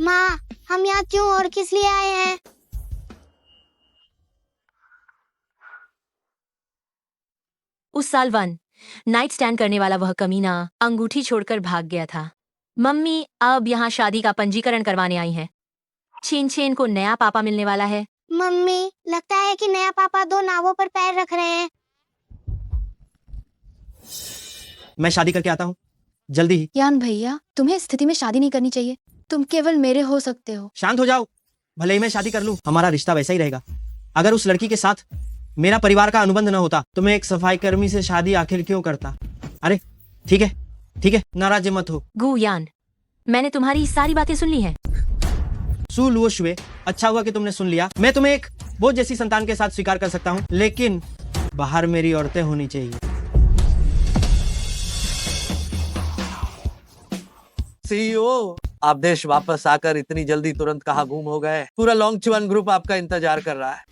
माँ, हम यहाँ क्यों और किस लिए आए हैं? उस साल नाइट स्टैंड करने वाला वह कमीना अंगूठी छोड़कर भाग गया था। मम्मी अब यहाँ शादी का पंजीकरण करवाने आई हैं। छीन छेन को नया पापा मिलने वाला है। मम्मी, लगता है कि नया पापा 2 नावों पर पैर रख रहे हैं। मैं शादी करके आता हूँ जल्दी ही। यान भैया, तुम्हें इस स्थिति में शादी नहीं करनी चाहिए। तुम केवल मेरे हो सकते हो। शांत हो जाओ, भले ही मैं शादी कर लूं, हमारा रिश्ता वैसा ही रहेगा। अगर उस लड़की के साथ मेरा परिवार का अनुबंध न होता तो मैं एक सफाई कर्मी से शादी आखिर क्यों करता। अरे ठीक है, नाराज मत हो। गु यान, मैंने तुम्हारी सारी बातें सुन ली हैं। सु लुओ शुए, अच्छा हुआ कि तुमने सुन लिया। मैं तुम्हें एक बोझ जैसी संतान के साथ स्वीकार कर सकता हूँ, लेकिन बाहर मेरी औरतें होनी चाहिए। सीईओ, आप देश वापस आकर इतनी जल्दी तुरंत कहाँ गुम हो गए? पूरा लॉन्गचुआन ग्रुप आपका इंतजार कर रहा है।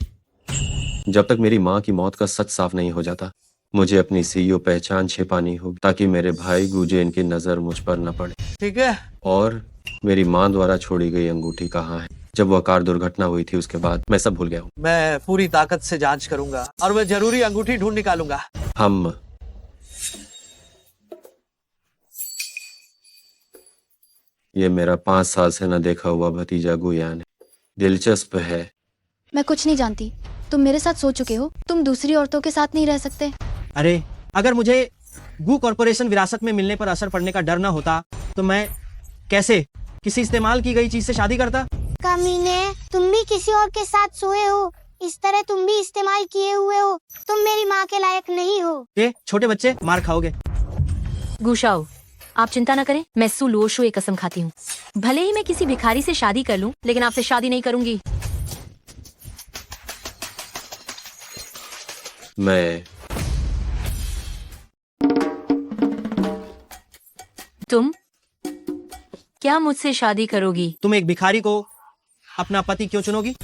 जब तक मेरी माँ की मौत का सच साफ नहीं हो जाता, मुझे अपनी सीईओ पहचान छिपानी होगी, ताकि मेरे भाई गुजेन की नजर मुझ पर न पड़े। ठीक है। और मेरी माँ द्वारा छोड़ी गई अंगूठी कहाँ है? जब वह कार दुर्घटना हुई थी उसके बाद मैं सब भूल गया हूँ। मैं पूरी ताकत से जांच करूंगा और मैं जरूरी अंगूठी ढूंढ निकालूंगा। ये मेरा 5 साल से न देखा हुआ भतीजा गुयान है। दिलचस्प है। मैं कुछ नहीं जानती। तुम मेरे साथ सो चुके हो। तुम दूसरी औरतों के साथ नहीं रह सकते। अरे अगर मुझे गु कॉर्पोरेशन विरासत में मिलने पर असर पड़ने का डर न होता तो मैं कैसे किसी इस्तेमाल की गई चीज से शादी करता। कमीने, तुम भी किसी और के साथ सोए हो। इस तरह तुम भी इस्तेमाल किए हुए हो। तुम मेरी माँ के लायक नहीं हो। ये छोटे बच्चे, मार खाओगे। गुशाओ, आप चिंता न करें, मैं सु लुओ शुए कसम खाती हूँ। भले ही मैं किसी भिखारी से शादी कर लूं, लेकिन आपसे शादी नहीं करूंगी। तुम क्या मुझसे शादी करोगी? तुम एक भिखारी को अपना पति क्यों चुनोगी?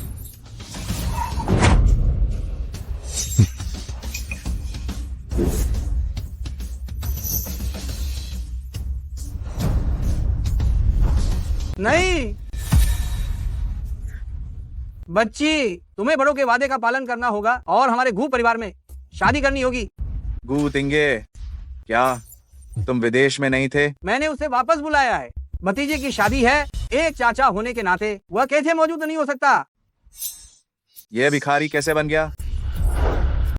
नहीं बच्ची, तुम्हें बड़ों के वादे का पालन करना होगा और हमारे गु परिवार में शादी करनी होगी। गु तिंगे, क्या तुम विदेश में नहीं थे? मैंने उसे वापस बुलाया है। भतीजे की शादी है, एक चाचा होने के नाते वह कैसे मौजूद नहीं हो सकता? यह भिखारी कैसे बन गया?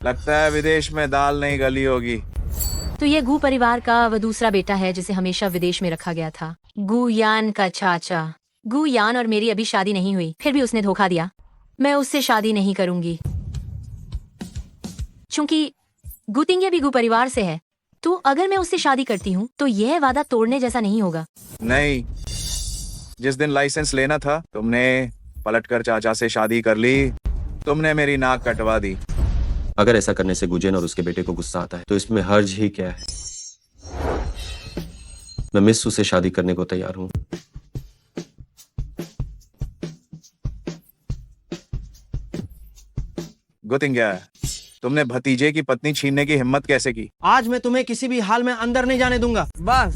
लगता है विदेश में दाल नहीं गली होगी। तो ये गु परिवार का वह दूसरा बेटा है जिसे हमेशा विदेश में रखा गया था। गु यान का चाचा। गु यान और मेरी अभी शादी नहीं हुई, फिर भी उसने धोखा दिया। मैं उससे शादी नहीं करूंगी, क्योंकि गु तिंगे भी गु परिवार से है। तो अगर मैं उससे शादी करती हूँ तो यह वादा तोड़ने जैसा नहीं होगा। नहीं, जिस दिन लाइसेंस लेना था तुमने पलटकर चाचा से शादी कर ली। तुमने मेरी नाक कटवा दी। अगर ऐसा करने से गुजेन और उसके बेटे को गुस्सा आता है तो इसमें हर्ज ही क्या है? मैं मिस्सू से शादी करने को तैयार हूँ। गुतिंगा, तुमने भतीजे की पत्नी छीनने की हिम्मत कैसे की? आज मैं तुम्हें किसी भी हाल में अंदर नहीं जाने दूंगा। बस,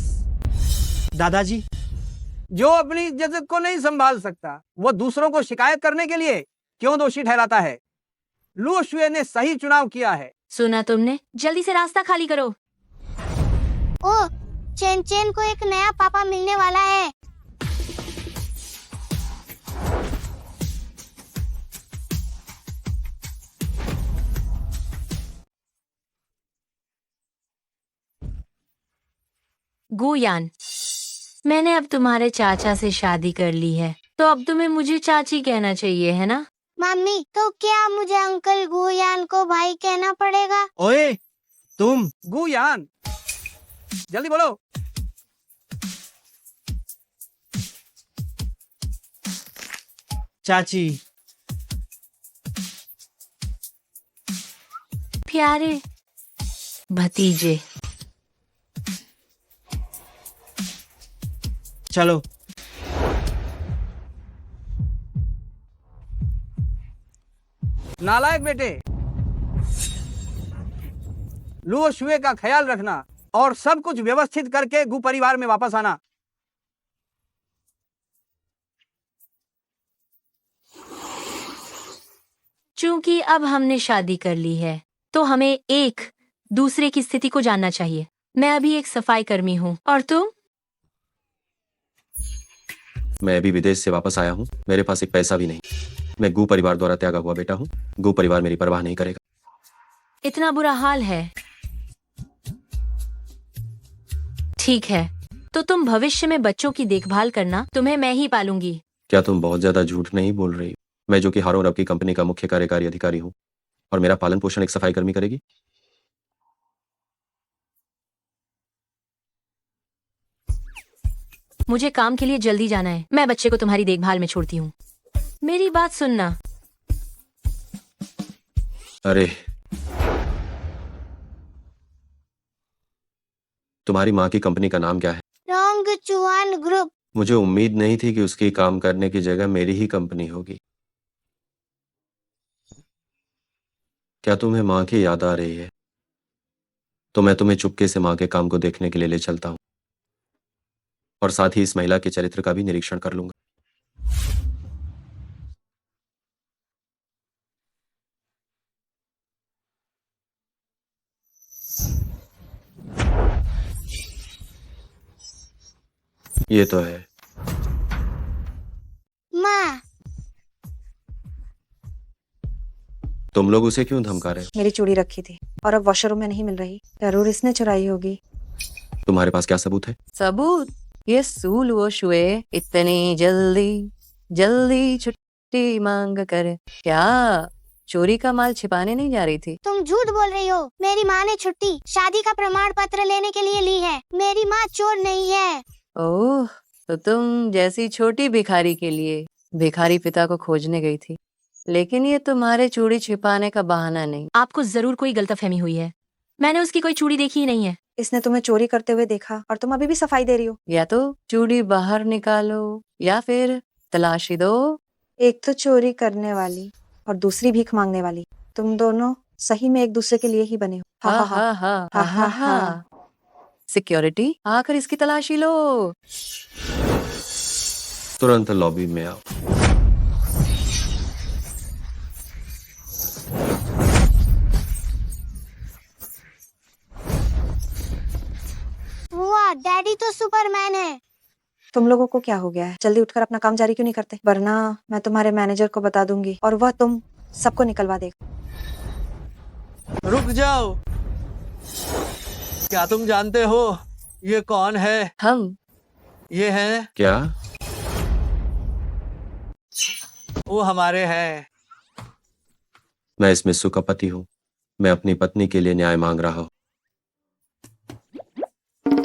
दादाजी, जो अपनी इज्जत को नहीं संभाल सकता वो दूसरों को शिकायत करने के लिए क्यों दोषी ठहराता है? लुओ शुए ने सही चुनाव किया है। सुना तुमने? जल्दी से रास्ता खाली करो। ओह, चेन चेन को एक नया पापा मिलने वाला है। गु यान, मैंने अब तुम्हारे चाचा से शादी कर ली है, तो अब तुम्हें मुझे चाची कहना चाहिए, है ना? मम्मी, तो क्या मुझे अंकल गु यान को भाई कहना पड़ेगा? ओए तुम। गु यान, जल्दी बोलो। चाची। प्यारे भतीजे। चलो। नालायक बेटे, लुओ शुए का ख्याल रखना और सब कुछ व्यवस्थित करके गु परिवार में वापस आना। चूंकि अब हमने शादी कर ली है तो हमें एक दूसरे की स्थिति को जानना चाहिए। मैं अभी एक सफाई कर्मी हूँ और तुम? मैं अभी विदेश से वापस आया हूँ, मेरे पास एक पैसा भी नहीं। मैं गू परिवार द्वारा त्यागा हुआ बेटा हूँ। गू परिवार मेरी परवाह नहीं करेगा। इतना बुरा हाल है? ठीक है, तो तुम भविष्य में बच्चों की देखभाल करना, तुम्हें मैं ही पालूंगी। क्या तुम बहुत ज्यादा झूठ नहीं बोल रही? मैं जो कि हारो रब की कंपनी का मुख्य कार्यकारी अधिकारी हूँ और मेरा पालन पोषण एक सफाई कर्मी करेगी? मुझे काम के लिए जल्दी जाना है, मैं बच्चे को तुम्हारी देखभाल में छोड़ती हूँ। मेरी बात सुनना। अरे, तुम्हारी माँ की कंपनी का नाम क्या है? रोंगचुआन ग्रुप। मुझे उम्मीद नहीं थी कि उसकी काम करने की जगह मेरी ही कंपनी होगी। क्या तुम्हें माँ की याद आ रही है? तो मैं तुम्हें चुपके से माँ के काम को देखने के लिए ले चलता हूँ और साथ ही इस महिला के चरित्र का भी निरीक्षण कर लूंगा। ये तो है। माँ, तुम लोग उसे क्यों धमका रहे हो? मेरी चूड़ी रखी थी और अब वॉशरूम में नहीं मिल रही। जरूर इसने चुराई होगी। तुम्हारे पास क्या सबूत है? सबूत? ये सूलुओ शुए इतनी जल्दी जल्दी छुट्टी मांग कर क्या चोरी का माल छिपाने नहीं जा रही थी? तुम झूठ बोल रही हो। मेरी माँ ने छुट्टी शादी का प्रमाण पत्र लेने के लिए ली है। मेरी माँ चोर नहीं है। ओह, तो तुम जैसी छोटी भिखारी के लिए भिखारी पिता को खोजने गई थी, लेकिन ये तुम्हारे चूड़ी छिपाने का बहाना नहीं। आपको जरूर कोई गलतफहमी हुई है, मैंने उसकी कोई चूड़ी देखी ही नहीं है। इसने तुम्हें चोरी करते हुए देखा और तुम अभी भी सफाई दे रही हो। या तो चूड़ी बाहर निकालो या फिर तलाशी दो। एक तो चोरी करने वाली और दूसरी भीख मांगने वाली। तुम दोनों सही में एक दूसरे के लिए ही बने हो। हा हा हा हा हा हा। सिक्योरिटी, आकर इसकी तलाशी लो। तुरंत लॉबी में आओ। वाह, डैडी तो सुपरमैन है। तुम लोगों को क्या हो गया है? जल्दी उठकर अपना काम जारी क्यों नहीं करते? वरना मैं तुम्हारे मैनेजर को बता दूंगी और वह तुम सबको निकलवा देगा। रुक जाओ। क्या तुम जानते हो ये कौन है? हम ये हैं, क्या? वो हमारे हैं। मैं इस मिस्सू का पति हूँ। मैं अपनी पत्नी के लिए न्याय मांग रहा हूँ।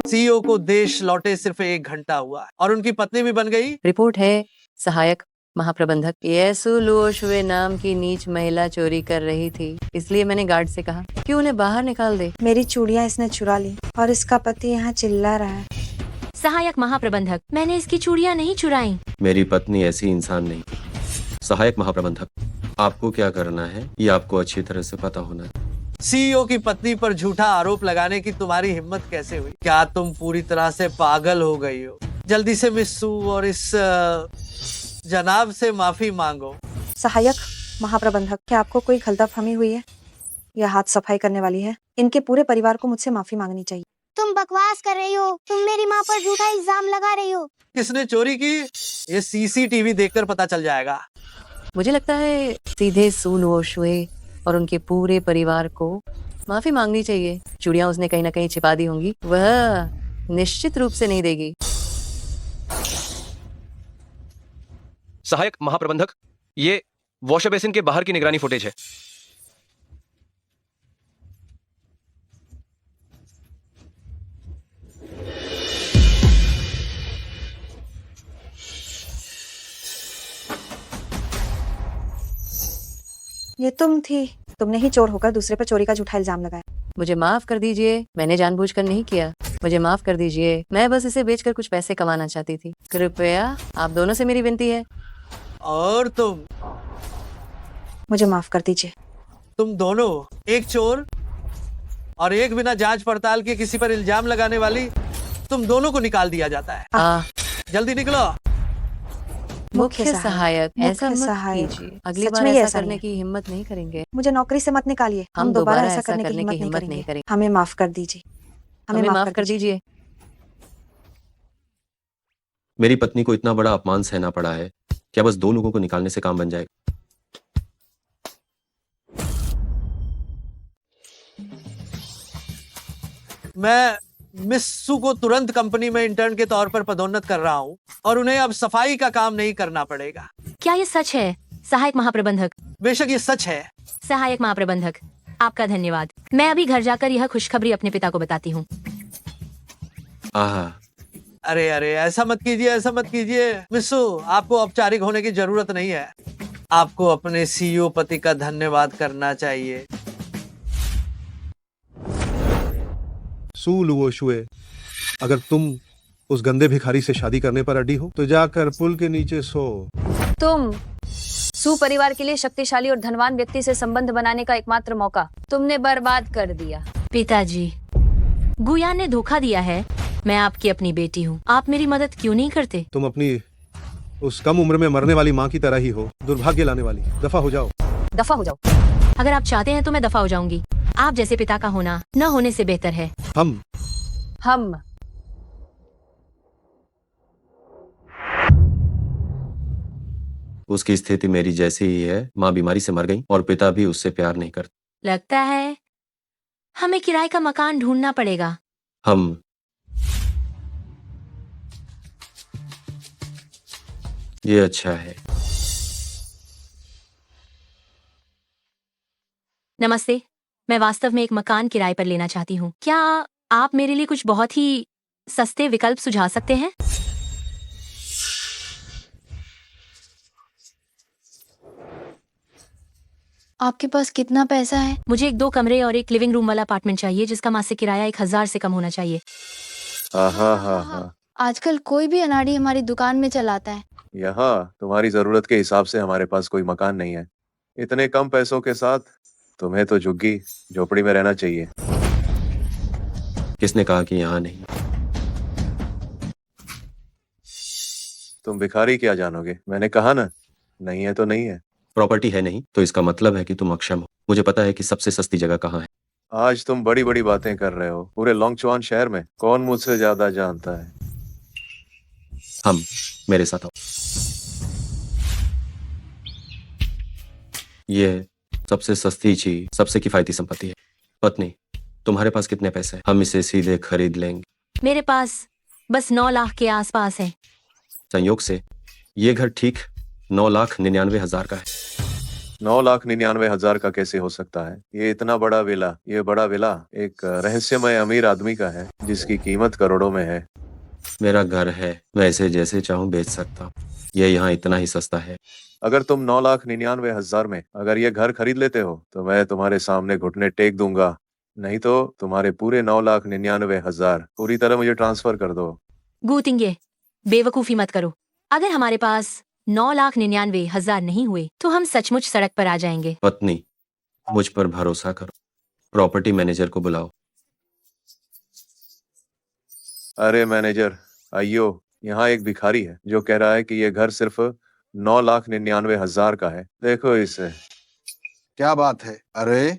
सीईओ को देश लौटे सिर्फ 1 घंटा हुआ और उनकी पत्नी भी बन गई। रिपोर्ट है सहायक महाप्रबंधक, ये सूलुओ शुए नाम की नीच महिला चोरी कर रही थी, इसलिए मैंने गार्ड से कहा कि उन्हें बाहर निकाल दे। मेरी चूड़ियां इसने चुरा ली और इसका पति यहाँ चिल्ला रहा है। सहायक महाप्रबंधक, मैंने इसकी चूड़ियां नहीं चुराई। मेरी पत्नी ऐसी इंसान नहीं। सहायक महाप्रबंधक, आपको क्या करना है ये आपको अच्छी तरह से पता होना है। सीईओ की पत्नी पर झूठा आरोप लगाने की तुम्हारी हिम्मत कैसे हुई? क्या तुम पूरी तरह से पागल हो गई हो? जल्दी से मिस्सू और इस जनाब से माफी मांगो। सहायक महाप्रबंधक, क्या आपको कोई गलतफहमी हुई है? यह हाथ सफाई करने वाली है। इनके पूरे परिवार को मुझसे माफी मांगनी चाहिए। तुम बकवास कर रही हो। तुम मेरी माँ पर झूठा इल्जाम लगा रही हो। किसने चोरी की ये सीसीटीवी देखकर पता चल जाएगा। मुझे लगता है सीधे सूलुओ शुए और उनके पूरे परिवार को माफी मांगनी चाहिए। चूड़ियां उसने कहीं ना कहीं छिपा दी होंगी, वह निश्चित रूप से नहीं देगी। सहायक महाप्रबंधक, ये वॉशर बेसिन के बाहर की निगरानी फुटेज है। ये तुम थी। तुमने ही चोर होकर दूसरे पर चोरी का झूठा इल्जाम लगाया। मुझे माफ कर दीजिए, मैंने जानबूझकर नहीं किया। मुझे माफ कर दीजिए, मैं बस इसे बेचकर कुछ पैसे कमाना चाहती थी। कृपया आप दोनों से मेरी विनती है। और मुझे माफ कर दीजिए। तुम दोनों, एक चोर और एक बिना जांच पड़ताल के किसी पर इल्जाम लगाने वाली, तुम दोनों को निकाल दिया जाता है। जल्दी निकलो। मुख्य सहायक, ऐसा मुख्य मत सहायक। कीजिए। अगली सच बार में ये ऐसा ऐसा नहीं करने है। की हिम्मत नहीं करेंगे। मुझे नौकरी से मत निकालिए, हम दोबारा ऐसा करने की हिम्मत नहीं करेंगे। हमें माफ कर दीजिए, हमें माफ कर दीजिए। मेरी पत्नी को इतना बड़ा अपमान सहना पड़ा है, क्या बस 2 लोगों को निकालने से काम बन जाएगा? मैं मिस सू को तुरंत कंपनी में इंटर्न के तौर पर पदोन्नत कर रहा हूँ और उन्हें अब सफाई का काम नहीं करना पड़ेगा। क्या ये सच है सहायक महाप्रबंधक? बेशक ये सच है। सहायक महाप्रबंधक, आपका धन्यवाद। मैं अभी घर जाकर यह खुशखबरी अपने पिता को बताती हूँ। आहा, अरे अरे, ऐसा मत कीजिए, ऐसा मत कीजिए मिस्सू, आपको औपचारिक होने की जरूरत नहीं है। आपको अपने सीईओ पति का धन्यवाद करना चाहिए। सू लुओ शुए, अगर तुम उस गंदे भिखारी से शादी करने पर अड़ी हो तो जाकर पुल के नीचे सो। तुम सू परिवार के लिए शक्तिशाली और धनवान व्यक्ति से संबंध बनाने का एकमात्र मौका तुमने बर्बाद कर दिया। पिताजी, गुयान ने धोखा दिया है। मैं आपकी अपनी बेटी हूँ, आप मेरी मदद क्यों नहीं करते? तुम अपनी उस कम उम्र में मरने वाली माँ की तरह ही हो, दुर्भाग्य लाने वाली। दफा हो जाओ। दफा हो जाओ। अगर आप चाहते हैं तो मैं दफा हो जाऊंगी। आप जैसे पिता का होना न होने से बेहतर है। हम उसकी स्थिति मेरी जैसी ही है। माँ बीमारी से मर गई और पिता भी उससे प्यार नहीं करते। लगता है हमें किराए का मकान ढूंढना पड़ेगा। हम ये अच्छा है। नमस्ते, मैं वास्तव में एक मकान किराए पर लेना चाहती हूँ। क्या आप मेरे लिए कुछ बहुत ही सस्ते विकल्प सुझा सकते हैं? आपके पास कितना पैसा है? मुझे एक 2 कमरे और एक लिविंग रूम वाला अपार्टमेंट चाहिए जिसका मासिक किराया 1000 से कम होना चाहिए। आजकल कोई भी अनाड़ी हमारी दुकान में चलाता है। यहाँ तुम्हारी जरूरत के हिसाब से हमारे पास कोई मकान नहीं है। इतने कम पैसों के साथ तुम्हें तो झुग्गी झोपड़ी में रहना चाहिए। किसने कहा कि यहाँ नहीं? तुम भिखारी क्या जानोगे? मैंने कहा ना, नहीं है तो नहीं है। प्रॉपर्टी है नहीं तो इसका मतलब है कि तुम अक्षम हो। मुझे पता है कि सबसे सस्ती जगह कहाँ है। आज तुम बड़ी बड़ी बातें कर रहे हो। पूरे लोंगचुआन शहर में कौन मुझसे ज्यादा जानता है? हम, मेरे साथ आओ। ये सबसे सस्ती चीज, सबसे किफायती संपत्ति है। पत्नी, तुम्हारे पास कितने पैसे हैं? हम इसे सीधे खरीद लेंगे। मेरे पास बस 9 लाख के आसपास है। संयोग से ये घर ठीक 9,99,000 का है। 9,99,000 का कैसे हो सकता है? ये इतना बड़ा विला, ये बड़ा विला एक रहस्यमय अमीर आदमी का है जिसकी कीमत करोड़ों में है। मेरा घर है, मैं इसे जैसे चाहूँ बेच सकता हूँ। ये यहाँ इतना ही सस्ता है। अगर तुम 9,99,000 में अगर ये घर खरीद लेते हो तो मैं तुम्हारे सामने घुटने टेक दूंगा। नहीं तो तुम्हारे पूरे 9,99,000 पूरी तरह मुझे ट्रांसफर कर दो। गूतिंगे, बेवकूफी मत करो। अगर हमारे पास 9,99,000 नहीं हुए तो हम सचमुच सड़क पर आ जाएंगे। पत्नी, मुझ पर भरोसा करो। प्रॉपर्टी मैनेजर को बुलाओ। अरे मैनेजर, आइयो, यहाँ एक भिखारी है जो कह रहा है कि ये घर सिर्फ 9,99,000 का है। देखो इसे। क्या बात है? अरे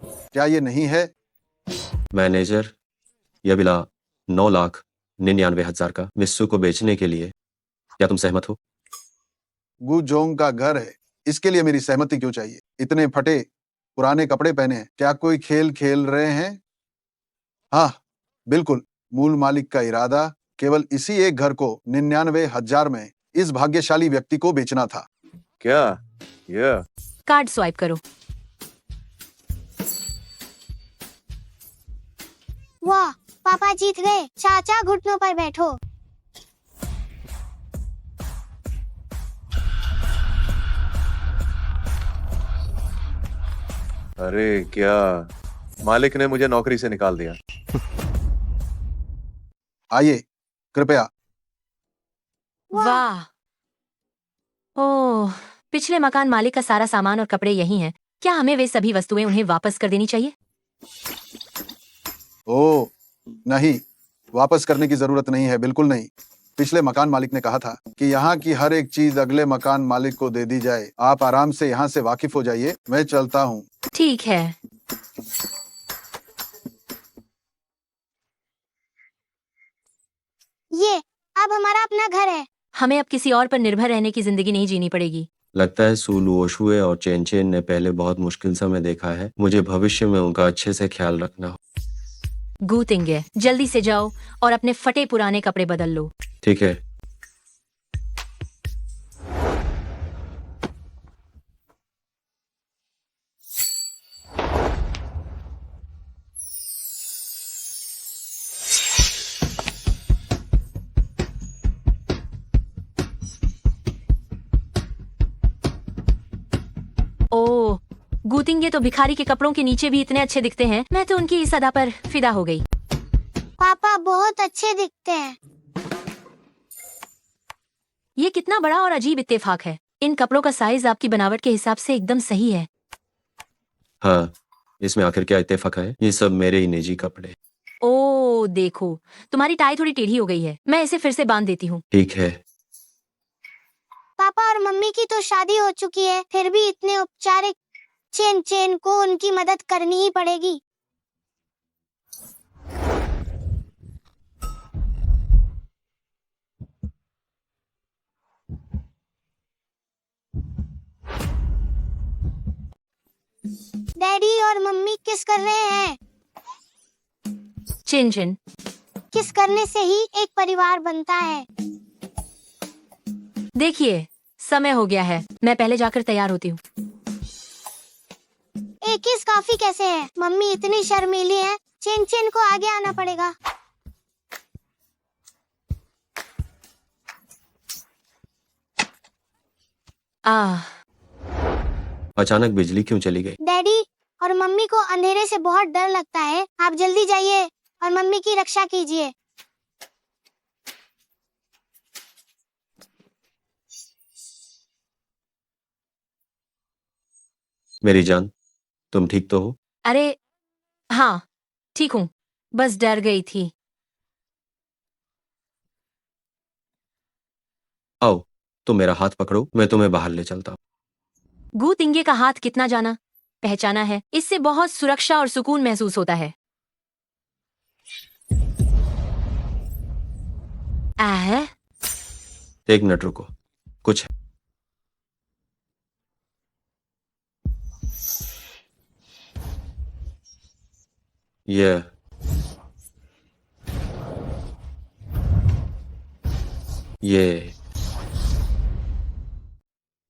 क्या ये नहीं है? मैनेजर, यह विला 9,99,000 का मिस्सू को बेचने के लिए, क्या तुम सहमत हो? गु जोंग का घर है, इसके लिए मेरी सहमति क्यों चाहिए? इतने फटे पुराने कपड़े पहने हैं, क्या कोई खेल खेल रहे हैं? हाँ बिल्कुल, मूल मालिक का इरादा केवल इसी एक घर को 99,000 में इस भाग्यशाली व्यक्ति को बेचना था। क्या? यह कार्ड स्वाइप करो। वाह, पापा जीत गए। चाचा घुटनों पर बैठो। अरे क्या, मालिक ने मुझे नौकरी से निकाल दिया। आइए कृपया। वाह, ओह, पिछले मकान मालिक का सारा सामान और कपड़े यही हैं। क्या हमें वे सभी वस्तुएं उन्हें वापस कर देनी चाहिए? ओ नहीं, वापस करने की जरूरत नहीं है, बिल्कुल नहीं। पिछले मकान मालिक ने कहा था कि यहाँ की हर एक चीज अगले मकान मालिक को दे दी जाए। आप आराम से यहाँ से वाकिफ हो जाइए, मैं चलता हूँ। ठीक है। ये अब हमारा अपना घर है। हमें अब किसी और पर निर्भर रहने की जिंदगी नहीं जीनी पड़ेगी। लगता है सू लुओशुए और चेन चेन ने पहले बहुत मुश्किल समय देखा है। मुझे भविष्य में उनका अच्छे से ख्याल रखना हो। गू तिंगे, जल्दी से जाओ और अपने फटे पुराने कपड़े बदल लो। ठीक है। ओह, गूतिंगे तो भिखारी के कपड़ों के नीचे भी इतने अच्छे दिखते हैं। मैं तो उनकी इस अदा पर फिदा हो गई। पापा बहुत अच्छे दिखते हैं। ये कितना बड़ा और अजीब इत्तेफाक है। इन कपड़ों का साइज आपकी बनावट के हिसाब से एकदम सही है। हाँ, इसमें आखिर क्या इत्तेफाक है? ये सब मेरे ही निजी कपड़े। ओह देखो, तुम्हारी टाई थोड़ी टेढ़ी हो गई है। मैं इसे फिर से बांध देती हूँ। ठीक है। पापा और मम्मी की तो शादी हो चुकी है, फिर भी इतने औपचारिक चेन चेन को उनकी मदद करनी ही पड़ेगी। डैडी और मम्मी किस कर रहे हैं? चिन चिन, किस करने से ही एक परिवार बनता है। देखिए समय हो गया है, मैं पहले जाकर तैयार होती हूँ। एक किस काफी कैसे है? मम्मी इतनी शर्मीली है, चेन चेन को आगे आना पड़ेगा। अचानक बिजली क्यों चली गई? डैडी और मम्मी को अंधेरे से बहुत डर लगता है। आप जल्दी जाइए और मम्मी की रक्षा कीजिए। मेरी जान, तुम ठीक तो हो? अरे हाँ, ठीक हूँ, बस डर गई थी। आओ, तुम मेरा हाथ पकड़ो, मैं तुम्हें बाहर ले चलता हूँ। गू तिंगे का हाथ कितना जाना पहचाना है। इससे बहुत सुरक्षा और सुकून महसूस होता है। एक मिनट रुको, कुछ है। ये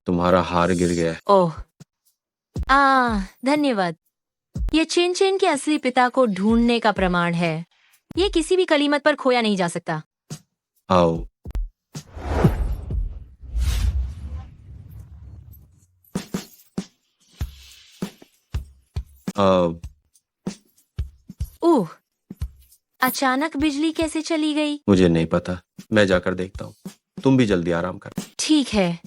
तुम्हारा हार गिर गया है। ओह धन्यवाद। ये चेन चेन के असली पिता को ढूंढने का प्रमाण है। ये किसी भी कलीमत पर खोया नहीं जा सकता। आओ। ओह, अचानक बिजली कैसे चली गई? मुझे नहीं पता, मैं जाकर देखता हूँ। तुम भी जल्दी आराम कर। ठीक है।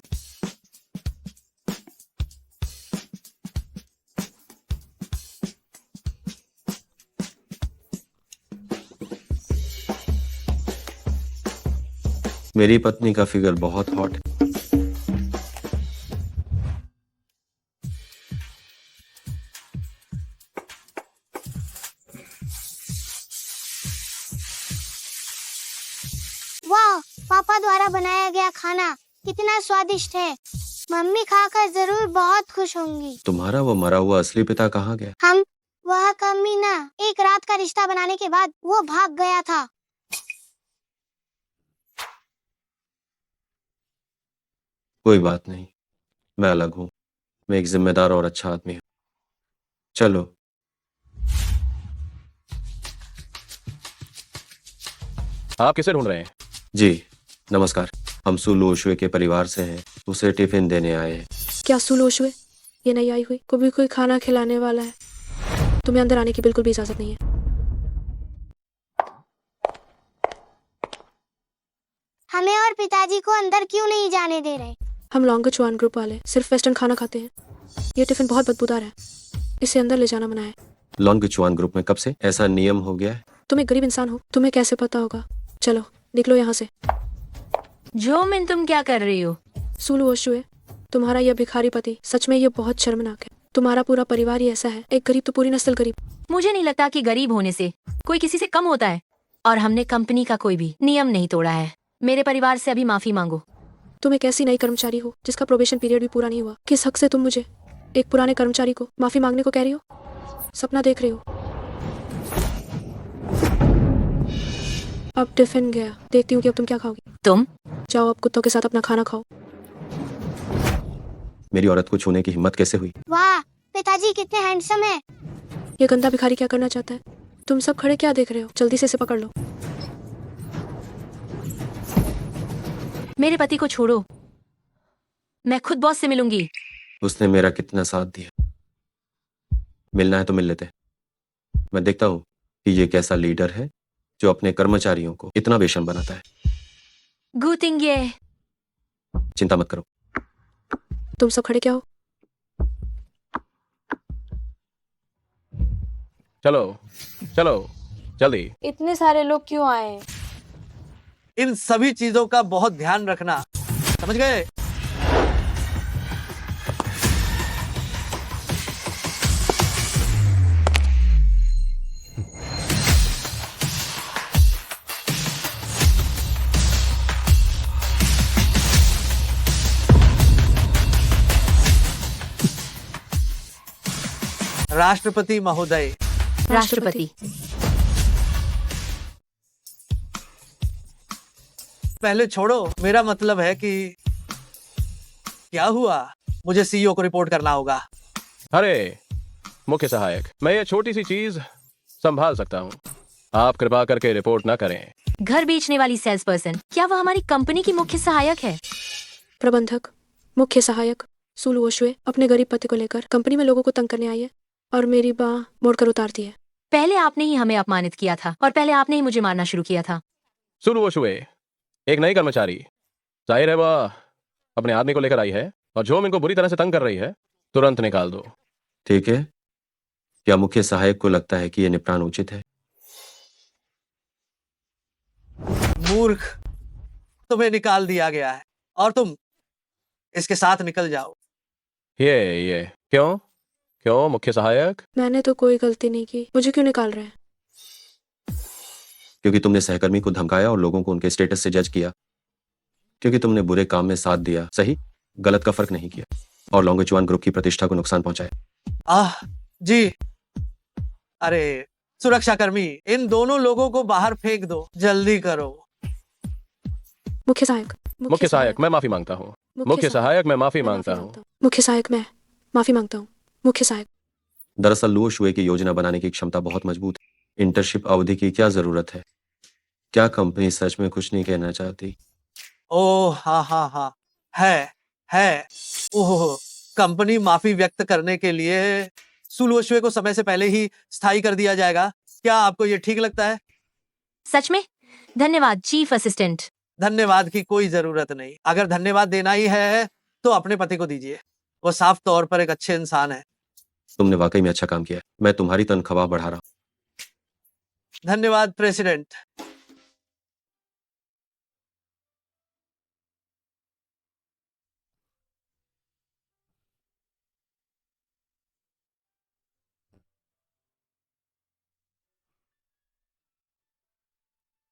मेरी पत्नी का फिगर बहुत हॉट है। वाह, पापा द्वारा बनाया गया खाना कितना स्वादिष्ट है। मम्मी खाकर जरूर बहुत खुश होंगी। तुम्हारा वो मरा हुआ असली पिता कहाँ गया? हम वह कमीना एक रात का रिश्ता बनाने के बाद वो भाग गया था। कोई बात नहीं, मैं अलग हूँ। मैं एक जिम्मेदार और अच्छा आदमी हूँ। चलो। आप किसे ढूंढ रहे हैं? जी नमस्कार, हम सुलूशुए के परिवार से हैं। उसे टिफिन देने आए हैं। क्या सुलोशुए? ये नहीं आई हुई को भी कोई खाना खिलाने वाला है? तुम्हें अंदर आने की बिल्कुल भी इजाजत नहीं है। हमें और पिताजी को अंदर क्यों नहीं जाने दे रहे? हम लॉन्गचुआन ग्रुप वाले सिर्फ वेस्टर्न खाना खाते हैं। ये टिफिन बहुत बदबूदार है, इसे अंदर ले जाना मना है। लॉन्गचुआन ग्रुप में कब से ऐसा नियम हो गया है? तुम एक गरीब इंसान हो, तुम्हें कैसे पता होगा? चलो निकलो यहाँ से। जोमिन तुम क्या कर रही हो? सुलू ओशुए, तुम्हारा यह भिखारी पति सच में ये बहुत शर्मनाक है। तुम्हारा पूरा परिवार ही ऐसा है। एक गरीब तो पूरी नस्ल गरीब। मुझे नहीं लगता कि गरीब होने से कोई किसी से कम होता है, और हमने कंपनी का कोई भी नियम नहीं तोड़ा है। मेरे परिवार से अभी माफी मांगो। तुम एक ऐसी नई कर्मचारी हो जिसका प्रोबेशन पीरियड भी पूरा नहीं हुआ। किस हक से तुम मुझे, एक पुराने कर्मचारी को, माफी मांगने को कह रही हो? सपना देख रही हो? अब टिफिन गया, देखती हूँ कि अब तुम क्या खाओगी। तुम जाओ अब कुत्तों के साथ अपना खाना खाओ। मेरी औरत को छूने की हिम्मत कैसे हुई? वाह, पिताजी कितने हैंडसम है। ये गंदा भिखारी क्या करना चाहता है? तुम सब खड़े क्या देख रहे हो? जल्दी से इसे पकड़ लो। मेरे पति को छोड़ो, मैं खुद बॉस से मिलूंगी। उसने मेरा कितना साथ दिया। मिलना है तो मिल लेते। मैं देखता हूँ कि ये कैसा लीडर है जो अपने कर्मचारियों को इतना बेशर्म बनाता है। गूतिंगे। चिंता मत करो। तुम सब खड़े क्या हो? चलो चलो जल्दी। इतने सारे लोग क्यों आए? इन सभी चीजों का बहुत ध्यान रखना, समझ गए? राष्ट्रपति महोदय। राष्ट्रपति। पहले छोड़ो, मेरा मतलब है कि क्या हुआ? मुझे सीईओ को रिपोर्ट करना होगा। अरे मुख्य सहायक, मैं ये छोटी सी चीज संभाल सकता हूँ, आप कृपा करके रिपोर्ट ना करें। घर बेचने वाली सेल्स पर्सन, क्या वह हमारी कंपनी की मुख्य सहायक है? प्रबंधक, मुख्य सहायक सुलू ओशुए अपने गरीब पति को लेकर कंपनी में लोगों को तंग करने आई है और मेरी बाह मोड़कर उतारती है। पहले आपने ही हमें अपमानित किया था और पहले आपने ही मुझे मारना शुरू किया था। सुलू ओशुए एक नई कर्मचारी, जाहिर है वह अपने आदमी को लेकर आई है और जो इनको बुरी तरह से तंग कर रही है, तुरंत निकाल दो। ठीक है, क्या मुख्य सहायक को लगता है कि यह निपटान उचित है? मूर्ख, तुम्हें निकाल दिया गया है और तुम इसके साथ निकल जाओ। ये क्यों क्यों मुख्य सहायक? मैंने तो कोई गलती नहीं की, मुझे क्यों निकाल रहे हैं? क्योंकि तुमने सहकर्मी को धमकाया और लोगों को उनके स्टेटस से जज किया। क्योंकि तुमने बुरे काम में साथ दिया, सही गलत का फर्क नहीं किया, और लॉन्गेचुआन ग्रुप की प्रतिष्ठा को नुकसान पहुंचाया। जी, अरे सुरक्षा कर्मी, इन दोनों लोगों को बाहर फेंक दो, जल्दी करो। मुख्य सहायक, मुख्य सहायक मैं माफी मांगता हूँ। मुख्य सहायक मैं माफी मांगता हूँ। मुख्य सहायक मैं माफी मांगता हूँ। मुख्य सहायक, दरअसल लुओ शुए की योजना बनाने की क्षमता बहुत मजबूत है। इंटर्नशिप अवधि की क्या जरूरत है? क्या कंपनी सच में कुछ नहीं कहना चाहती? ओह हाँ, है। ओह, कंपनी माफी व्यक्त करने के लिए सुलुओशुए को समय से पहले ही स्थायी कर दिया जाएगा। क्या आपको ये ठीक लगता है? सच में? धन्यवाद चीफ असिस्टेंट। धन्यवाद की कोई जरूरत नहीं। अगर धन्यवाद देना ही है तो अपने पति को दीजिए, वो साफ तौर पर एक अच्छे इंसान है। तुमने वाकई में अच्छा काम किया। मैं तुम्हारी तनख्वाह बढ़ा रहा हूं। धन्यवाद प्रेसिडेंट।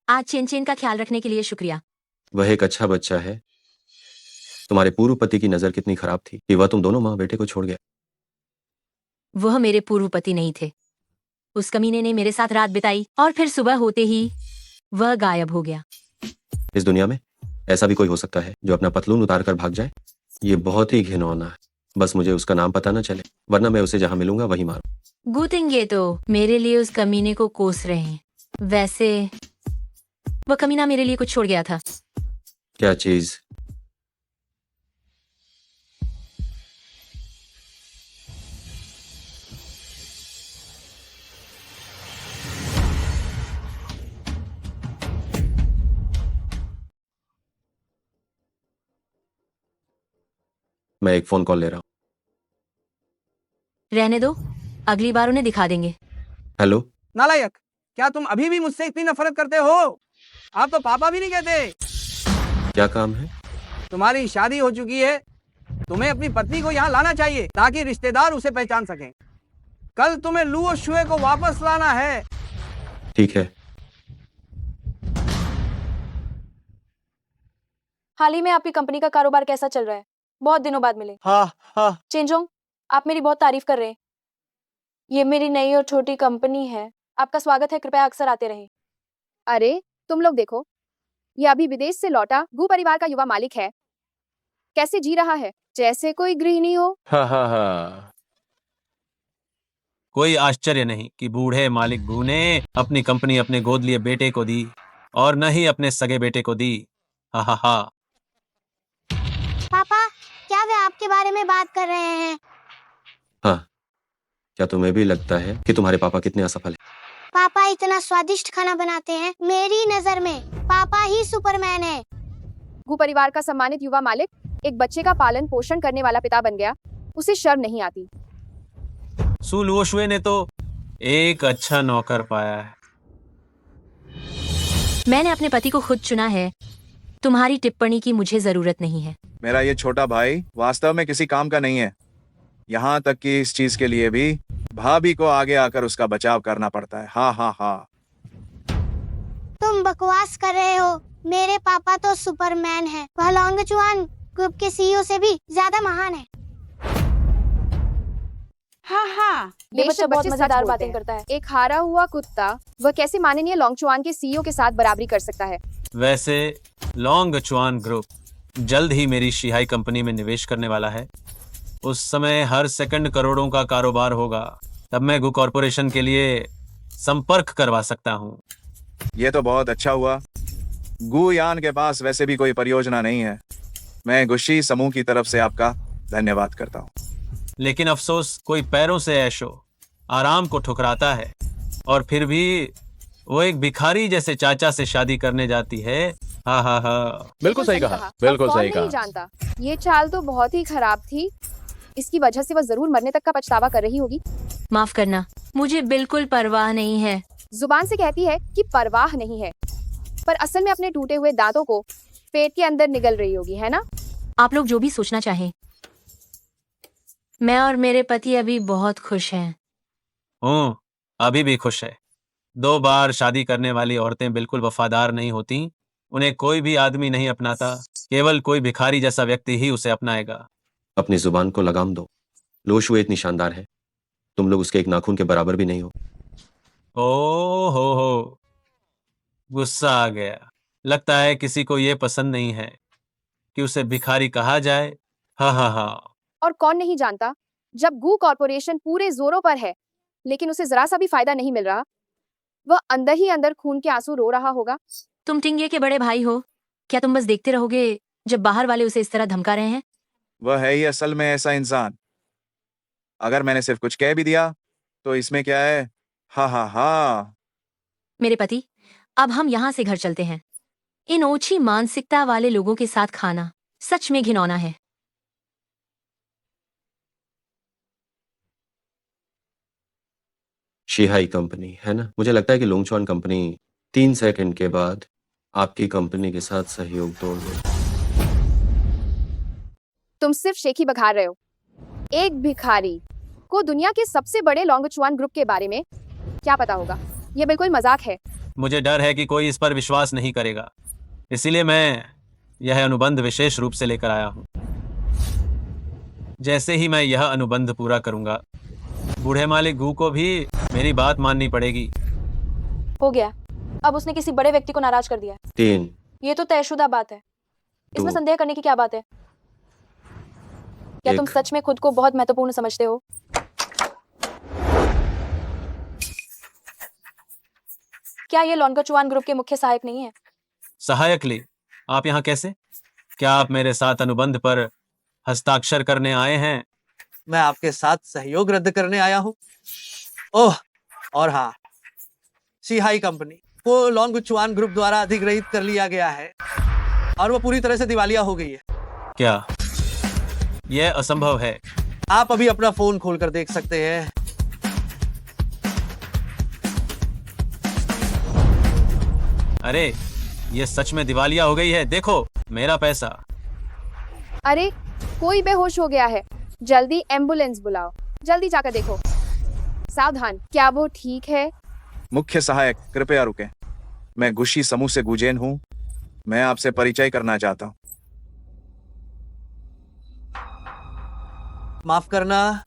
आज चेन का ख्याल रखने के लिए शुक्रिया। वह एक अच्छा बच्चा है। तुम्हारे पूर्व पति की नजर कितनी खराब थी कि वह तुम दोनों माँ बेटे को छोड़ गया। वह मेरे पूर्व पति नहीं थे। उस कमीने ने मेरे साथ रात बिताई और फिर सुबह होते ही वह गायब हो गया। इस दुनिया में ऐसा भी कोई हो सकता है जो अपना पतलून उतार कर भाग जाए? ये बहुत ही घिनौना है। बस मुझे उसका नाम पता न चले, वरना मैं उसे जहां मिलूंगा वहीं मारूं। गूतिंगे तो मेरे लिए उस कमीने को कोस रहे हैं। वैसे वह कमीना मेरे लिए कुछ छोड़ गया था। क्या चीज? मैं एक फोन कॉल ले रहा हूं। रहने दो, अगली बार उन्हें दिखा देंगे। हेलो। नालायक, क्या तुम अभी भी मुझसे इतनी नफरत करते हो? आप तो पापा भी नहीं कहते। क्या काम है? तुम्हारी शादी हो चुकी है, तुम्हें अपनी पत्नी को यहाँ लाना चाहिए ताकि रिश्तेदार उसे पहचान सकें। कल तुम्हें लुओ शुए को वापस लाना है। ठीक है। हाल ही में आपकी कंपनी का कारोबार कैसा चल रहा है? बहुत दिनों बाद मिले। हाँ। चेंजोंग, आप मेरी बहुत तारीफ कर रहे हैं। ये मेरी नई और छोटी कंपनी है। आपका स्वागत है, कृपया अक्सर आते रहे। अरे तुम लोग देखो, ये अभी विदेश से लौटा गु परिवार का युवा मालिक है। कैसे जी रहा है, जैसे कोई गृहिणी हो। हाँ। कोई आश्चर्य नहीं कि बूढ़े मालिक गु ने अपनी कंपनी अपने गोद लिए बेटे को दी और न ही अपने सगे बेटे को दी। हा। पापा, क्या वे आपके बारे में बात कर रहे हैं? हाँ, क्या तुम्हें भी लगता है कि तुम्हारे पापा कितने असफल हैं? पापा इतना स्वादिष्ट खाना बनाते हैं। मेरी नजर में पापा ही सुपरमैन है। गु परिवार का सम्मानित युवा मालिक एक बच्चे का पालन पोषण करने वाला पिता बन गया। उसे शर्म नहीं आती। सु लुओशुए ने तो एक अच्छा नौकर पाया है। मैंने अपने पति को खुद चुना है। तुम्हारी टिप्पणी की मुझे जरूरत नहीं है। मेरा ये छोटा भाई वास्तव में किसी काम का नहीं है। यहाँ तक कि इस चीज के लिए भी भाभी को आगे आकर उसका बचाव करना पड़ता है। हाँ। तुम बकवास कर रहे हो। मेरे पापा तो सुपरमैन है। वह लॉन्गचुआन ग्रुप के सीईओ से भी ज्यादा महान है। हाँ। ये बच्चा बहुत मजेदार बातें करता है। एक हारा हुआ कुत्ता वह कैसे माननीय लॉन्गचुआन के सीईओ के साथ बराबरी कर सकता है। वैसे लॉन्गचुआन ग्रुप जल्द ही मेरी शिहाई कंपनी में निवेश करने वाला है। उस समय हर सेकंड करोड़ों का कारोबार होगा। तब मैं गु कॉरपोरेशन के लिए संपर्क करवा सकता हूँ। ये तो बहुत अच्छा हुआ। गुयान के पास वैसे भी कोई परियोजना नहीं है। मैं गुशी समूह की तरफ से आपका धन्यवाद करता हूँ। लेकिन अफसोस, कोई पैरों से ऐशो आराम को ठुकराता है और फिर भी वो एक भिखारी जैसे चाचा से शादी करने जाती है। हा। बिल्कुल सही कहा, बिल्कुल कौन सही नहीं कहा। जानता, ये चाल तो बहुत ही खराब थी। इसकी वजह से वह जरूर मरने तक का पछतावा कर रही होगी। माफ करना, मुझे बिल्कुल परवाह नहीं है। जुबान से कहती है कि परवाह नहीं है, पर असल में अपने टूटे हुए दांतों को पेट के अंदर निगल रही होगी, है ना? आप लोग जो भी सोचना चाहें, मैं और मेरे पति अभी बहुत खुश हैं। अभी भी खुश है। 2 बार शादी करने वाली औरतें बिल्कुल वफादार नहीं होती। उन्हें कोई भी आदमी नहीं अपनाता, केवल कोई भिखारी जैसा व्यक्ति ही उसे अपनाएगा। अपनी जुबान को लगाम दो। लुओशुए इतनी शानदार है, तुम लोग उसके एक नाखून के बराबर भी नहीं हो। ओ हो, गुस्सा आ गया। लगता है किसी को ये पसंद नहीं है कि उसे भिखारी कहा जाए। हा। और कौन नहीं जानता, जब गु कॉरपोरेशन पूरे जोरों पर है लेकिन उसे जरा सा भी फायदा नहीं मिल रहा, वह अंदर ही अंदर खून के आंसू रो रहा होगा। तुम टिंगे के बड़े भाई हो, क्या तुम बस देखते रहोगे जब बाहर वाले उसे इस तरह धमका रहे हैं? वह है ही असल में ऐसा इंसान। अगर मैंने सिर्फ कुछ कह भी दिया तो इसमें क्या है। हा। मेरे पति, अब हम यहाँ से घर चलते हैं। इन ओछी मानसिकता वाले लोगों के साथ खाना सच में घिनौना है। शिहाई कंपनी है ना? मुझे लगता है कि लोंगचुआन कंपनी 3 सेकंड के बाद आपकी कंपनी के साथ सहयोग तोड़ देगी। तुम सिर्फ शेखी बघार रहे हो। एक भिखारी को दुनिया के सबसे बड़े लॉन्गचुआन ग्रुप के बारे में क्या पता होगा? यह बिल्कुल मजाक है। मुझे डर है कि कोई इस पर विश्वास नहीं करेगा, इसीलिए मैं यह अनुबंध विशेष रूप से लेकर आया हूँ। जैसे ही मैं यह अनुबंध पूरा करूंगा, बूढ़े मालिक गु को भी मेरी बात माननी पड़ेगी। हो गया। अब उसने किसी बड़े व्यक्ति को नाराज कर दिया है। 3 ये तो तयशुदा बात है। इसमें संदेह करने की क्या बात है? क्या तुम सच में खुद को बहुत महत्वपूर्ण समझते हो? क्या ये लॉन्गचुआन ग्रुप के मुख्य सहायक नहीं है? सहायक ली, आप यहाँ कैसे? क्या आप मेरे साथ अनुबंध पर हस्ताक्षर करने आए हैं? मैं आपके साथ सहयोग रद्द करने आया हूँ। ओह, और हाँ, शिहाई कंपनी को लॉन्गचुआन ग्रुप द्वारा अधिग्रहित कर लिया गया है और वो पूरी तरह से दिवालिया हो गई है। क्या यह असंभव है? आप अभी अपना फोन खोलकर देख सकते हैं। अरे, ये सच में दिवालिया हो गई है। देखो, मेरा पैसा। अरे कोई बेहोश हो गया है, जल्दी एम्बुलेंस बुलाओ, जल्दी जाकर देखो। सावधान, क्या वो ठीक है? मुख्य सहायक कृपया रुकें। मैं गुशी समूह से गुजेन हूँ। मैं आपसे परिचय करना चाहता हूँ। माफ करना,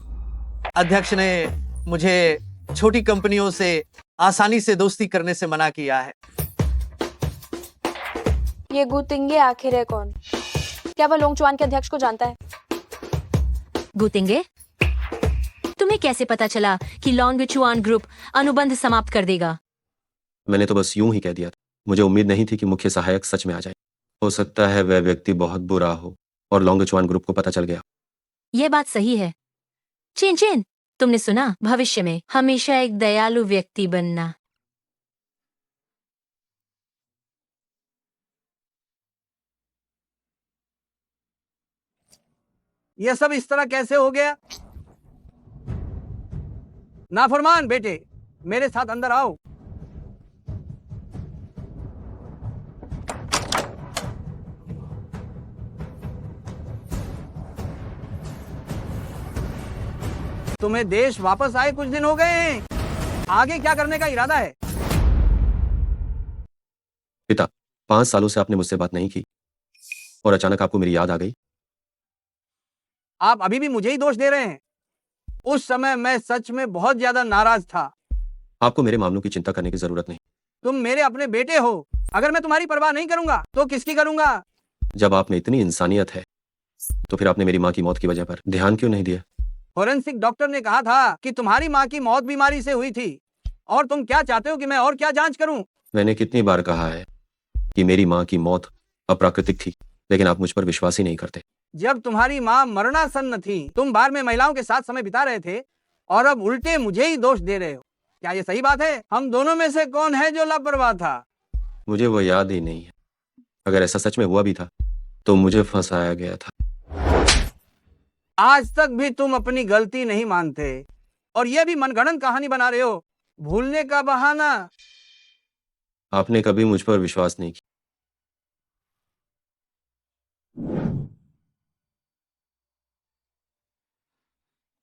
अध्यक्ष ने मुझे छोटी कंपनियों से आसानी से दोस्ती करने से मना किया है। ये गुतिंगे आखिर है कौन? क्या वह लोंगचुआन के अध्यक्ष को जानता है? गुतिंगे, तुम्हें कैसे पता चला कि लोंगचुआन ग्रुप अनुबंध समाप्त कर देगा? मैंने तो बस यूं ही कह दिया था। मुझे उम्मीद नहीं थी कि मुख्य सहायक सच में आ जाए। हो सकता है वह व्यक्ति बहुत बुरा हो और लोंगचुआन ग्रुप को पता चल गया। यह बात सही है। चेन चेन, तुमने सुना, भविष्य में हमेशा एक दयालु व्यक्ति बनना। ये सब इस तरह कैसे हो गया? नाफरमान बेटे, मेरे साथ अंदर आओ। तुम्हें देश वापस आए कुछ दिन हो गए हैं। आगे क्या करने का इरादा है? पिता, 5 सालों से आपने मुझसे बात नहीं की और अचानक आपको मेरी याद आ गई। आप अभी भी मुझे ही दोष दे रहे हैं। उस समय मैं सच में बहुत ज्यादा नाराज था। आपको मेरे मामलों की चिंता करने की जरूरत नहीं। तुम मेरे अपने बेटे हो। अगर मैं तुम्हारी परवाह नहीं करूंगा तो किसकी करूंगा? जब आप में इतनी इंसानियत है तो फिर आपने मेरी माँ की मौत की वजह पर ध्यान क्यों नहीं दिया? फोरेंसिक डॉक्टर ने कहा था कि तुम्हारी माँ की मौत बीमारी से हुई थी। और तुम क्या चाहते हो कि मैं और क्या जांच करूं? मैंने कितनी बार कहा है कि मेरी माँ की मौत अप्राकृतिक थी, लेकिन आप मुझ पर विश्वास ही नहीं करते। जब तुम्हारी माँ मरणासन्न थी, तुम बार में महिलाओं के साथ समय बिता रहे थे और अब उल्टे मुझे ही दोष दे रहे हो। क्या ये सही बात है? हम दोनों में से कौन है जो लापरवाह था? मुझे वो याद ही नहीं है। अगर ऐसा सच में हुआ भी था तो मुझे फंसाया गया था। आज तक भी तुम अपनी गलती नहीं मानते और ये भी मनगढ़ंत कहानी बना रहे हो, भूलने का बहाना। आपने कभी मुझ पर विश्वास नहीं किया।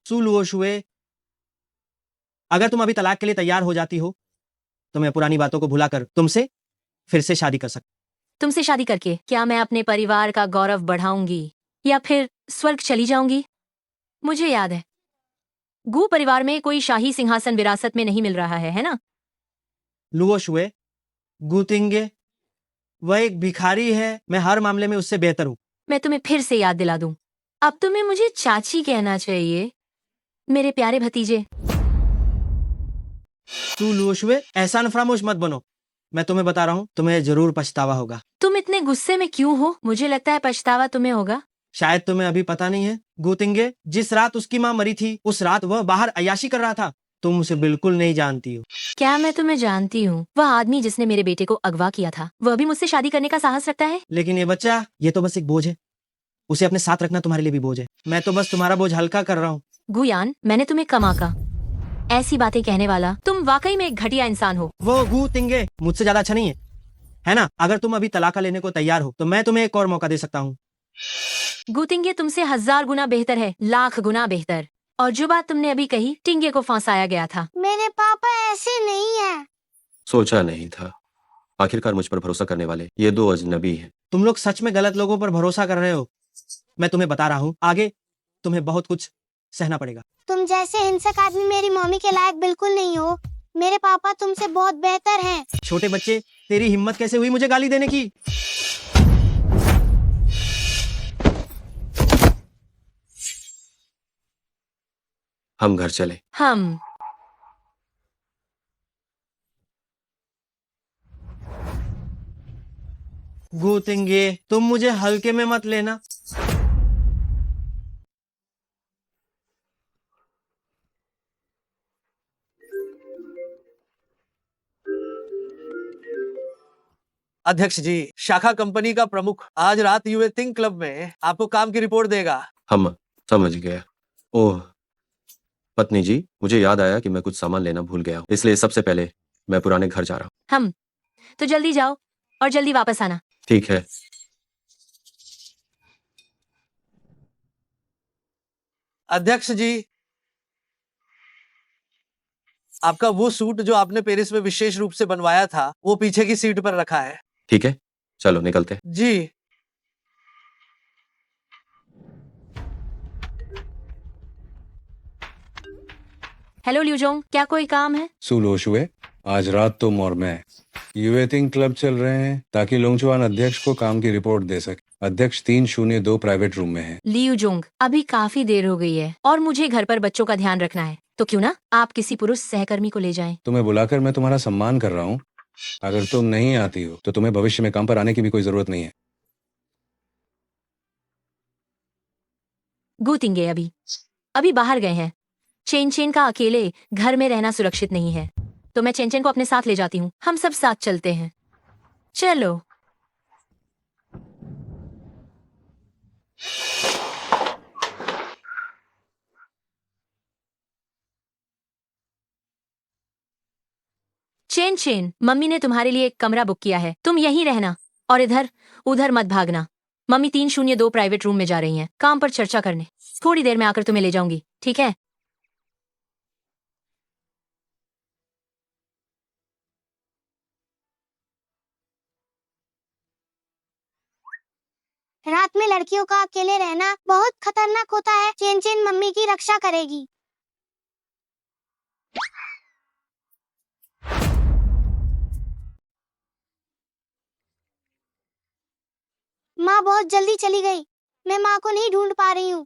सुलुओशुए, अगर तुम अभी तलाक के लिए तैयार हो जाती हो तो मैं पुरानी बातों को भुलाकर तुमसे फिर से शादी कर सकता। तुमसे शादी करके क्या मैं अपने परिवार का गौरव बढ़ाऊंगी या फिर स्वर्ग चली जाऊंगी? मुझे याद है, गू परिवार में कोई शाही सिंहासन विरासत में नहीं मिल रहा है ना? लुओशुए, गुतिंगे, वह एक भिखारी है। मैं हर मामले में उससे बेहतर हूँ। मैं तुम्हें फिर से याद दिला दूं, अब तुम्हें मुझे चाची कहना चाहिए, मेरे प्यारे भतीजे। तू लुओशुए, एहसान फरामोश मत बनो। मैं तुम्हें बता रहा हूँ, तुम्हें जरूर पछतावा होगा। तुम इतने गुस्से में क्यों हो? मुझे लगता है पछतावा तुम्हें होगा। शायद तुम्हें अभी पता नहीं है, गुतिंगे, जिस रात उसकी माँ मरी थी उस रात वह बाहर अय्याशी कर रहा था। तुम उसे बिल्कुल नहीं जानती हो। क्या मैं तुम्हें जानती हूँ? वह आदमी जिसने मेरे बेटे को अगवा किया था, वह भी मुझसे शादी करने का साहस रखता है। लेकिन ये बच्चा, ये तो बस एक बोझ है। उसे अपने साथ रखना तुम्हारे लिए भी बोझ है। मैं तो बस तुम्हारा बोझ हल्का कर रहा हूँ। गुयान, मैंने तुम्हें कमा का ऐसी बातें कहने वाला तुम वाकई में एक घटिया इंसान हो। वो गुतिंगे मुझसे ज्यादा अच्छा नहीं है ना? अगर तुम अभी तलाका लेने को तैयार हो तो मैं तुम्हें एक और मौका दे सकता हूँ। गुतिंगे तुमसे 1000 गुना बेहतर है, लाख गुना बेहतर। और जो बात तुमने अभी कही, टिंगे को फंसाया गया था। मेरे पापा ऐसे नहीं है। सोचा नहीं था। आखिरकार मुझ पर भरोसा करने वाले ये 2 अजनबी हैं। तुम लोग सच में गलत लोगों पर भरोसा कर रहे हो। मैं तुम्हें बता रहा हूँ, आगे तुम्हें बहुत कुछ सहना पड़ेगा। तुम जैसे हिंसक आदमी मेरी मम्मी के लायक बिल्कुल नहीं हो। मेरे पापा तुमसे बहुत बेहतर हैं। छोटे बच्चे, तेरी हिम्मत कैसे हुई मुझे गाली देने की? हम घर चले। हम गुतिंगे, तुम मुझे हल्के में मत लेना। अध्यक्ष जी, शाखा कंपनी का प्रमुख आज रात यूए थिंक क्लब में आपको काम की रिपोर्ट देगा। हम समझ गया। ओह पत्नी जी, मुझे याद आया कि मैं कुछ सामान लेना भूल गया हूँ, इसलिए सबसे पहले मैं पुराने घर जा रहा हूँ। हम तो जल्दी जाओ और जल्दी वापस आना। ठीक है। अध्यक्ष जी, आपका वो सूट जो आपने पेरिस में विशेष रूप से बनवाया था वो पीछे की सीट पर रखा है। ठीक है, चलो निकलते हैं। जी। हेलो ल्यूजोंग, क्या कोई काम है? सुलोशुए, आज रात तुम और मैं यूएटिंग क्लब चल रहे हैं ताकि लोंगचुआन अध्यक्ष को काम की रिपोर्ट दे सके। अध्यक्ष 302 प्राइवेट रूम में है। ल्यूजोंग, अभी काफी देर हो गई है और मुझे घर पर बच्चों का ध्यान रखना है, तो क्यों ना आप किसी पुरुष सहकर्मी को ले जाएं। तुम्हें बुलाकर मैं तुम्हारा सम्मान कर रहा हूँ। अगर तुम नहीं आती हो तो तुम्हें भविष्य में काम पर आने की भी कोई जरूरत नहीं है। गूतिंगे अभी बाहर गए हैं। चेन का अकेले घर में रहना सुरक्षित नहीं है, तो मैं चेन को अपने साथ ले जाती हूँ। हम सब साथ चलते हैं। चलो। चेन, मम्मी ने तुम्हारे लिए एक कमरा बुक किया है, तुम यहीं रहना और इधर उधर मत भागना। मम्मी 302 प्राइवेट रूम में जा रही हैं काम पर चर्चा करने। थोड़ी देर में आकर तुम्हें ले जाऊंगी, ठीक है? रात में लड़कियों का अकेले रहना बहुत खतरनाक होता है। चेन मम्मी की रक्षा करेगी। माँ बहुत जल्दी चली गई। मैं माँ को नहीं ढूंढ पा रही हूँ।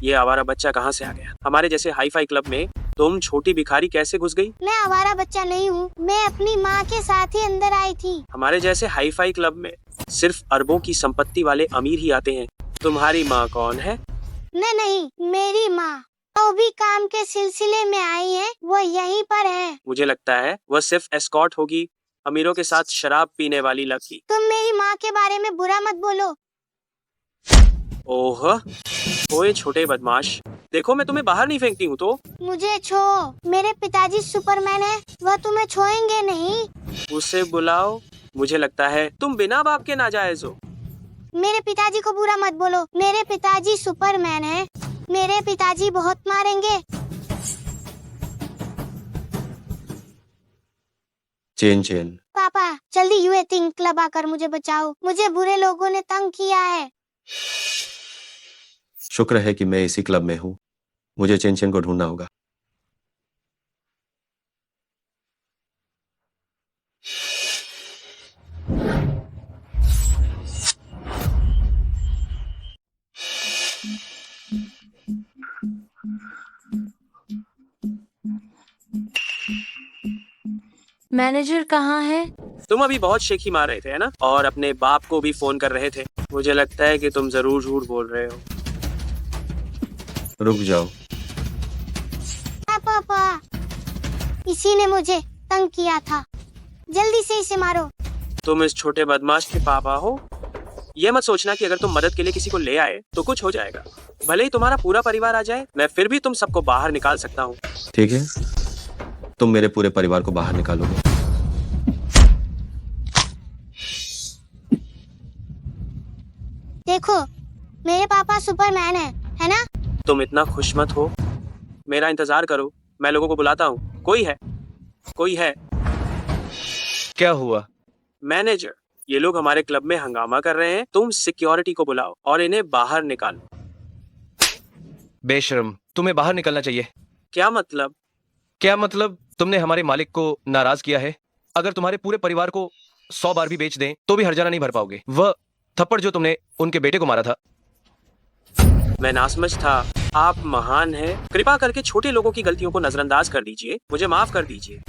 ये आवारा बच्चा कहाँ से आ गया? हमारे जैसे हाई फाई क्लब में तुम छोटी भिखारी कैसे घुस गई? मैं आवारा बच्चा नहीं हूँ, मैं अपनी माँ के साथ ही अंदर आई थी। हमारे जैसे हाई फाई क्लब में सिर्फ अरबों की संपत्ति वाले अमीर ही आते हैं। तुम्हारी माँ कौन है? नहीं, मेरी माँ वो भी काम के सिलसिले में आई है, वो यहीं पर है। मुझे लगता है वह सिर्फ एस्कॉर्ट होगी, अमीरों के साथ शराब पीने वाली लड़की। तुम मेरी माँ के बारे में बुरा मत बोलो। ओह, ओए छोटे बदमाश, देखो मैं तुम्हें बाहर नहीं फेंकती हूँ तो। मुझे छो, मेरे पिताजी सुपरमैन है, वह तुम्हें छोएंगे नहीं। उसे बुलाओ। मुझे लगता है तुम बिना बाप के नाजायज हो। मेरे पिताजी को बुरा मत बोलो, मेरे पिताजी सुपरमैन है। मेरे पिताजी बहुत मारेंगे। चेन, पापा जल्दी यूएटिंग क्लब आकर मुझे बचाओ, मुझे बुरे लोगों ने तंग किया है। शुक्र है कि मैं इसी क्लब में हूँ। मुझे चेन को ढूंढना होगा। मैनेजर कहाँ है? तुम अभी बहुत शेखी मार रहे थे, है ना? और अपने बाप को भी फोन कर रहे थे। मुझे लगता है कि तुम जरूर झूठ बोल रहे हो। रुक जाओ। पापा, इसी ने मुझे तंग किया था, जल्दी से इसे मारो। तुम इस छोटे बदमाश के पापा हो? ये मत सोचना कि अगर तुम मदद के लिए किसी को ले आए तो कुछ हो जाएगा। भले ही तुम्हारा पूरा परिवार आ जाए, मैं फिर भी तुम सबको बाहर निकाल सकता हूँ। ठीक है, तुम मेरे पूरे परिवार को बाहर निकालोगे। देखो, मेरे पापा सुपरमैन है ना? तुम इतना खुश मत हो, मेरा इंतजार करो, मैं लोगों को बुलाता हूँ। कोई है? क्या हुआ? मैनेजर, ये लोग हमारे क्लब में हंगामा कर रहे हैं। तुम सिक्योरिटी को बुलाओ और इन्हें बाहर निकालो। बेशर्म, तुम्हें बाहर निकलना चाहिए। क्या मतलब? तुमने हमारे मालिक को नाराज किया है। अगर तुम्हारे पूरे परिवार को 100 बार भी बेच दें तो भी हर्जाना नहीं भर पाओगे। वह थप्पड़ जो तुमने उनके बेटे को मारा था। मैं नासमझ था। आप महान हैं। कृपा करके छोटे लोगों की गलतियों को नजरअंदाज कर दीजिए। मुझे माफ कर दीजिए।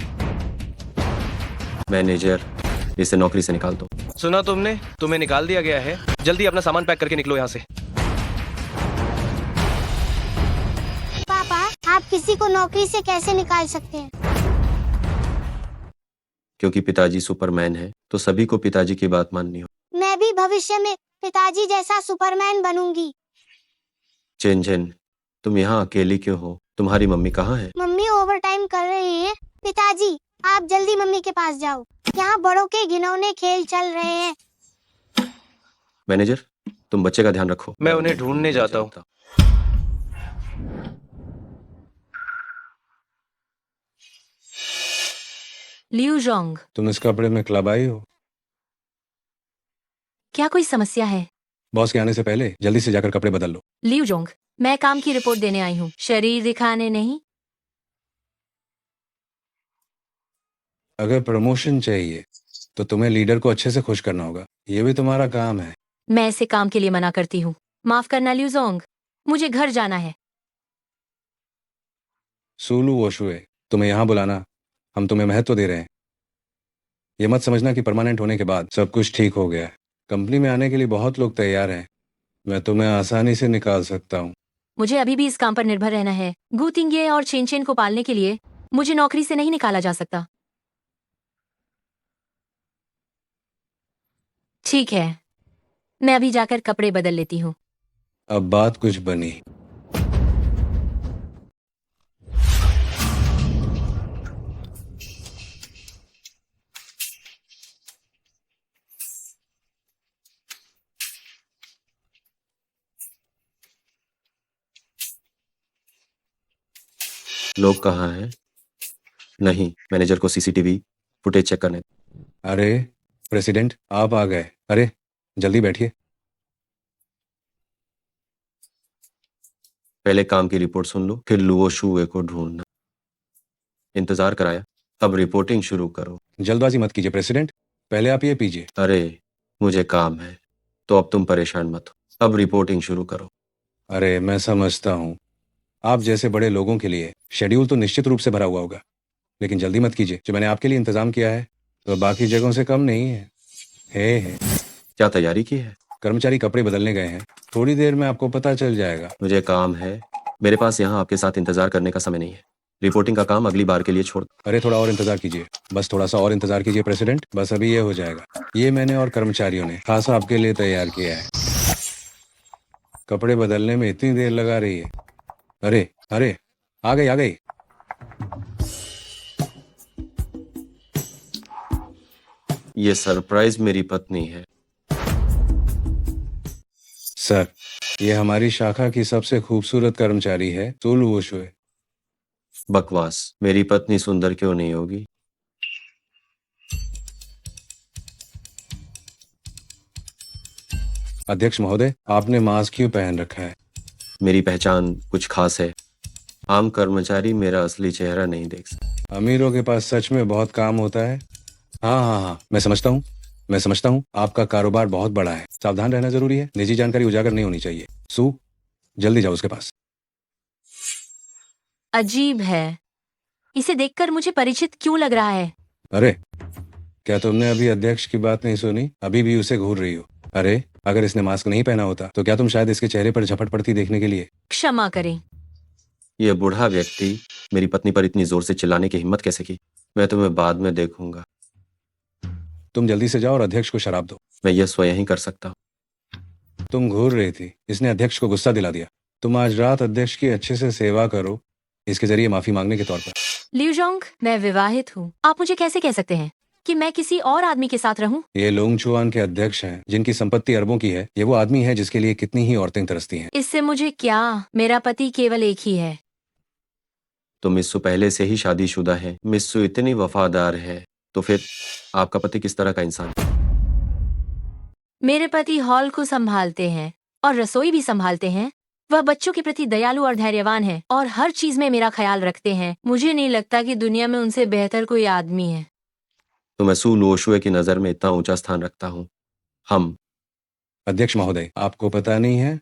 मैनेजर, इसे नौकरी से निकाल दो। सुना तुमने? तुम्हें निकाल दिया गया है। जल्दी अपना सामान पैक करके निकलो यहाँ से। पापा, आप किसी को नौकरी से कैसे निकाल सकते हैं? क्योंकि पिताजी सुपरमैन है, तो सभी को पिताजी की बात माननी हो। मैं भी भविष्य में पिताजी जैसा सुपरमैन बनूंगी। चेन, तुम यहाँ अकेली क्यों हो? तुम्हारी मम्मी कहाँ है? मम्मी ओवरटाइम कर रही है। पिताजी, आप जल्दी मम्मी के पास जाओ। यहाँ बड़ों के घिनौने खेल चल रहे हैं। मैनेजर, तुम बच्चे का ध्यान रखो। मैं उन्हें ढूंढने जाता हूँ। लियू जोंग, तुम इस कपड़े में क्लब आई हो? क्या कोई समस्या है? बॉस के आने से पहले जल्दी से जाकर कपड़े बदल लो। लियू जोंग, मैं काम की रिपोर्ट देने आई हूँ, शरीर दिखाने नहीं। अगर प्रमोशन चाहिए तो तुम्हें लीडर को अच्छे से खुश करना होगा, ये भी तुम्हारा काम है। मैं इसे काम के लिए मना करती हूँ। माफ करना लियू जोंग, मुझे घर जाना है। सूलू वोशुए, तुम्हें यहाँ बुलाना, हम तुम्हें महत्व दे रहे हैं। ये मत समझना कि परमानेंट होने के बाद सब कुछ ठीक हो गया है। कंपनी में आने के लिए बहुत लोग तैयार हैं। मैं तुम्हें आसानी से निकाल सकता हूँ। मुझे अभी भी इस काम पर निर्भर रहना है। गू तिंगे और चेन चेन को पालने के लिए मुझे नौकरी से नहीं निकाला जा सकता। ठीक है, मैं अभी जाकर कपड़े बदल लेती हूँ। अब बात कुछ बनी। लोग कहाँ हैं? नहीं, मैनेजर को सीसीटीवी फुटेज चेक करने। अरे प्रेसिडेंट, आप आ गए। अरे जल्दी बैठिए। पहले काम की रिपोर्ट सुन लो, फिर लुओ शुए को ढूंढना। इंतजार कराया, अब रिपोर्टिंग शुरू करो। जल्दबाजी मत कीजिए प्रेसिडेंट, पहले आप ये पीजिए। अरे मुझे काम है, तो अब तुम परेशान मत हो। अब रिपोर्टिंग शुरू करो। अरे मैं समझता हूँ, आप जैसे बड़े लोगों के लिए शेड्यूल तो निश्चित रूप से भरा हुआ होगा, लेकिन जल्दी मत कीजिए। जो मैंने आपके लिए इंतजाम किया है तो बाकी जगहों से कम नहीं है। है क्या तैयारी की है? कर्मचारी कपड़े बदलने गए हैं, थोड़ी देर में आपको पता चल जाएगा। मुझे काम है, मेरे पास यहाँ आपके साथ इंतजार करने का समय नहीं है। रिपोर्टिंग का काम अगली बार के लिए छोड़। अरे थोड़ा और इंतजार कीजिए, बस थोड़ा सा और इंतजार कीजिए प्रेसिडेंट, बस अभी ये हो जाएगा। ये मैंने और कर्मचारियों ने खास आपके लिए तैयार किया है। कपड़े बदलने में इतनी देर लगा रही है। अरे अरे आ गई आ गई। ये सरप्राइज मेरी पत्नी है। सर, ये हमारी शाखा की सबसे खूबसूरत कर्मचारी है, सूलू वोशुए। बकवास, मेरी पत्नी सुंदर क्यों नहीं होगी? अध्यक्ष महोदय, आपने मास्क क्यों पहन रखा है? मेरी पहचान कुछ खास है। आम कर्मचारी मेरा असली चेहरा नहीं देख सकते। अमीरों के पास सच में बहुत काम होता है। हाँ हाँ हाँ, मैं समझता हूँ आपका कारोबार बहुत बड़ा है, सावधान रहना जरूरी है, निजी जानकारी उजागर नहीं होनी चाहिए। सू, जल्दी जाओ उसके पास। अजीब है, इसे देखकर मुझे परिचित क्यों लग रहा है? अरे क्या तुमने अभी अध्यक्ष की बात नहीं सुनी? अभी भी उसे घूर रही हो। अरे अगर इसने मास्क नहीं पहना होता तो क्या तुम शायद इसके चेहरे पर झपट पड़ती देखने के लिए। क्षमा करें। यह बूढ़ा व्यक्ति मेरी पत्नी पर इतनी जोर से चिल्लाने की हिम्मत कैसे की? मैं तुम्हें बाद में देखूंगा। तुम जल्दी से जाओ और अध्यक्ष को शराब दो। मैं यह स्वयं ही कर सकता हूँ। तुम घूर रही थी, इसने अध्यक्ष को गुस्सा दिला दिया। तुम आज रात अध्यक्ष की अच्छे से सेवा करो, इसके जरिए माफी मांगने के तौर पर। लियू जोंग, मैं विवाहित हूँ। आप मुझे कैसे कह सकते हैं कि मैं किसी और आदमी के साथ रहूं? ये लोंगचुआन के अध्यक्ष हैं, जिनकी संपत्ति अरबों की है। ये वो आदमी है जिसके लिए कितनी ही औरतें तरसती हैं। इससे मुझे क्या, मेरा पति केवल एक ही है। तो मिस्सू पहले से ही शादीशुदा है। मिस्सू इतनी वफादार है, तो फिर आपका पति किस तरह का इंसान है? मेरे पति हॉल को संभालते हैं और रसोई भी संभालते हैं। वह बच्चों के प्रति दयालु और धैर्यवान है और हर चीज में मेरा ख्याल रखते हैं। मुझे नहीं लगता कि दुनिया में उनसे बेहतर कोई आदमी है। तो मैं सू लोशुए की नजर में इतना ऊंचा स्थान रखता हूँ। हम अध्यक्ष महोदय, आपको पता नहीं है,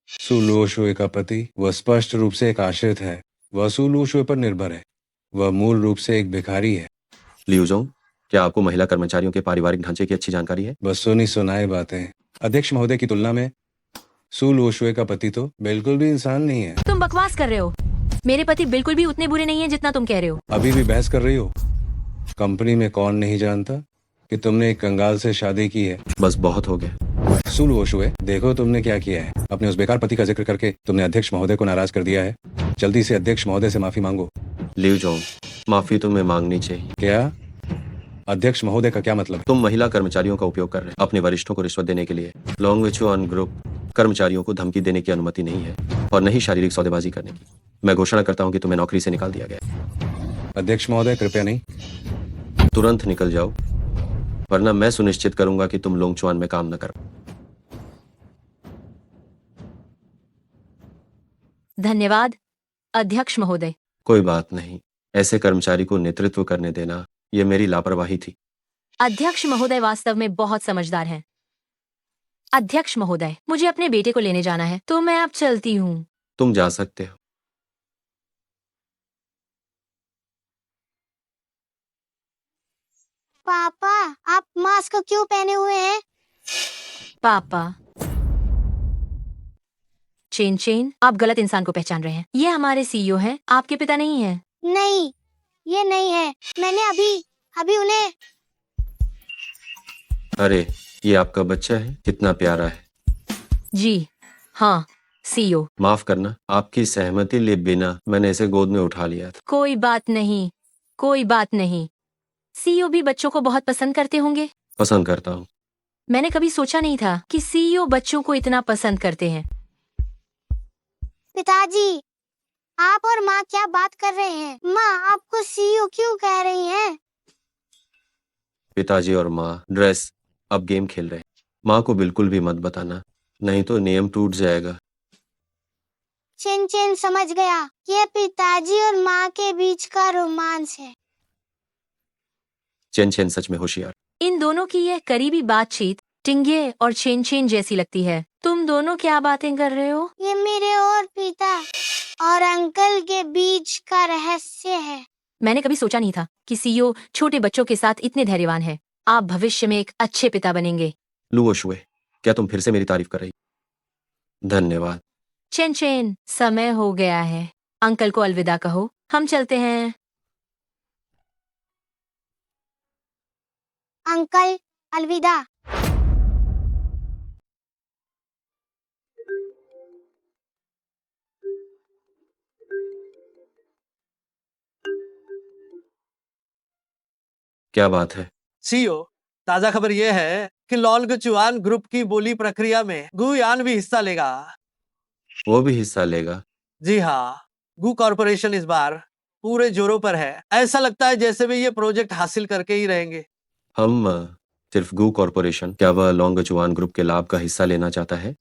सू लोशुए का पति वह स्पष्ट रूप से एक आश्रित है। वह सू लोशुए पर निर्भर है। वह मूल रूप से एक भिखारी है। लियू जोंग, क्या आपको महिला कर्मचारियों के पारिवारिक ढांचे की अच्छी जानकारी है? बस सुनी सुनाई बातें। अध्यक्ष महोदय की तुलना में सू लोशुए का पति तो बिल्कुल भी इंसान नहीं है। तुम बकवास कर रहे हो। मेरे पति बिल्कुल भी उतने बुरे नहीं है जितना तुम कह रहे हो। अभी भी बहस कर रही हो? कंपनी में कौन नहीं जानता कि तुमने एक कंगाल से शादी की है? बस बहुत हो गया। सू लोशुए, देखो तुमने क्या किया है। अपने उस बेकार पति का जिक्र करके तुमने अध्यक्ष महोदय को नाराज कर दिया है। जल्दी से अध्यक्ष महोदय से माफी मांगो। लियू जोंग, माफी तुम्हें मांगनी चाहिए। क्या अध्यक्ष महोदय का क्या मतलब? तुम महिला कर्मचारियों का उपयोग कर रहे हो अपने वरिष्ठों को रिश्वत देने के लिए। लॉन्गचुआन ग्रुप कर्मचारियों को धमकी देने की अनुमति नहीं है और न ही शारीरिक सौदेबाजी करने की। मैं घोषणा करता हूं कि तुम्हें नौकरी से निकाल दिया गया। अध्यक्ष महोदय कृपया नहीं। तुरंत निकल जाओ, वरना मैं सुनिश्चित करूंगा कि तुम लोंगचुआन में काम न करो। धन्यवाद अध्यक्ष महोदय। कोई बात नहीं, ऐसे कर्मचारी को नेतृत्व करने देना ये मेरी लापरवाही थी। अध्यक्ष महोदय वास्तव में बहुत समझदार हैं। अध्यक्ष महोदय, मुझे अपने बेटे को लेने जाना है, तो मैं अब चलती हूँ। तुम जा सकते हो। पापा, आप मास्क क्यों पहने हुए हैं? पापा, चेन चेन, आप गलत इंसान को पहचान रहे हैं। ये हमारे सीईओ हैं, आपके पिता नहीं हैं। नहीं, ये नहीं है। मैंने अभी उन्हें। अरे, ये आपका बच्चा है? कितना प्यारा है। जी हाँ सीईओ। माफ करना, आपकी सहमति लिए बिना मैंने इसे गोद में उठा लिया था। कोई बात नहीं, कोई बात नहीं। सीईओ भी बच्चों को बहुत पसंद करते होंगे। पसंद करता हूँ। मैंने कभी सोचा नहीं था कि सीईओ बच्चों को इतना पसंद करते हैं। पिताजी, आप और माँ क्या बात कर रहे हैं? माँ आपको सीईओ क्यों कह रही हैं? पिताजी और माँ ड्रेस अब गेम खेल रहे हैं। माँ को बिल्कुल भी मत बताना, नहीं तो नियम टूट जाएगा। चेन चेन समझ गया, ये पिताजी और माँ के बीच का रोमांस है। चेन चेन सच में होशियार। इन दोनों की यह करीबी बातचीत टिंगे और चेन चेन जैसी लगती है। तुम दोनों क्या बातें कर रहे हो? ये मेरे और पिता और अंकल के बीच का रहस्य है। मैंने कभी सोचा नहीं था कि सीईओ छोटे बच्चों के साथ इतने धैर्यवान है। आप भविष्य में एक अच्छे पिता बनेंगे। लुओशुए, क्या तुम फिर से मेरी तारीफ कर रही? धन्यवाद। चेन चेन, समय हो गया है। अंकल को अलविदा कहो, हम चलते हैं। अंकल, अलविदा। क्या बात है? सीईओ, ताजा खबर यह है कि लॉन्गचुआन ग्रुप की बोली प्रक्रिया में गुयान भी हिस्सा लेगा। वो भी हिस्सा लेगा? जी हाँ, गू कॉरपोरेशन इस बार पूरे जोरों पर है। ऐसा लगता है जैसे वे ये प्रोजेक्ट हासिल करके ही रहेंगे। हम सिर्फ गू कॉरपोरेशन, क्या वह लॉन्गचुआन ग्रुप के लाभ का हिस्सा लेना चाहता है?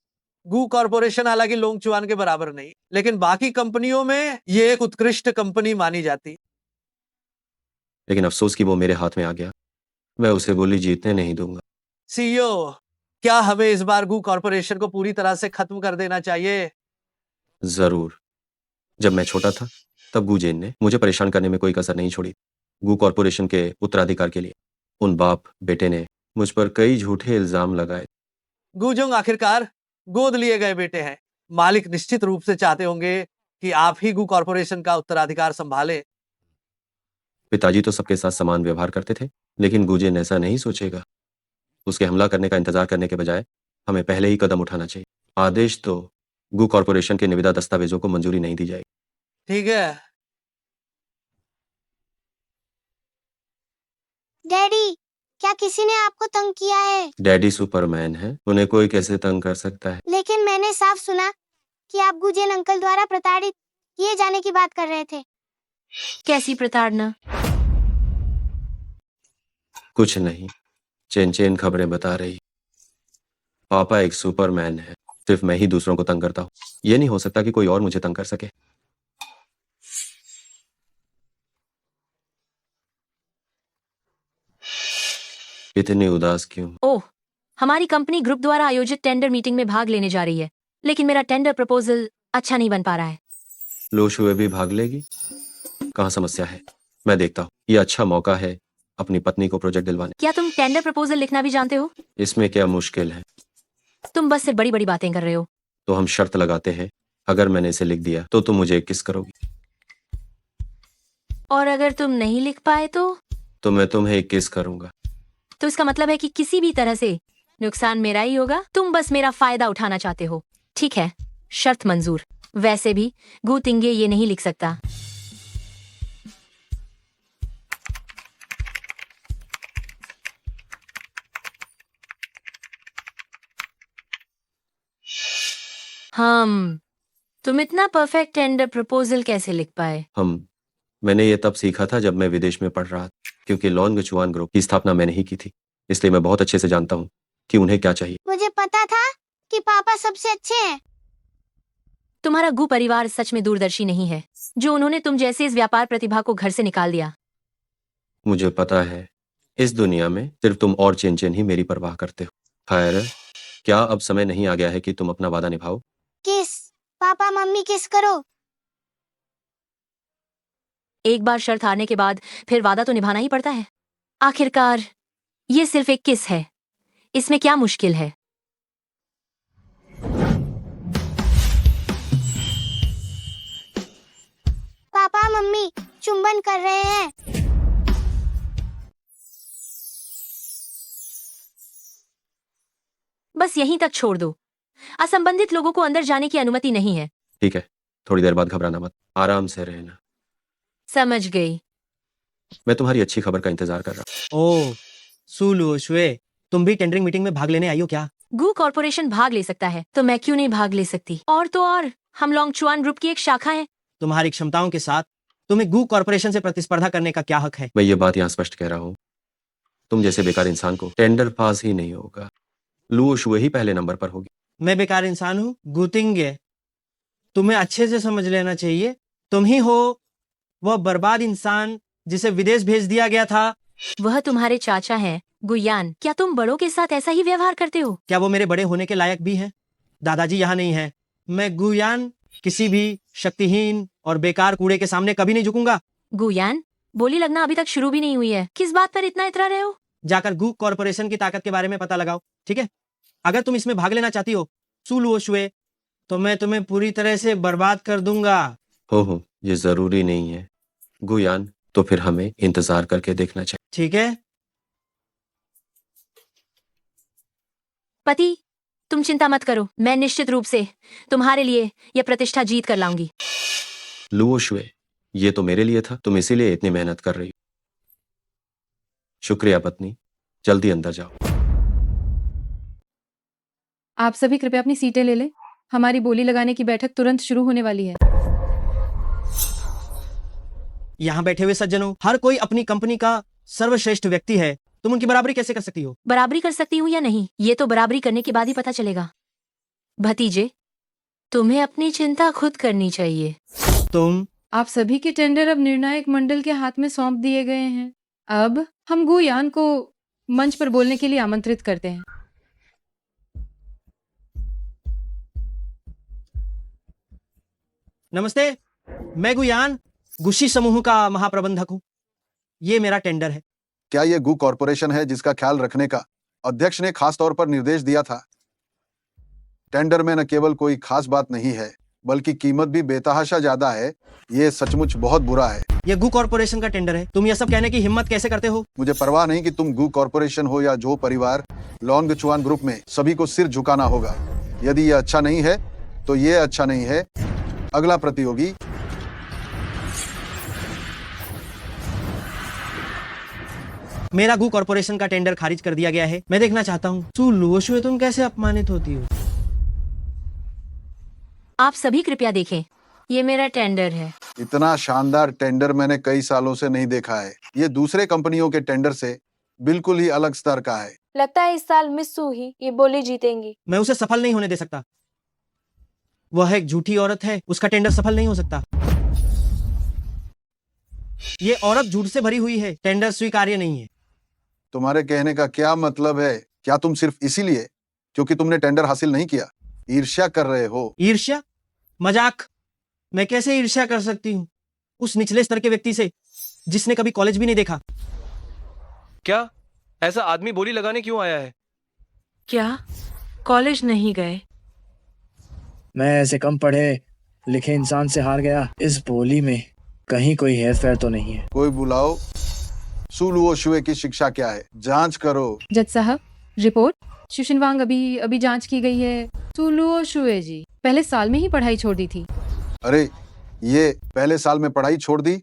गू कॉरपोरेशन हालांकि लोंगचुआन के बराबर नहीं, लेकिन बाकी कंपनियों में ये एक उत्कृष्ट कंपनी मानी जाती। लेकिन अफसोस कि वो मेरे हाथ में आ गया। मैं उसे बोली जीतने नहीं दूंगा। सीईओ, क्या हमें इस बार गू कॉरपोरेशन को पूरी तरह से खत्म कर देना चाहिए? जरूर। जब मैं छोटा था तब गुजेन ने मुझे परेशान करने में कोई कसर नहीं छोड़ी। गू कॉरपोरेशन के उत्तराधिकार के लिए उन बाप बेटे ने मुझ पर कई झूठे इल्जाम लगाए। गुजोंग आखिरकार गोद लिए गए बेटे हैं। मालिक निश्चित रूप से चाहते होंगे कि आप ही गू कॉरपोरेशन का उत्तराधिकार संभाले। पिताजी तो सबके साथ समान व्यवहार करते थे, लेकिन गुजेन ऐसा नहीं सोचेगा। उसके हमला करने का इंतजार करने के बजाय हमें पहले ही कदम उठाना चाहिए। आदेश तो गू कॉरपोरेशन के निविदा दस्तावेजों को मंजूरी नहीं दी जाएगी। ठीक है। डैडी, क्या किसी ने आपको तंग किया है? डैडी सुपरमैन है, उन्हें कोई कैसे तंग कर सकता है? लेकिन मैंने साफ सुना कि आप गुजेन अंकल द्वारा प्रताड़ित किए जाने की बात कर रहे थे। कैसी प्रताड़ना? कुछ नहीं, चेन चेन खबरें बता रही। पापा एक सुपरमैन है, सिर्फ मैं ही दूसरों को तंग करता हूँ। ये नहीं हो सकता कि कोई और मुझे तंग कर सके। इतनी उदास क्यों? ओह, हमारी कंपनी ग्रुप द्वारा आयोजित टेंडर मीटिंग में भाग लेने जा रही है, लेकिन मेरा टेंडर प्रपोजल अच्छा नहीं बन पा रहा है। लोशुए भी भाग लेगी? कहाँ समस्या है? मैं देखता हूँ। ये अच्छा मौका है अपनी पत्नी को प्रोजेक्ट दिलवाने। क्या तुम टेंडर प्रपोजल लिखना भी जानते हो? इसमें क्या मुश्किल है? तुम बस सिर्फ बड़ी बड़ी बातें कर रहे हो। तो हम शर्त लगाते हैं, अगर मैंने इसे लिख दिया तो तुम मुझे किस करोगी? और अगर तुम नहीं लिख पाए तो मैं तुम्हें किस करूंगा। तो इसका मतलब है कि किसी भी तरह से नुकसान मेरा ही होगा। तुम बस मेरा फायदा उठाना चाहते हो। ठीक है, शर्त मंजूर। वैसे भी गू तिंगे ये नहीं लिख सकता। तुम इतना परफेक्ट टेंडर प्रपोजल कैसे लिख पाए? मैंने ये तब सीखा था जब मैं विदेश में पढ़ रहा था, क्योंकि लॉन्गचुआन ग्रुप की स्थापना मैंने ही की थी, इसलिए मैं बहुत अच्छे से जानता हूँ कि उन्हें क्या चाहिए। मुझे पता था कि पापा सबसे अच्छे हैं। तुम्हारा गु परिवार सच में दूरदर्शी नहीं है, जो उन्होंने तुम जैसे इस व्यापार प्रतिभा को घर से निकाल दिया। मुझे पता है, इस दुनिया में सिर्फ तुम और चेन चेन ही मेरी परवाह करते हो। खैर, क्या अब समय नहीं आ गया है कि तुम अपना वादा निभाओ? किस? पापा मम्मी किस करो। एक बार शर्त हारने के बाद फिर वादा तो निभाना ही पड़ता है। आखिरकार ये सिर्फ एक किस है, इसमें क्या मुश्किल है? पापा मम्मी चुंबन कर रहे हैं। बस यहीं तक छोड़ दो। असंबंधित लोगों को अंदर जाने की अनुमति नहीं है। ठीक है, थोड़ी देर बाद घबराना मत, आराम से रहना। समझ गई। मैं तुम्हारी अच्छी खबर का इंतजार कर रहा हूँ। ओह, सुलू शुए, तुम भी टेंडरिंग मीटिंग में भाग लेने आई हो क्या? गु कॉर्पोरेशन भाग ले सकता है, तो मैं क्यों नहीं भाग ले सकती? और तो और, हम लॉन्गचुआन ग्रुप की एक शाखा है। तुम्हारी क्षमताओं के साथ तुम्हें गु कॉर्पोरेशन से प्रतिस्पर्धा करने का क्या हक है? मैं ये बात यहाँ स्पष्ट कह रहा हूँ, तुम जैसे बेकार इंसान को टेंडर पास ही नहीं होगा। लुओ शुए ही पहले नंबर पर होगी। मैं बेकार इंसान हूँ? गुतिंगे, तुम्हें अच्छे से समझ लेना चाहिए। तुम ही हो वह बर्बाद इंसान जिसे विदेश भेज दिया गया था। वह तुम्हारे चाचा हैं, गुयान। क्या तुम बड़ों के साथ ऐसा ही व्यवहार करते हो? क्या वो मेरे बड़े होने के लायक भी हैं? दादाजी यहाँ नहीं है। मैं गुयान किसी भी शक्तिहीन और बेकार कूड़े के सामने कभी नहीं झुकूंगा। गुयान, बोली लगना अभी तक शुरू भी नहीं हुई है। किस बात पर इतना इतरा रहे हो? जाकर गु कॉर्पोरेशन की ताकत के बारे में पता लगाओ, ठीक है? अगर तुम इसमें भाग लेना चाहती हो सुलुओ शुए, तो मैं तुम्हें पूरी तरह से बर्बाद कर दूंगा। हो, ये जरूरी नहीं है गुयान, तो फिर हमें इंतजार करके देखना चाहिए। ठीक है पति, तुम चिंता मत करो, मैं निश्चित रूप से तुम्हारे लिए यह प्रतिष्ठा जीत कर लाऊंगी। लुओ शुए, ये तो मेरे लिए था, तुम इसीलिए इतनी मेहनत कर रही हो। शुक्रिया पत्नी, जल्दी अंदर जाओ। आप सभी कृपया अपनी सीटें ले लें। हमारी बोली लगाने की बैठक तुरंत शुरू होने वाली है। यहाँ बैठे हुए सज्जनों, हर कोई अपनी कंपनी का सर्वश्रेष्ठ व्यक्ति है। तुम उनकी बराबरी कैसे कर सकती हो? बराबरी कर सकती हूँ या नहीं, ये तो बराबरी करने के बाद ही पता चलेगा। भतीजे, तुम्हें अपनी चिंता खुद करनी चाहिए। आप सभी के टेंडर अब निर्णायक मंडल के हाथ में सौंप दिए गए हैं। अब हम गुयान को मंच पर बोलने के लिए आमंत्रित करते हैं। नमस्ते, मैं गुयान गुशी समूह का महाप्रबंधक हूँ। ये मेरा टेंडर है। क्या ये गु कॉर्पोरेशन है जिसका ख्याल रखने का अध्यक्ष ने खास तौर पर निर्देश दिया था? टेंडर में न केवल कोई खास बात नहीं है, बल्कि कीमत भी बेतहाशा ज्यादा है। ये सचमुच बहुत बुरा है। ये गु कॉर्पोरेशन का टेंडर है। तुम ये सब कहने की हिम्मत कैसे करते हो? मुझे परवाह नहीं कि तुम गु कॉर्पोरेशन हो या जो परिवार, लॉन्गचुआन ग्रुप में सभी को सिर झुकाना होगा। यदि ये अच्छा नहीं है तो ये अच्छा नहीं है। अगला प्रतियोगी। मेरा गु कॉर्पोरेशन का टेंडर खारिज कर दिया गया है। मैं देखना चाहता हूँ सुलुओ शुए, तुम कैसे अपमानित होती हो? आप सभी कृपया देखें, ये मेरा टेंडर है। इतना शानदार टेंडर मैंने कई सालों से नहीं देखा है। ये दूसरे कंपनियों के टेंडर से बिल्कुल ही अलग स्तर का है। लगता है इस साल मिस सू ही ये बोली जीतेंगी। मैं उसे सफल नहीं होने दे सकता। वह एक झूठी औरत है, उसका टेंडर सफल नहीं हो सकता। ये औरत झूठ से भरी हुई है, टेंडर स्वीकार्य नहीं है। तुम्हारे कहने का क्या मतलब है? क्या तुम सिर्फ इसीलिए क्योंकि तुमने टेंडर हासिल नहीं किया ईर्ष्या कर रहे हो? ईर्ष्या? मजाक? मैं कैसे ईर्ष्या कर सकती हूँ उस निचले स्तर के व्यक्ति से जिसने कभी कॉलेज भी नहीं देखा? क्या ऐसा आदमी बोली लगाने क्यों आया है? क्या कॉलेज नहीं गए? मैं ऐसे कम पढ़े लिखे इंसान से हार गया। इस बोली में कहीं कोई हेर फेर तो नहीं है। कोई बुलाओ। सुलुओ शुए की शिक्षा क्या है? जांच करो। जज साहब, रिपोर्ट। शुशिनवांग अभी जांच की गई है। सुलुओ शुए जी पहले साल में ही पढ़ाई छोड़ दी थी। अरे, ये पहले साल में पढ़ाई छोड़ दी?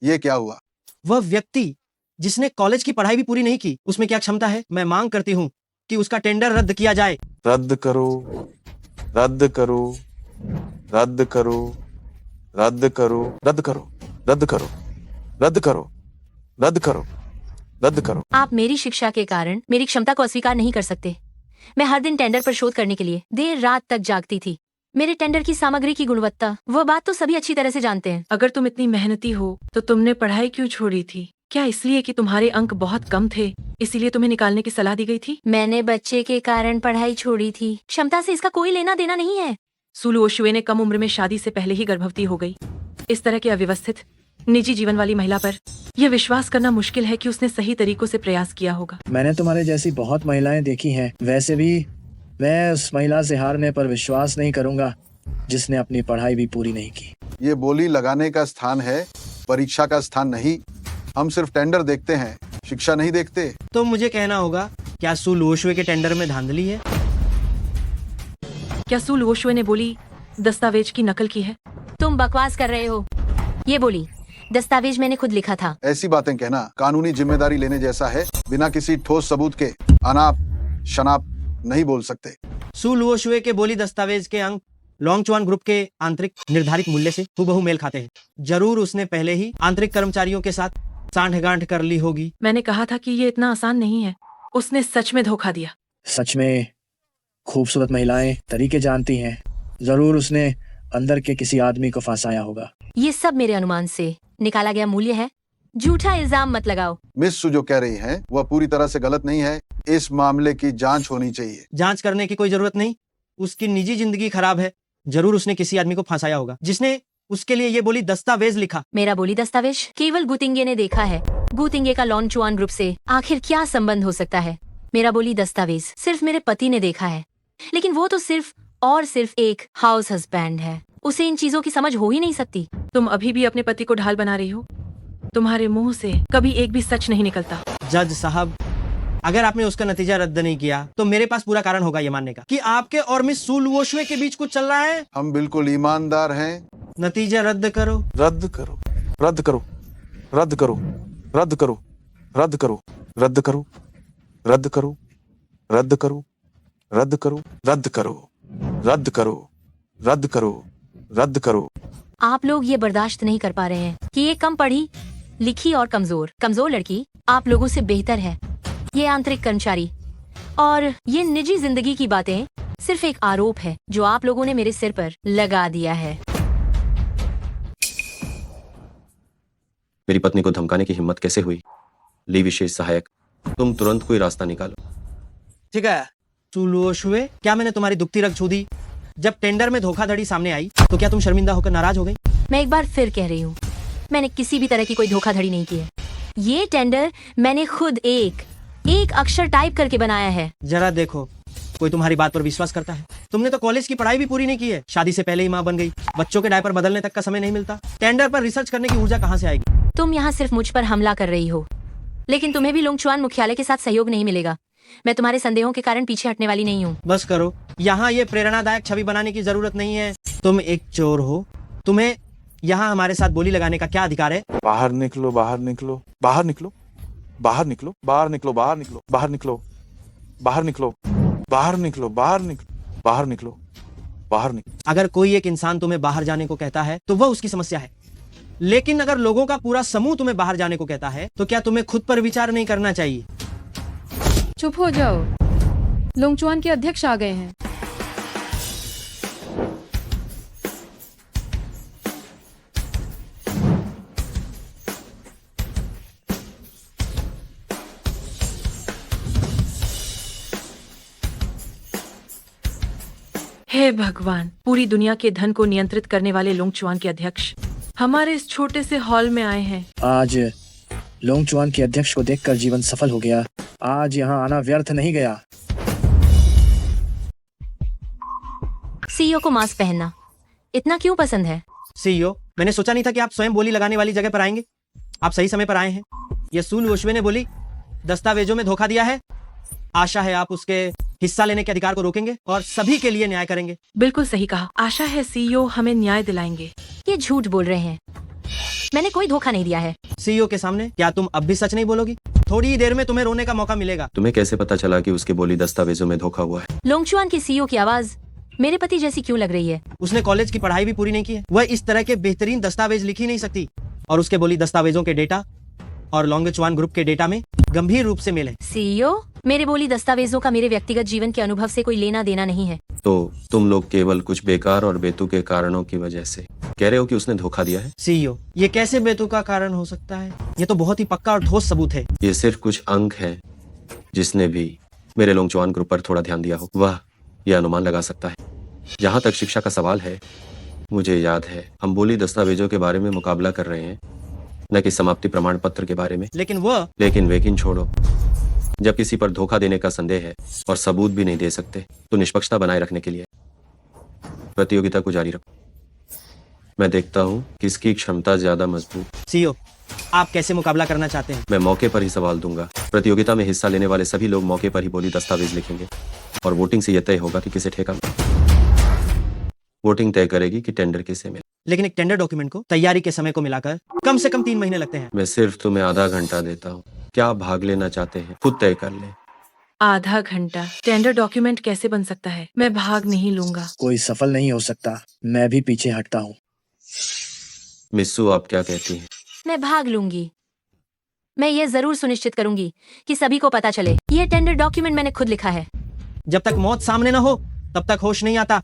ये क्या हुआ? वह व्यक्ति जिसने कॉलेज की पढ़ाई भी पूरी नहीं की, उसमें क्या क्षमता है? मैं मांग करती हूँ कि उसका टेंडर रद्द किया जाए। रद्द करो। रद्द करो, रद्द करो, रद्द करो, रद्द करो, रद्द करो, रद्द करो, रद्द करो, रद्द करो। आप मेरी शिक्षा के कारण मेरी क्षमता को अस्वीकार नहीं कर सकते। मैं हर दिन टेंडर पर शोध करने के लिए देर रात तक जागती थी। मेरे टेंडर की सामग्री की गुणवत्ता, वह बात तो सभी अच्छी तरह से जानते हैं। अगर तुम इतनी मेहनती हो तो तुमने पढ़ाई क्यों छोड़ी थी? क्या इसलिए कि तुम्हारे अंक बहुत कम थे, इसीलिए तुम्हें निकालने की सलाह दी गई थी? मैंने बच्चे के कारण पढ़ाई छोड़ी थी। क्षमता से इसका कोई लेना देना नहीं है। सुलू ओशुए ने कम उम्र में शादी से पहले ही गर्भवती हो गई। इस तरह की अव्यवस्थित निजी जीवन वाली महिला पर यह विश्वास करना मुश्किल है कि उसने सही तरीकों से प्रयास किया होगा। मैंने तुम्हारे जैसी बहुत महिलाएं देखी हैं। वैसे भी मैं उस महिला से हारने पर विश्वास नहीं करूंगा जिसने अपनी पढ़ाई भी पूरी नहीं की। ये बोली लगाने का स्थान है, परीक्षा का स्थान नहीं। हम सिर्फ टेंडर देखते हैं, शिक्षा नहीं देखते। तो मुझे कहना होगा, क्या सुलू ओशुए के टेंडर में धांधली है? क्या सुलू ओशुए ने बोली दस्तावेज की नकल की है? तुम बकवास कर रहे हो। ये बोली दस्तावेज मैंने खुद लिखा था। ऐसी बातें कहना कानूनी जिम्मेदारी लेने जैसा है। बिना किसी ठोस सबूत के अनाप शनाप नहीं बोल सकते। सुलू ओशुए के बोली दस्तावेज के अंक लोंगचुआन ग्रुप के आंतरिक निर्धारित मूल्य से हूबहू मेल खाते हैं। जरूर उसने पहले ही आंतरिक कर्मचारियों के साथ सांठगांठ कर ली होगी। मैंने कहा था कि ये इतना आसान नहीं है। उसने सच में धोखा दिया। सच में खूबसूरत महिलाएं तरीके जानती हैं। जरूर उसने अंदर के किसी आदमी को फंसाया होगा। ये सब मेरे अनुमान से निकाला गया मूल्य है। झूठा इल्जाम मत लगाओ। मिस सु जो कह रही हैं, वह पूरी तरह से गलत नहीं है। इस मामले की जांच होनी चाहिए। जांच करने की कोई जरूरत नहीं। उसकी निजी जिंदगी खराब है। जरूर उसने किसी आदमी को फंसाया होगा जिसने उसके लिए ये बोली दस्तावेज लिखा। मेरा बोली दस्तावेज केवल गुतिंगे ने देखा है। गुतिंगे का लोंगचुआन ग्रुप से आखिर क्या संबंध हो सकता है? मेरा बोली दस्तावेज सिर्फ मेरे पति ने देखा है, लेकिन वो तो सिर्फ और सिर्फ एक हाउस हस्बैंड है। उसे इन चीजों की समझ हो ही नहीं सकती। तुम अभी भी अपने पति को ढाल बना रही हो। तुम्हारे मुंह से कभी एक भी सच नहीं निकलता। जज साहब, अगर आपने उसका नतीजा रद्द नहीं किया तो मेरे पास पूरा कारण होगा ये मानने का कि आपके और मिस सुलू ओशुए के बीच कुछ चल रहा है। हम बिल्कुल ईमानदार हैं। नतीजा रद्द करो। रद्द करो, रद्द करो, रद्द करो, रद्द करो, रद्द करो, रद्द करो, रद्द करो, रद्द करो, रद्द करो, रद्द करो, रद्द करो, रद्द करो, रद्द करो। आप लोग ये बर्दाश्त नहीं कर पा रहे हैं कि ये कम पढ़ी लिखी और कमजोर लड़की आप लोगों से बेहतर है। ये आंतरिक कर्मचारी और ये निजी जिंदगी की बातें सिर्फ एक आरोप है जो आप लोगों ने मेरे सिर पर लगा दिया है। मेरी पत्नी को धमकाने की हिम्मत कैसे हुई? ली विशेष सहायक, तुम तुरंत कोई रास्ता निकालो। ठीक है। सुलू ओशुए, क्या मैंने तुम्हारी दुखती रग छू दी? जब टेंडर में धोखाधड़ी सामने आई तो क्या तुम शर्मिंदा होकर नाराज हो गई? मैं एक बार फिर कह रही हूँ, मैंने किसी भी तरह की कोई धोखाधड़ी नहीं की है। ये टेंडर मैंने खुद एक अक्षर टाइप करके बनाया है। जरा देखो, कोई तुम्हारी बात पर विश्वास करता है? तुमने तो कॉलेज की पढ़ाई भी पूरी नहीं की है। शादी से पहले ही माँ बन गई। बच्चों के डायपर बदलने तक का समय नहीं मिलता। टेंडर पर रिसर्च करने की ऊर्जा कहाँ से आएगी? तुम यहाँ सिर्फ मुझ पर हमला कर रही हो, लेकिन तुम्हें भी लोंगचुआन मुख्यालय के साथ सहयोग नहीं मिलेगा। मैं तुम्हारे संदेहों के कारण पीछे हटने वाली नहीं हूँ। बस करो, यहाँ ये प्रेरणादायक छवि बनाने की जरूरत नहीं है। तुम एक चोर हो। तुम्हें यहाँ हमारे साथ बोली लगाने का क्या अधिकार है? बाहर निकलो, बाहर निकलो, बाहर निकलो, बाहर निकलो, बाहर निकलो, बाहर निकलो, बाहर निकलो, बाहर निकलो, बाहर निकलो, बाहर निकलो, बाहर निकलो, बाहर निकलो। अगर कोई एक इंसान तुम्हें बाहर जाने को कहता है तो वह उसकी समस्या है, लेकिन अगर लोगों का पूरा समूह तुम्हें बाहर जाने को कहता है तो क्या तुम्हें खुद पर विचार नहीं करना चाहिए? चुप हो जाओ, लोंगचुआन के अध्यक्ष आ गए हैं। हे भगवान, पूरी दुनिया के धन को नियंत्रित करने वाले लोंगचुआन के अध्यक्ष हमारे इस छोटे से हॉल में आए हैं। आज लोंगचुआन के अध्यक्ष को देखकर जीवन सफल हो गया। आज यहाँ आना व्यर्थ नहीं गया। सीईओ को मास्क पहनना इतना क्यों पसंद है? सीईओ, मैंने सोचा नहीं था कि आप स्वयं बोली लगाने वाली जगह पर आएंगे। आप सही समय पर आए हैं। ये सुलू ओशुए ने बोली दस्तावेजों में धोखा दिया है। आशा है आप उसके हिस्सा लेने के अधिकार को रोकेंगे और सभी के लिए न्याय करेंगे। बिल्कुल सही कहा। आशा है सीईओ हमें न्याय दिलाएंगे। ये झूठ बोल रहे हैं। मैंने कोई धोखा नहीं दिया है। सीईओ के सामने क्या तुम अब भी सच नहीं बोलोगी? थोड़ी देर में तुम्हें रोने का मौका मिलेगा। तुम्हें कैसे पता चला कि उसके बोली दस्तावेजों में धोखा हुआ है? लोंगचुआन के सीईओ की आवाज मेरे पति जैसी क्यों लग रही है? उसने कॉलेज की पढ़ाई भी पूरी नहीं की है। वह इस तरह के बेहतरीन दस्तावेज लिख ही नहीं सकती। और उसके बोली दस्तावेजों के डेटा और लॉन्गचुआन ग्रुप के डेटा में गंभीर रूप से मेल है। सीईओ, मेरे बोली दस्तावेजों का मेरे व्यक्तिगत जीवन के अनुभव से कोई लेना देना नहीं है। तो तुम लोग केवल कुछ बेकार और बेतुके कारणों की वजह से कह रहे हो कि उसने धोखा दिया है? सीईओ, ये कैसे बेतुका कारण हो सकता है? ये तो बहुत ही पक्का और ठोस सबूत है। ये सिर्फ कुछ अंक है। जिसने भी मेरे लोंगचुआन ग्रुप पर थोड़ा ध्यान दिया हो वह यह अनुमान लगा सकता है। जहाँ तक शिक्षा का सवाल है, मुझे याद है हम बोली दस्तावेजों के बारे में मुकाबला कर रहे हैं, न कि समाप्ति प्रमाण पत्र के बारे में। लेकिन छोड़ो। जब किसी पर धोखा देने का संदेह है और सबूत भी नहीं दे सकते तो निष्पक्षता बनाए रखने के लिए प्रतियोगिता को जारी रखो। मैं देखता हूँ किसकी क्षमता ज्यादा मजबूत। सीईओ, आप कैसे मुकाबला करना चाहते हैं? मैं मौके पर ही सवाल दूंगा। प्रतियोगिता में हिस्सा लेने वाले सभी लोग मौके पर ही बोली दस्तावेज लिखेंगे और वोटिंग से यह तय होगा कि किसे ठेका मिले। वोटिंग तय करेगी कि टेंडर किसे मिले। लेकिन एक टेंडर डॉक्यूमेंट को तैयारी के समय को मिलाकर कम से कम 3 महीने लगते हैं। मैं सिर्फ तुम्हें आधा घंटा देता हूँ। क्या आप भाग लेना चाहते हैं? खुद तय कर ले। आधा घंटा टेंडर डॉक्यूमेंट कैसे बन सकता है? मैं भाग नहीं लूंगा। कोई सफल नहीं हो सकता। मैं भी पीछे हटता हूँ। मिस्सू, आप क्या कहती हैं? मैं भाग लूंगी। मैं ये जरूर सुनिश्चित करूंगी कि सभी को पता चले ये टेंडर डॉक्यूमेंट मैंने खुद लिखा है। जब तक मौत सामने न हो तब तक होश नहीं आता।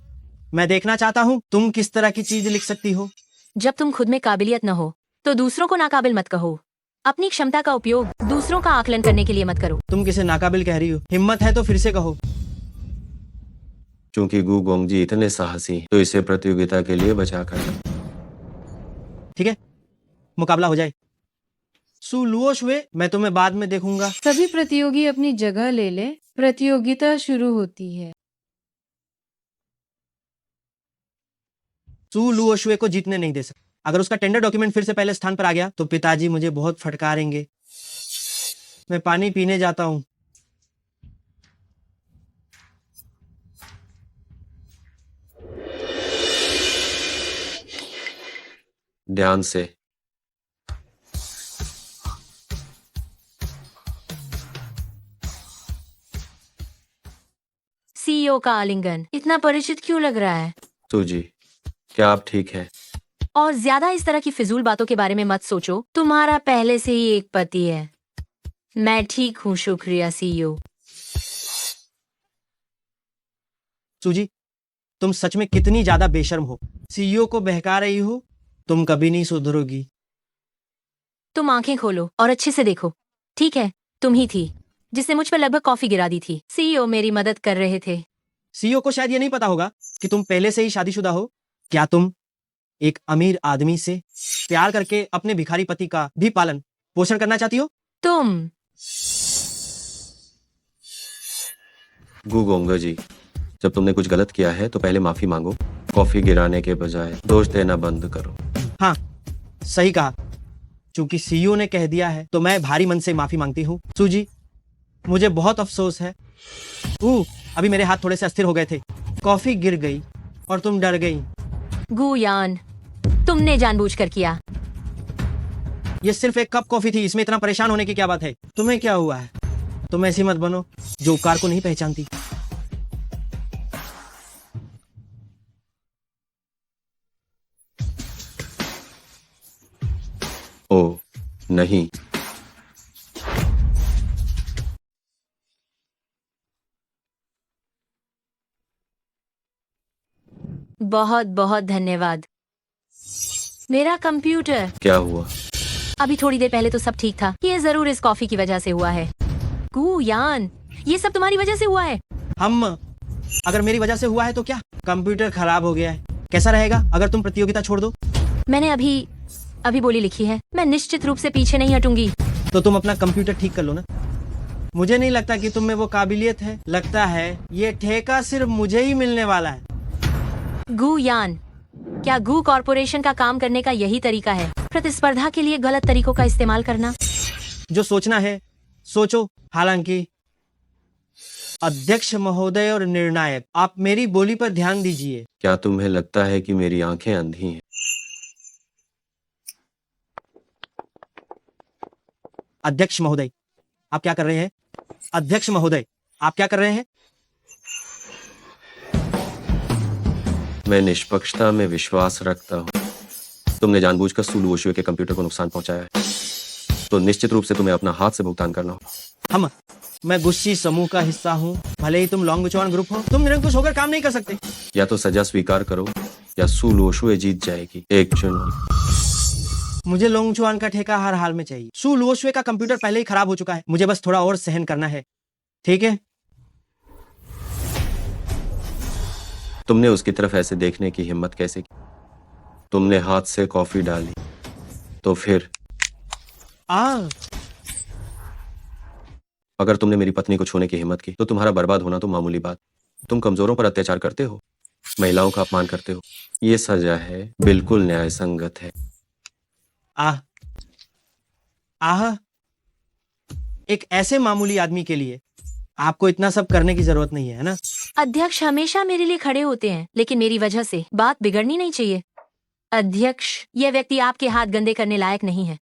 मैं देखना चाहता हूँ तुम किस तरह की चीज लिख सकती हो। जब तुम खुद में काबिलियत न हो तो दूसरों को नाकाबिल मत कहो। अपनी क्षमता का उपयोग दूसरों का आकलन करने के लिए मत करो। तुम किसे नाकाबिल कह रही हो? हिम्मत है तो फिर से कहो। क्योंकि गु गोंगजी इतने साहसी हैं, तो इसे प्रतियोगिता के लिए बचा कर रखो। ठीक है, मुकाबला हो जाए। सु लुओशुए, मैं तुम्हें बाद में देखूंगा। सभी प्रतियोगी अपनी जगह ले ले। प्रतियोगिता शुरू होती है। सु लुओशुए को जीतने नहीं दे सकते। अगर उसका टेंडर डॉक्यूमेंट फिर से पहले स्थान पर आ गया तो पिताजी मुझे बहुत फटकारेंगे। मैं पानी पीने जाता हूँ। ध्यान से। सीईओ का आलिंगन इतना परिचित क्यों लग रहा है? सूजी, क्या आप ठीक हैं? और ज्यादा इस तरह की फिजूल बातों के बारे में मत सोचो। तुम्हारा पहले से ही एक पति है। मैं ठीक हूँ, शुक्रिया सीईओ। सूजी, तुम सच में कितनी ज्यादा बेशर्म हो। सीईओ को बहका रही हो। तुम कभी नहीं सुधरोगी। तुम आंखें खोलो और अच्छे से देखो। ठीक है, तुम ही थी जिसने मुझ पर लगभग कॉफी गिरा दी थी। सीईओ मेरी मदद कर रहे थे। सीईओ को शायद ये नहीं पता होगा कि तुम पहले से ही शादीशुदा हो। क्या तुम एक अमीर आदमी से प्यार करके अपने भिखारी पति का भी पालन पोषण करना चाहती हो? तुम गु गोंगा जी, जब तुमने कुछ गलत किया है तो पहले माफी मांगो। कॉफी गिराने के बजाय दोष देना बंद करो। हाँ, सही कहा। चूंकि सीईओ ने कह दिया है तो मैं भारी मन से माफी मांगती हूँ। सूजी, मुझे बहुत अफसोस है। अभी मेरे हाथ थोड़े से अस्थिर हो गए थे। कॉफी गिर गई और तुम डर गई। गुयान, तुमने जानबूझकर किया। ये सिर्फ एक कप कॉफी थी। इसमें इतना परेशान होने की क्या बात है? तुम्हें क्या हुआ है? तुम ऐसी मत बनो जो उपकार को नहीं पहचानती। ओ नहीं, बहुत बहुत धन्यवाद। मेरा कंप्यूटर। क्या हुआ? अभी थोड़ी देर पहले तो सब ठीक था। ये जरूर इस कॉफी की वजह से हुआ है। गुयान, ये सब तुम्हारी वजह से हुआ है। अगर मेरी वजह से हुआ है तो क्या? कंप्यूटर खराब हो गया है। कैसा रहेगा अगर तुम प्रतियोगिता छोड़ दो? मैंने अभी बोली लिखी है। मैं निश्चित रूप से पीछे नहीं हटूंगी। तो तुम अपना कंप्यूटर ठीक कर लो ना। मुझे नहीं लगता कि तुम में वो काबिलियत है। लगता है ये ठेका सिर्फ मुझे ही मिलने वाला है। गुयान, क्या गु कॉर्पोरेशन का काम करने का यही तरीका है? प्रतिस्पर्धा के लिए गलत तरीकों का इस्तेमाल करना? जो सोचना है सोचो। हालांकि अध्यक्ष महोदय और निर्णायक, आप मेरी बोली पर ध्यान दीजिए। क्या तुम्हें लगता है कि मेरी आंखें अंधी हैं? अध्यक्ष महोदय, आप क्या कर रहे हैं? अध्यक्ष महोदय, आप क्या कर रहे हैं? मैं निष्पक्षता में विश्वास रखता हूँ। तुमने जानबूझकर सुलू ओशुए के कंप्यूटर को नुकसान पहुंचाया है, तो निश्चित रूप से तुम्हें अपना हाथ से भुगतान करना हो। मैं गुस्सी समूह का हिस्सा हूँ, भले ही तुम लोंगचुआन ग्रुप हो, तुम निरंकुश होकर काम नहीं कर सकते। या तो सजा स्वीकार करो या सुलू ओशुए जीत जाएगी, एक चुनो। मुझे लोंगचुआन का ठेका हर हाल में चाहिए। सु लुओशुए का कंप्यूटर पहले ही खराब हो चुका है, मुझे बस थोड़ा और सहन करना है, ठीक है? तुमने उसकी तरफ ऐसे देखने की हिम्मत कैसे की? तुमने हाथ से कॉफी डाली तो फिर अगर तुमने मेरी पत्नी को छूने की हिम्मत की तो तुम्हारा बर्बाद होना तो मामूली बात। तुम कमजोरों पर अत्याचार करते हो, महिलाओं का अपमान करते हो, ये सजा है, बिल्कुल न्याय संगत है। एक ऐसे मामूली आदमी के लिए आपको इतना सब करने की जरूरत नहीं है ना? अध्यक्ष हमेशा मेरे लिए खड़े होते हैं, लेकिन मेरी वजह से बात बिगड़नी नहीं चाहिए। अध्यक्ष, यह व्यक्ति आपके हाथ गंदे करने लायक नहीं है।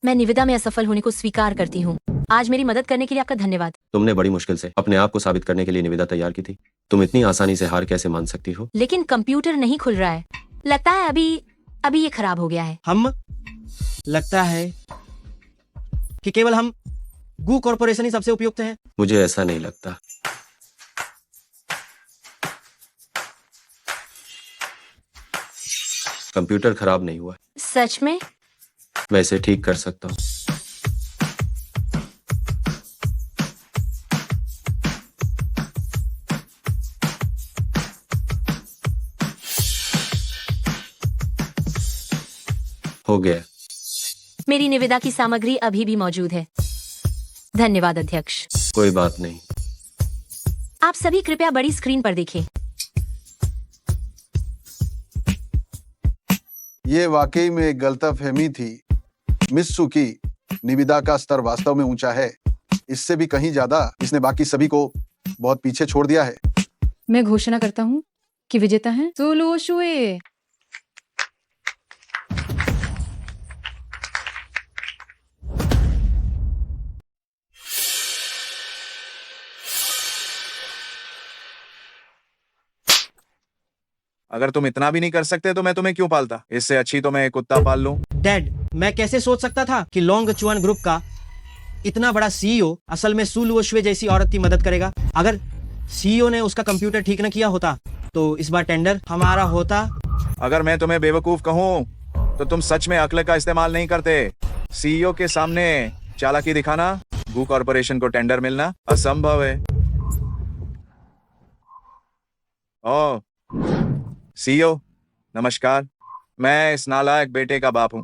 मैं निविदा में असफल होने को स्वीकार करती हूँ। आज मेरी मदद करने के लिए आपका धन्यवाद। तुमने बड़ी मुश्किल से अपने आप को साबित करने के लिए निविदा तैयार की थी। तुम इतनी आसानी से हार कैसे मान सकती हो? लेकिन कंप्यूटर नहीं खुल रहा है, लगता है अभी ये खराब हो गया है। लगता है कि केवल हम गू कॉर्पोरेशन ही सबसे उपयुक्त है। मुझे ऐसा नहीं लगता। कंप्यूटर खराब नहीं हुआ। सच में? मैं इसे ठीक कर सकता हूँ। हो गया। मेरी निविदा की सामग्री अभी भी मौजूद है। धन्यवाद अध्यक्ष। कोई बात नहीं। आप सभी कृपया बड़ी स्क्रीन पर देखें। ये वाकई में एक गलतफहमी थी। मिस सुकी, निविदा का स्तर वास्तव में ऊंचा है, इससे भी कहीं ज्यादा। इसने बाकी सभी को बहुत पीछे छोड़ दिया है। मैं घोषणा करता हूँ कि विजेता है सु लुओशुए। अगर तुम इतना भी नहीं कर सकते तो मैं तुम्हें क्यों पालता? इससे अच्छी तो मैं एक कुत्ता पाल लूं। डैड, मैं कैसे सोच सकता था कि लोंगचुआन ग्रुप का इतना बड़ा सीईओ असल में सु लुओशुए जैसी औरत की मदद करेगा। अगर सीईओ ने उसका कंप्यूटर ठीक न किया होता तो इस बार टेंडर हमारा होता। अगर मैं तुम्हें बेवकूफ कहूं तो तुम सच में अक्ल का इस्तेमाल नहीं करते। सीईओ के सामने चालाकी दिखाना, गू कॉर्पोरेशन को टेंडर मिलना असंभव है। ओ सीईओ, नमस्कार। मैं इस नालायक बेटे का बाप हूँ।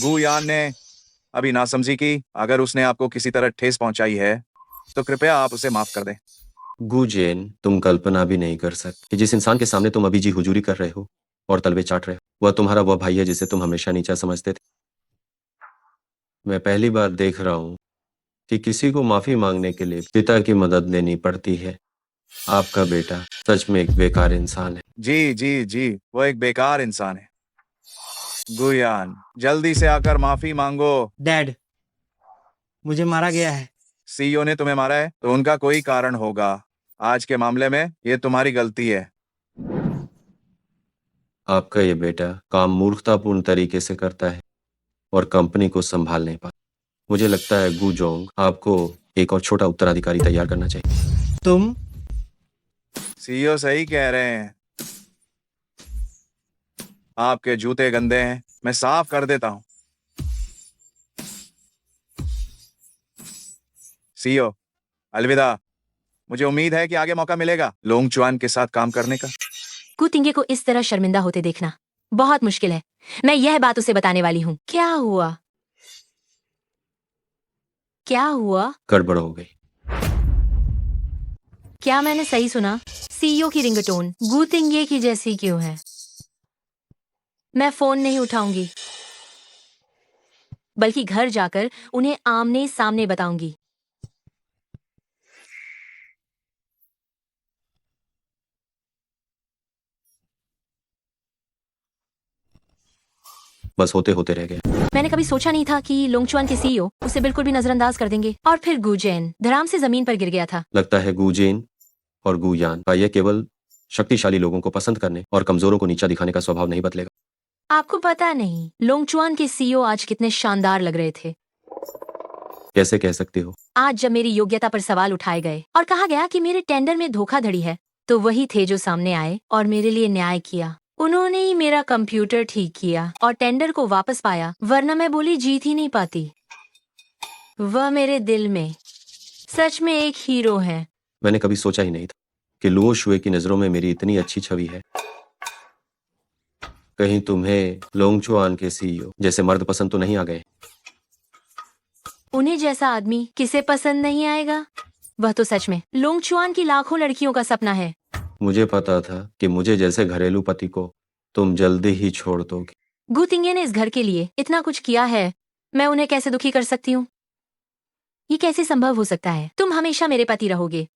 गू यान ने अभी नासमझी की। अगर उसने आपको किसी तरह ठेस पहुंचाई है तो कृपया आप उसे माफ कर दें। गू जेन, तुम कल्पना भी नहीं कर सकते कि जिस इंसान के सामने तुम अभी जी हुजूरी कर रहे हो और तलवे चाट रहे हो, वह तुम्हारा वह भाई है जिसे तुम हमेशा नीचा समझते थे। मैं पहली बार देख रहा हूँ कि किसी को माफी मांगने के लिए पिता की मदद लेनी पड़ती है। आपका बेटा सच में एक बेकार इंसान है। जी जी जी, वो एक बेकार इंसान है। गुयान, जल्दी से आकर माफी मांगो। डैड, मुझे मारा गया है। सीईओ ने तुम्हें मारा है तो उनका कोई कारण होगा। आज के मामले में ये तुम्हारी गलती है। आपका ये बेटा काम मूर्खतापूर्ण तरीके से करता है और कंपनी को संभाल नहीं पाता। मुझे लगता है गू जोंग, आपको एक और छोटा उत्तराधिकारी तैयार करना चाहिए। तुम? सीईओ सही कह रहे हैं। आपके जूते गंदे हैं, मैं साफ कर देता हूं। सीईओ, अलविदा। मुझे उम्मीद है कि आगे मौका मिलेगा लोंगचुआन के साथ काम करने का। कुतिंगे को इस तरह शर्मिंदा होते देखना बहुत मुश्किल है। मैं यह बात उसे बताने वाली हूँ। क्या हुआ? क्या हुआ? गड़बड़ हो गई। क्या मैंने सही सुना? सीईओ की रिंगटोन गुतिंगे की जैसी क्यों है? मैं फोन नहीं उठाऊंगी, बल्कि घर जाकर उन्हें आमने सामने बताऊंगी। बस होते होते रह गया। मैंने कभी सोचा नहीं था कि लोंगचुआन के सीईओ उसे बिल्कुल भी नजरअंदाज कर देंगे। और फिर गुजेन धड़ाम से जमीन पर गिर गया था। लगता है गू जेन और गू यान का यह केवल शक्तिशाली लोगों को पसंद करने और कमजोरों को नीचा दिखाने का स्वभाव नहीं बदलेगा। आपको पता नहीं लोंगचुआन के सीईओ आज कितने शानदार लग रहे थे। कैसे कह सकती हो? आज जब मेरी योग्यता पर सवाल उठाए गए और कहा गया कि मेरे टेंडर में धोखाधड़ी है, तो वही थे जो सामने आए और मेरे लिए न्याय किया। उन्होंने ही मेरा कंप्यूटर ठीक किया और टेंडर को वापस पाया, वरना मैं बोली जीत ही नहीं पाती। वह मेरे दिल में सच में एक हीरो है। मैंने कभी सोचा ही नहीं था कि लुओ शुए की नजरों में मेरी इतनी अच्छी छवि है। कहीं तुम्हें लोंगचुआन के सीईओ जैसे मर्द पसंद तो नहीं आ गए? उन्हें जैसा आदमी किसे पसंद नहीं आएगा? वह तो सच में लोंगचुआन की लाखों लड़कियों का सपना है। मुझे पता था कि मुझे जैसे घरेलू पति को तुम जल्दी ही छोड़ दोगी। गु तिंगे ने इस घर के लिए इतना कुछ किया है, मैं उन्हें कैसे दुखी कर सकती हूँ? ये कैसे संभव हो सकता है? तुम हमेशा मेरे पति रहोगे।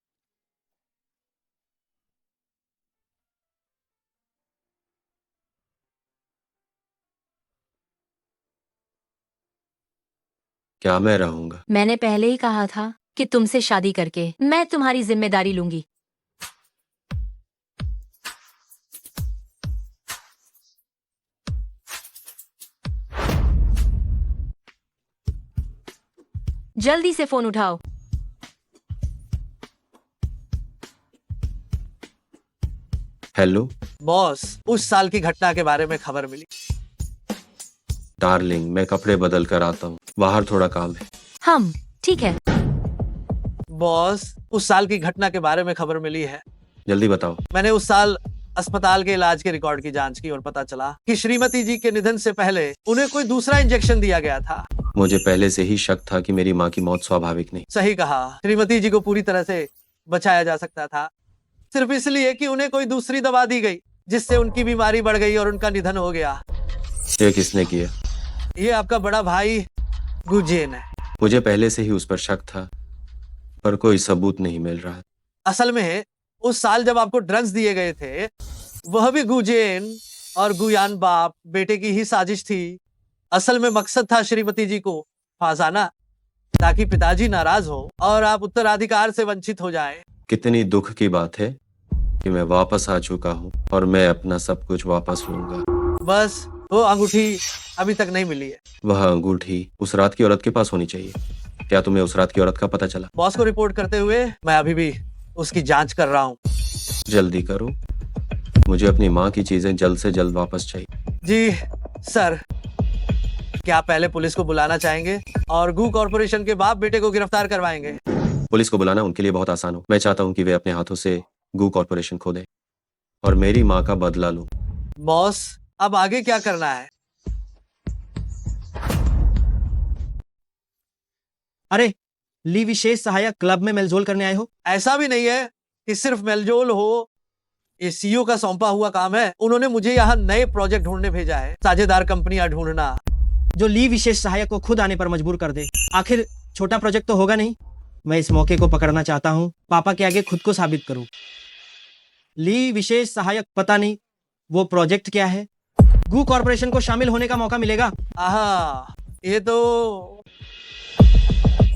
क्या मैं रहूंगा? मैंने पहले ही कहा था कि तुमसे शादी करके मैं तुम्हारी जिम्मेदारी लूंगी। जल्दी से फोन उठाओ। हेलो बॉस, उस साल की घटना के बारे में खबर मिली। डार्लिंग, मैं कपड़े बदल कर आता हूँ, बाहर थोड़ा काम है। हम ठीक है। बॉस, उस साल की घटना के बारे में खबर मिली है। जल्दी बताओ। मैंने उस साल अस्पताल के इलाज के रिकॉर्ड की जांच की और पता चला कि श्रीमती जी के निधन से पहले उन्हें कोई दूसरा इंजेक्शन दिया गया था। मुझे पहले से ही शक था कि मेरी माँ की मौत स्वाभाविक नहीं। सही कहा, श्रीमती जी को पूरी तरह से बचाया जा सकता था, सिर्फ इसलिए कि उन्हें कोई दूसरी दवा दी गई, जिससे उनकी बीमारी बढ़ गई और उनका निधन हो गया। ये किसने किया? ये आपका बड़ा भाई गुजेन है। मुझे पहले से ही उस पर शक था, पर कोई सबूत नहीं मिल रहा। असल में उस साल जब आपको ड्रग्स दिए गए थे, वह भी गुजेन और गुयान बाप बेटे की ही साजिश थी। असल में मकसद था श्रीमती जी को फंसाना, ताकि पिताजी नाराज हो और आप उत्तराधिकार से वंचित हो जाएं। कितनी दुख की बात है कि मैं वापस आ चुका हूँ और मैं अपना सब कुछ वापस लूंगा। बस वो अंगूठी अभी तक नहीं मिली है। वह अंगूठी उस रात की औरत के पास होनी चाहिए। क्या तुम्हें उस रात की औरत का पता चला? बॉस को रिपोर्ट करते हुए मैं अभी भी उसकी जांच कर रहा हूँ। जल्दी करो, मुझे अपनी माँ की चीजें जल्द से जल्द वापस चाहिए। जी सर। क्या आप पहले पुलिस को बुलाना चाहेंगे और गू कॉर्पोरेशन के बाप बेटे को गिरफ्तार करवाएंगे? पुलिस को बुलाना उनके लिए बहुत आसान हो। मैं चाहता हूँ कि वे अपने हाथों से गू कॉर्पोरेशन खो दें और मेरी माँ का बदला लूं। बॉस, अब आगे क्या करना है? अरे, ली विशेष सहायक क्लब में मेलजोल करने आए हो? ऐसा भी नहीं है कि सिर्फ मेलजोल हो, ये सीईओ का सौंपा हुआ काम है। उन्होंने मुझे यहाँ नए प्रोजेक्ट ढूंढने भेजा है, साझेदार कंपनियां ढूंढना, जो ली विशेष सहायक को खुद आने पर मजबूर कर दे। आखिर छोटा प्रोजेक्ट तो होगा नहीं। मैं इस मौके को पकड़ना चाहता हूँ, पापा के आगे खुद को साबित करूँ। ली विशेष सहायक, पता नहीं वो प्रोजेक्ट क्या है। गू कॉर्पोरेशन को शामिल होने का मौका मिलेगा। आहा, ये तो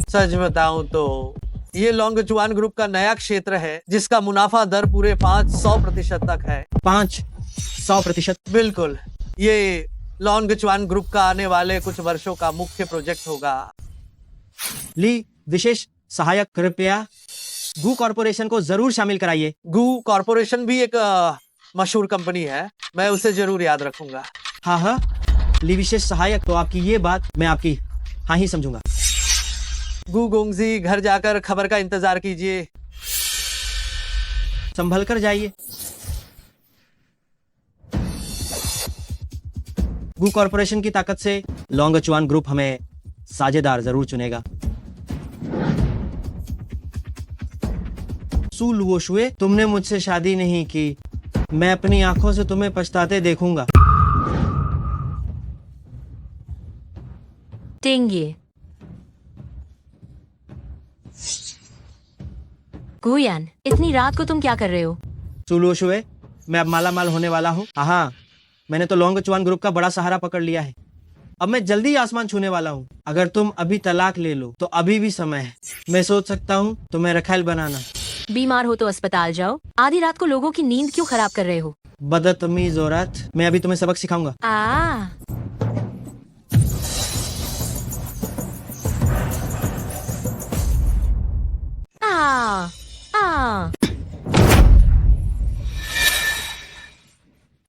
सच बताऊं तो ये लोंगचुआन ग्रुप का नया क्षेत्र है, जिसका मुनाफा दर पूरे 500% तक है। 500%? बिल्कुल। ये लोंगचुआन ग्रुप का आने वाले कुछ वर्षों का मुख्य प्रोजेक्ट होगा। ली विशेष सहायक, कृपया गू कॉर्पोरेशन को जरूर शामिल कराइए। गू कॉर्पोरेशन भी एक मशहूर कंपनी है, मैं उसे जरूर याद रखूंगा। हाँ हाँ, ली विशेष सहायक, तो आपकी ये बात मैं आपकी हाँ ही समझूंगा। गू गोंगजी, घर जाकर खबर का इंतजार कीजिए। संभल कर जाइए। गू कॉर्पोरेशन की ताकत से लोंगचुआन ग्रुप हमें साझेदार जरूर चुनेगा। सू लुओ शुए, तुमने मुझसे शादी नहीं की। मैं अपनी आंखों से तुम्हें पछताते देखूंगा। टिंगे। गुयान, इतनी रात को तुम क्या कर रहे हो? सू लुओ शुए, मैं अब माला माल होने वाला हूँ। हाँ, मैंने तो लोंगचुआन ग्रुप का बड़ा सहारा पकड़ लिया है। अब मैं जल्दी आसमान छूने वाला हूँ। अगर तुम अभी तलाक ले लो तो अभी भी समय है। मैं सोच सकता हूँ तुम्हें रखैल बनाना। बीमार हो तो अस्पताल जाओ, आधी रात को लोगों की नींद क्यों खराब कर रहे हो? बदतमीज औरत, मैं अभी तुम्हें सबक सिखाऊंगा।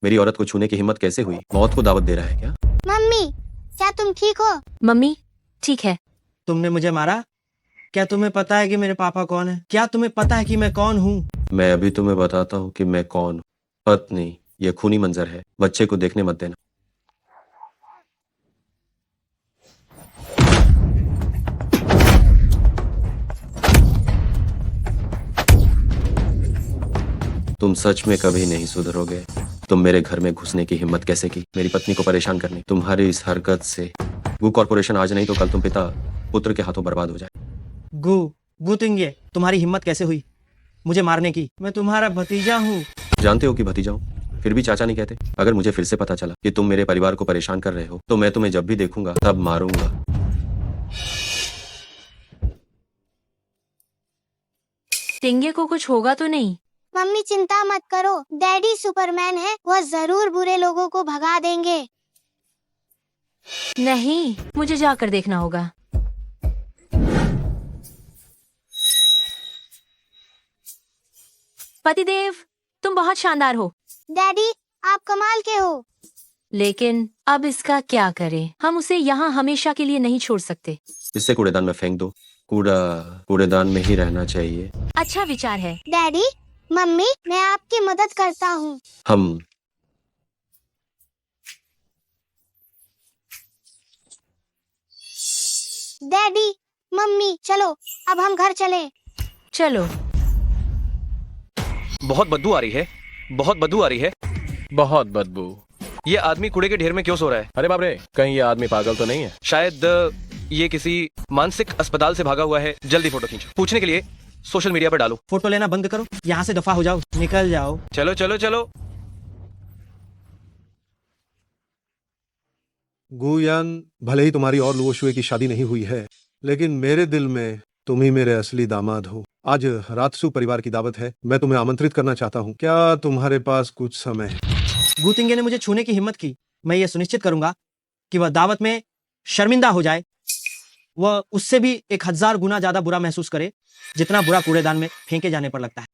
मेरी औरत को छूने की हिम्मत कैसे हुई? मौत को दावत दे रहा है क्या? मम्मी, क्या तुम ठीक हो? मम्मी ठीक है। तुमने मुझे मारा? क्या तुम्हें पता है कि मेरे पापा कौन है? क्या तुम्हें पता है कि मैं कौन हूँ? मैं अभी तुम्हें बताता हूँ कि मैं कौन हूँ। पत्नी, यह खूनी मंजर है, बच्चे को देखने मत देना। तुम सच में कभी नहीं सुधरोगे। तुम मेरे घर में घुसने की हिम्मत कैसे की? मेरी पत्नी को परेशान करने। तुम्हारी इस हरकत से गू कॉर्पोरेशन आज नहीं तो कल तुम पिता पुत्र के हाथों बर्बाद हो जाए। गुतिंगे, तुम्हारी हिम्मत कैसे हुई मुझे मारने की? मैं तुम्हारा भतीजा हूँ। जानते हो कि भतीजा हूँ, फिर भी चाचा नहीं कहते। अगर मुझे फिर से पता चला कि तुम मेरे परिवार को परेशान कर रहे हो तो मैं तुम्हें जब भी देखूंगा तब मारूंगा। टिंगे को कुछ होगा तो नहीं? मम्मी चिंता मत करो, डैडी सुपरमैन है, वह जरूर बुरे लोगों को भगा देंगे। नहीं, मुझे जाकर देखना होगा। पतिदेव, तुम बहुत शानदार हो। डैडी, आप कमाल के हो। लेकिन अब इसका क्या करें? हम उसे यहाँ हमेशा के लिए नहीं छोड़ सकते। इससे कूड़ेदान में फेंक दो। कूड़ेदान में ही रहना चाहिए। अच्छा विचार है। डैडी, मम्मी, मैं आपकी मदद करता हूँ। हम डैडी, मम्मी, चलो अब हम घर चले। चलो। बहुत बदबू आ रही है, बहुत बदबू आ रही है। बहुत बदबू। ये आदमी कूड़े के ढेर में क्यों सो रहा है? अरे बाप रे, कहीं ये आदमी पागल तो नहीं है? शायद ये किसी मानसिक अस्पताल से भागा हुआ है। जल्दी फोटो खींचो, पूछने के लिए सोशल मीडिया पर डालो। फोटो लेना बंद करो, यहाँ से दफा हो जाओ, निकल जाओ। चलो चलो चलो। गुयान, भले ही तुम्हारी और लुओशुए की शादी नहीं हुई है, लेकिन मेरे दिल में तुम ही मेरे असली दामाद हो। आज रातसु परिवार की दावत है, मैं तुम्हें आमंत्रित करना चाहता हूँ। क्या तुम्हारे पास कुछ समय है? गुतिंगे ने मुझे छूने की हिम्मत की। मैं ये सुनिश्चित करूंगा कि वह दावत में शर्मिंदा हो जाए, वह उससे भी 1000 गुना ज्यादा बुरा महसूस करे जितना बुरा कूड़ेदान में फेंके जाने पर लगता है।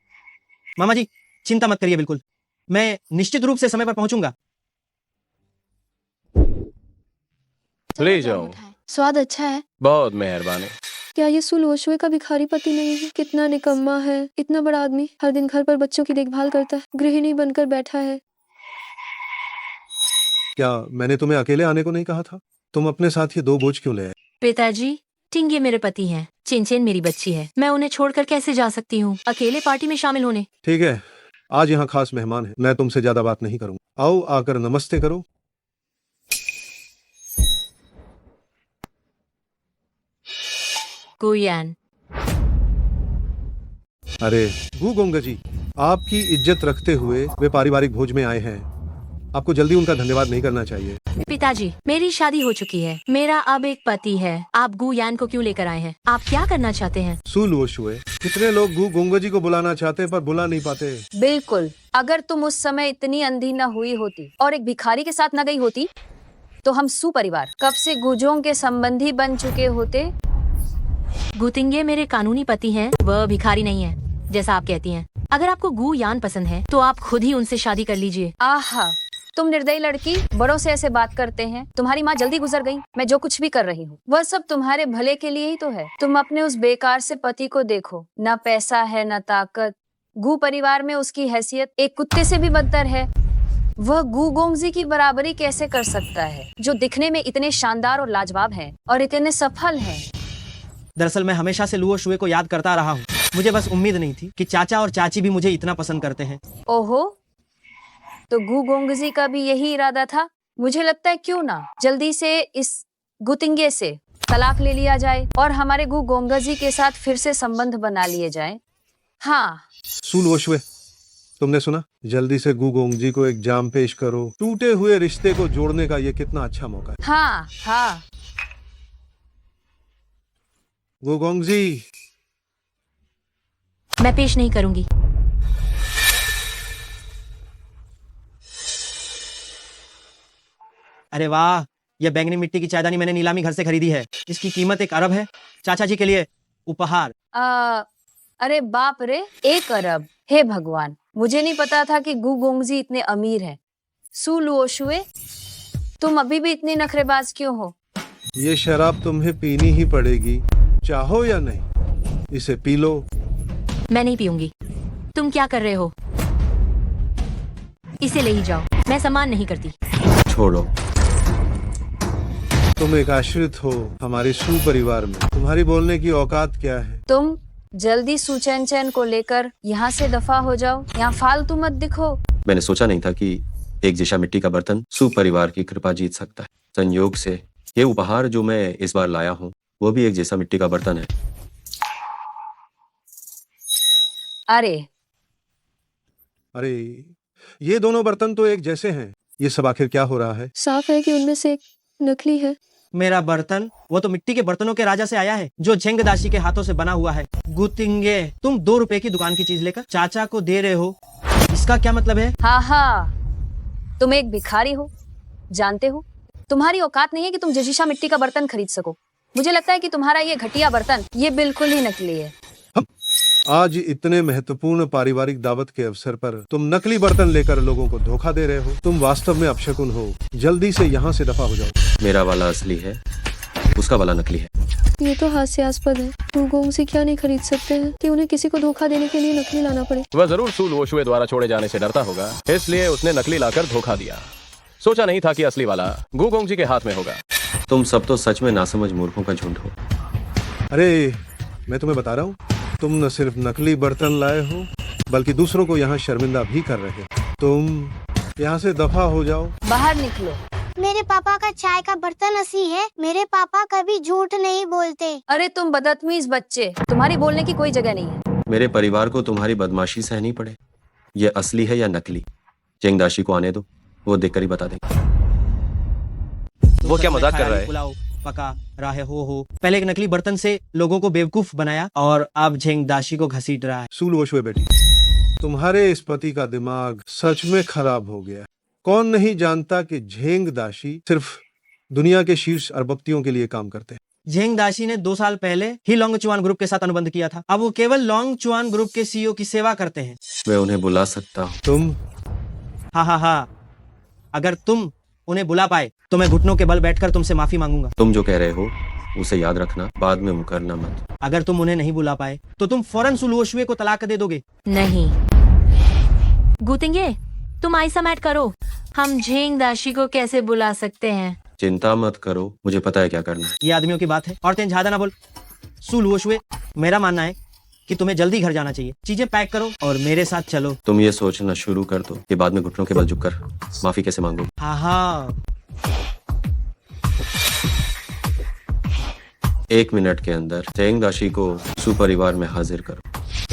मामा जी, चिंता मत करिए, बिल्कुल मैं निश्चित रूप से समय पर पहुंचूंगा। ले जाओ। स्वाद अच्छा है। बहुत मेहरबानी। क्या ये सुलोशुए का भिखारी पति नहीं है? कितना निकम्मा है। इतना बड़ा आदमी हर दिन घर पर बच्चों की देखभाल करता है, गृहिणी बनकर बैठा है। क्या मैंने तुम्हें अकेले आने को नहीं कहा था? तुम अपने साथ ये 2 बोझ क्यों ले आए? पिताजी, टिंगे मेरे पति हैं, चिनचेन मेरी बच्ची है। मैं उन्हें छोड़कर कैसे जा सकती हूँ अकेले पार्टी में शामिल होने? ठीक है, आज यहाँ खास मेहमान है, मैं तुमसे ज्यादा बात नहीं करूंगा। आओ आकर नमस्ते करो। गुयान। अरे गुगोंगा जी, आपकी इज्जत रखते हुए वे पारिवारिक भोज में आए हैं। आपको जल्दी उनका धन्यवाद नहीं करना चाहिए। पिताजी, मेरी शादी हो चुकी है, मेरा अब एक पति है। आप गुयान को क्यों लेकर आए हैं? आप क्या करना चाहते हैं? सुलुओशुए, कितने लोग गुगोंगा जी को बुलाना चाहते पर बुला नहीं पाते। बिल्कुल, अगर तुम उस समय इतनी अंधी न हुई होती और एक भिखारी के साथ न गई होती तो हम सुपरिवार कब से गुजों के संबंधी बन चुके होते। गुतिंगे मेरे कानूनी पति हैं, वह भिखारी नहीं है जैसा आप कहती हैं। अगर आपको गुयान पसंद है तो आप खुद ही उनसे शादी कर लीजिए। आहा, तुम निर्दयी लड़की, बड़ों से ऐसे बात करते हैं। तुम्हारी माँ जल्दी गुजर गई, मैं जो कुछ भी कर रही हूँ वह सब तुम्हारे भले के लिए ही तो है। तुम अपने उस बेकार से पति को देखो, न पैसा है न ताकत। गु परिवार में उसकी हैसियत एक कुत्ते से भी बदतर है। वह गु गोंगजी की बराबरी कैसे कर सकता है जो दिखने में इतने शानदार और लाजवाब है और इतने सफल है। दरअसल मैं हमेशा से लुओशुए को याद करता रहा हूँ। मुझे बस उम्मीद नहीं थी कि चाचा और चाची भी मुझे इतना पसंद करते हैं। ओहो, तो गु गोंगजी का भी यही इरादा था। मुझे लगता है क्यों ना जल्दी से इस गुतिंगे से तलाक ले लिया जाए और हमारे गु गोंगजी के साथ फिर से संबंध बना लिए जाए। हाँ सुलुओशुए, तुमने सुना? जल्दी से गुगोंगजी को एक जाम पेश करो। टूटे हुए रिश्ते को जोड़ने का ये कितना अच्छा मौका है। हाँ हाँ। गुगोंगजी, मैं पेश नहीं करूंगी। अरे वाह, यह बैंगनी मिट्टी की चायदानी मैंने नीलामी घर से खरीदी है। इसकी कीमत 1 अरब है। चाचा जी के लिए उपहार। अरे बाप रे, 1 अरब! हे भगवान, मुझे नहीं पता था कि गु गोंगजी इतने अमीर हैं। सू लुओशुए, तुम अभी भी इतनी नखरेबाज क्यों हो? ये शराब तुम्हें पीनी ही पड़ेगी, चाहो या नहीं। इसे पी लो। मैं नहीं पीऊंगी। तुम क्या कर रहे हो? इसे ले ही जाओ, मैं सम्मान नहीं करती। छोड़ो। तुम एक आश्रित हो हमारे सू परिवार में। तुम्हारी बोलने की औकात क्या है? तुम जल्दी सुचैन चैन को लेकर यहाँ से दफा हो जाओ, यहाँ फालतू मत दिखो। मैंने सोचा नहीं था कि एक जैसा मिट्टी का बर्तन सू परिवार की कृपा जीत सकता है। संयोग से ये उपहार जो मैं इस बार लाया हूँ वो भी एक जैसा मिट्टी का बर्तन है। अरे ये दोनों बर्तन तो एक जैसे हैं। ये सब आखिर क्या हो रहा है? साफ है कि उनमें से एक नकली है। मेरा बर्तन वो तो मिट्टी के बर्तनों के राजा से आया है जो झेंग दाशी के हाथों से बना हुआ है। गुतिंगे, तुम 2 रुपए की दुकान की चीज लेकर चाचा को दे रहे हो, इसका क्या मतलब है? हाँ, तुम एक भिखारी हो, जानते हो? तुम्हारी औकात नहीं है कि तुम जजीशा मिट्टी का बर्तन खरीद सको। मुझे लगता है कि तुम्हारा ये घटिया बर्तन ये बिल्कुल ही नकली है। आज इतने महत्वपूर्ण पारिवारिक दावत के अवसर पर तुम नकली बर्तन लेकर लोगों को धोखा दे रहे हो। तुम वास्तव में अपशकुन हो। जल्दी से यहाँ से दफा हो जाओ। मेरा वाला असली है, उसका वाला नकली है। ये तो हास्यास्पद है। गु गोंगजी क्या नहीं खरीद सकते हैं कि उन्हें किसी को धोखा देने के लिए नकली लाना पड़े। वह जरूर सू लुओशुए द्वारा छोड़े जाने से डरता होगा, इसलिए उसने नकली लाकर धोखा दिया। सोचा नहीं था कि असली वाला गु गोंगजी के हाथ में होगा। तुम सब तो सच में नासमझ मूर्खों का झुंड हो। अरे मैं तुम्हें बता रहा हूँ, तुम न सिर्फ नकली बर्तन लाए हो बल्कि दूसरों को यहाँ शर्मिंदा भी कर रहे हो। तुम यहाँ से दफा हो जाओ। बाहर निकलो। मेरे पापा का चाय का बर्तन असली है। मेरे पापा कभी झूठ नहीं बोलते। अरे तुम बदतमीज बच्चे, तुम्हारी बोलने की कोई जगह नहीं है। मेरे परिवार को तुम्हारी बदमाशी सहनी पड़े। ये असली है या नकली? झेंग दाशी को आने दो, वो देखकर ही बता देंगे। वो क्या मजाक कर रहा है? पुलाव पका रहा हो। पहले एक नकली बर्तन से लोगों को बेवकूफ बनाया और अब झेंग दाशी को घसीट रहा है। सू लुओशुए बेटी, तुम्हारे इस पति का दिमाग सच में खराब हो गया। कौन नहीं जानता कि झेंग दाशी सिर्फ दुनिया के शीर्ष अरबपतियों के लिए काम करते हैं। झेंग दाशी ने 2 साल पहले ही लोंगचुआन ग्रुप के साथ अनुबंध किया था। अब वो केवल लोंगचुआन ग्रुप के सीईओ की सेवा करते हैं। मैं उन्हें बुला सकता हूँ। तुम? हाँ, अगर तुम उन्हें बुला पाए तो मैं घुटनों के बल बैठकर तुमसे माफी मांगूंगा। तुम जो कह रहे हो उसे याद रखना, बाद में मुकरना मत। अगर तुम उन्हें नहीं बुला पाए तो तुम फौरन सू लुओशुए को तलाक दे दोगे। नहीं गुतिंगे, तुम ऐसा मत करो। हम झेंग दाशी को कैसे बुला सकते हैं? चिंता मत करो, मुझे पता है क्या करना है। ये आदमियों की बात है। और तेन ज्यादा ना बोल। सू लुओशुए, मेरा मानना है कि तुम्हें जल्दी घर जाना चाहिए। चीजें पैक करो और मेरे साथ चलो। तुम ये सोचना शुरू कर दो कि बाद में घुटनों के बल झुककर माफी कैसे मांगो। हाँ। 1 मिनट के अंदर झेंग दाशी को सू परिवार में हाजिर करो।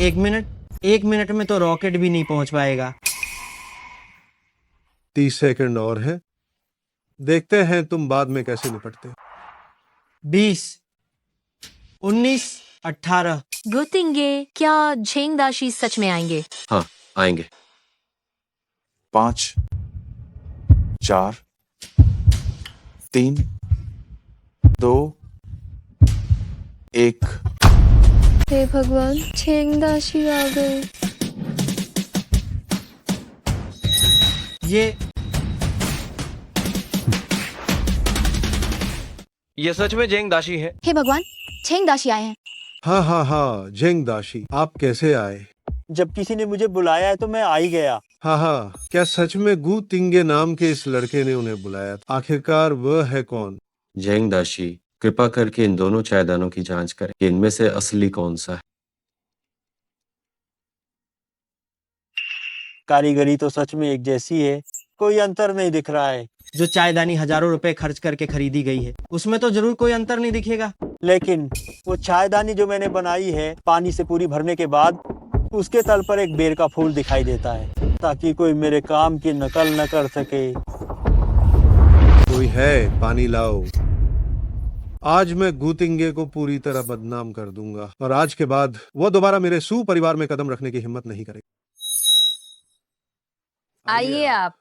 1 मिनट में तो रॉकेट भी नहीं पहुंच पाएगा। 30 सेकंड और है, देखते हैं तुम बाद में कैसे निपटते हो। 20, 19, 18। गुतिंगे, क्या झेंग दाशी सच में आएंगे? हाँ, आएंगे। 5, 4, 3, 2, 1। हे भगवान, झेंग दाशी आ गए। ये सच में झेंग दाशी है? हे भगवान, झेंग दाशी आए हैं। हाँ, झेंग दाशी, आप कैसे आए? जब किसी ने मुझे बुलाया है तो मैं आ ही गया। हाँ, क्या सच में गु तिंगे नाम के इस लड़के ने उन्हें बुलाया? आखिरकार वह है कौन? झेंग दाशी, कृपा करके इन दोनों चायदानों की जांच करें कि इनमें से असली कौन सा है। कारीगरी तो सच में एक जैसी है, कोई अंतर नहीं दिख रहा है। जो चायदानी हजारों रुपए खर्च करके खरीदी गई है उसमें तो जरूर कोई अंतर नहीं दिखेगा। लेकिन वो चायदानी जो मैंने बनाई है, पानी से पूरी भरने के बाद उसके तल पर एक बेर का फूल दिखाई देता है, ताकि कोई मेरे काम की नकल न कर सके। कोई है? पानी लाओ। आज मैं गुतिंगे को पूरी तरह बदनाम कर दूंगा और आज के बाद वो दोबारा मेरे सू परिवार में कदम रखने की हिम्मत नहीं करेगा। आइए आप।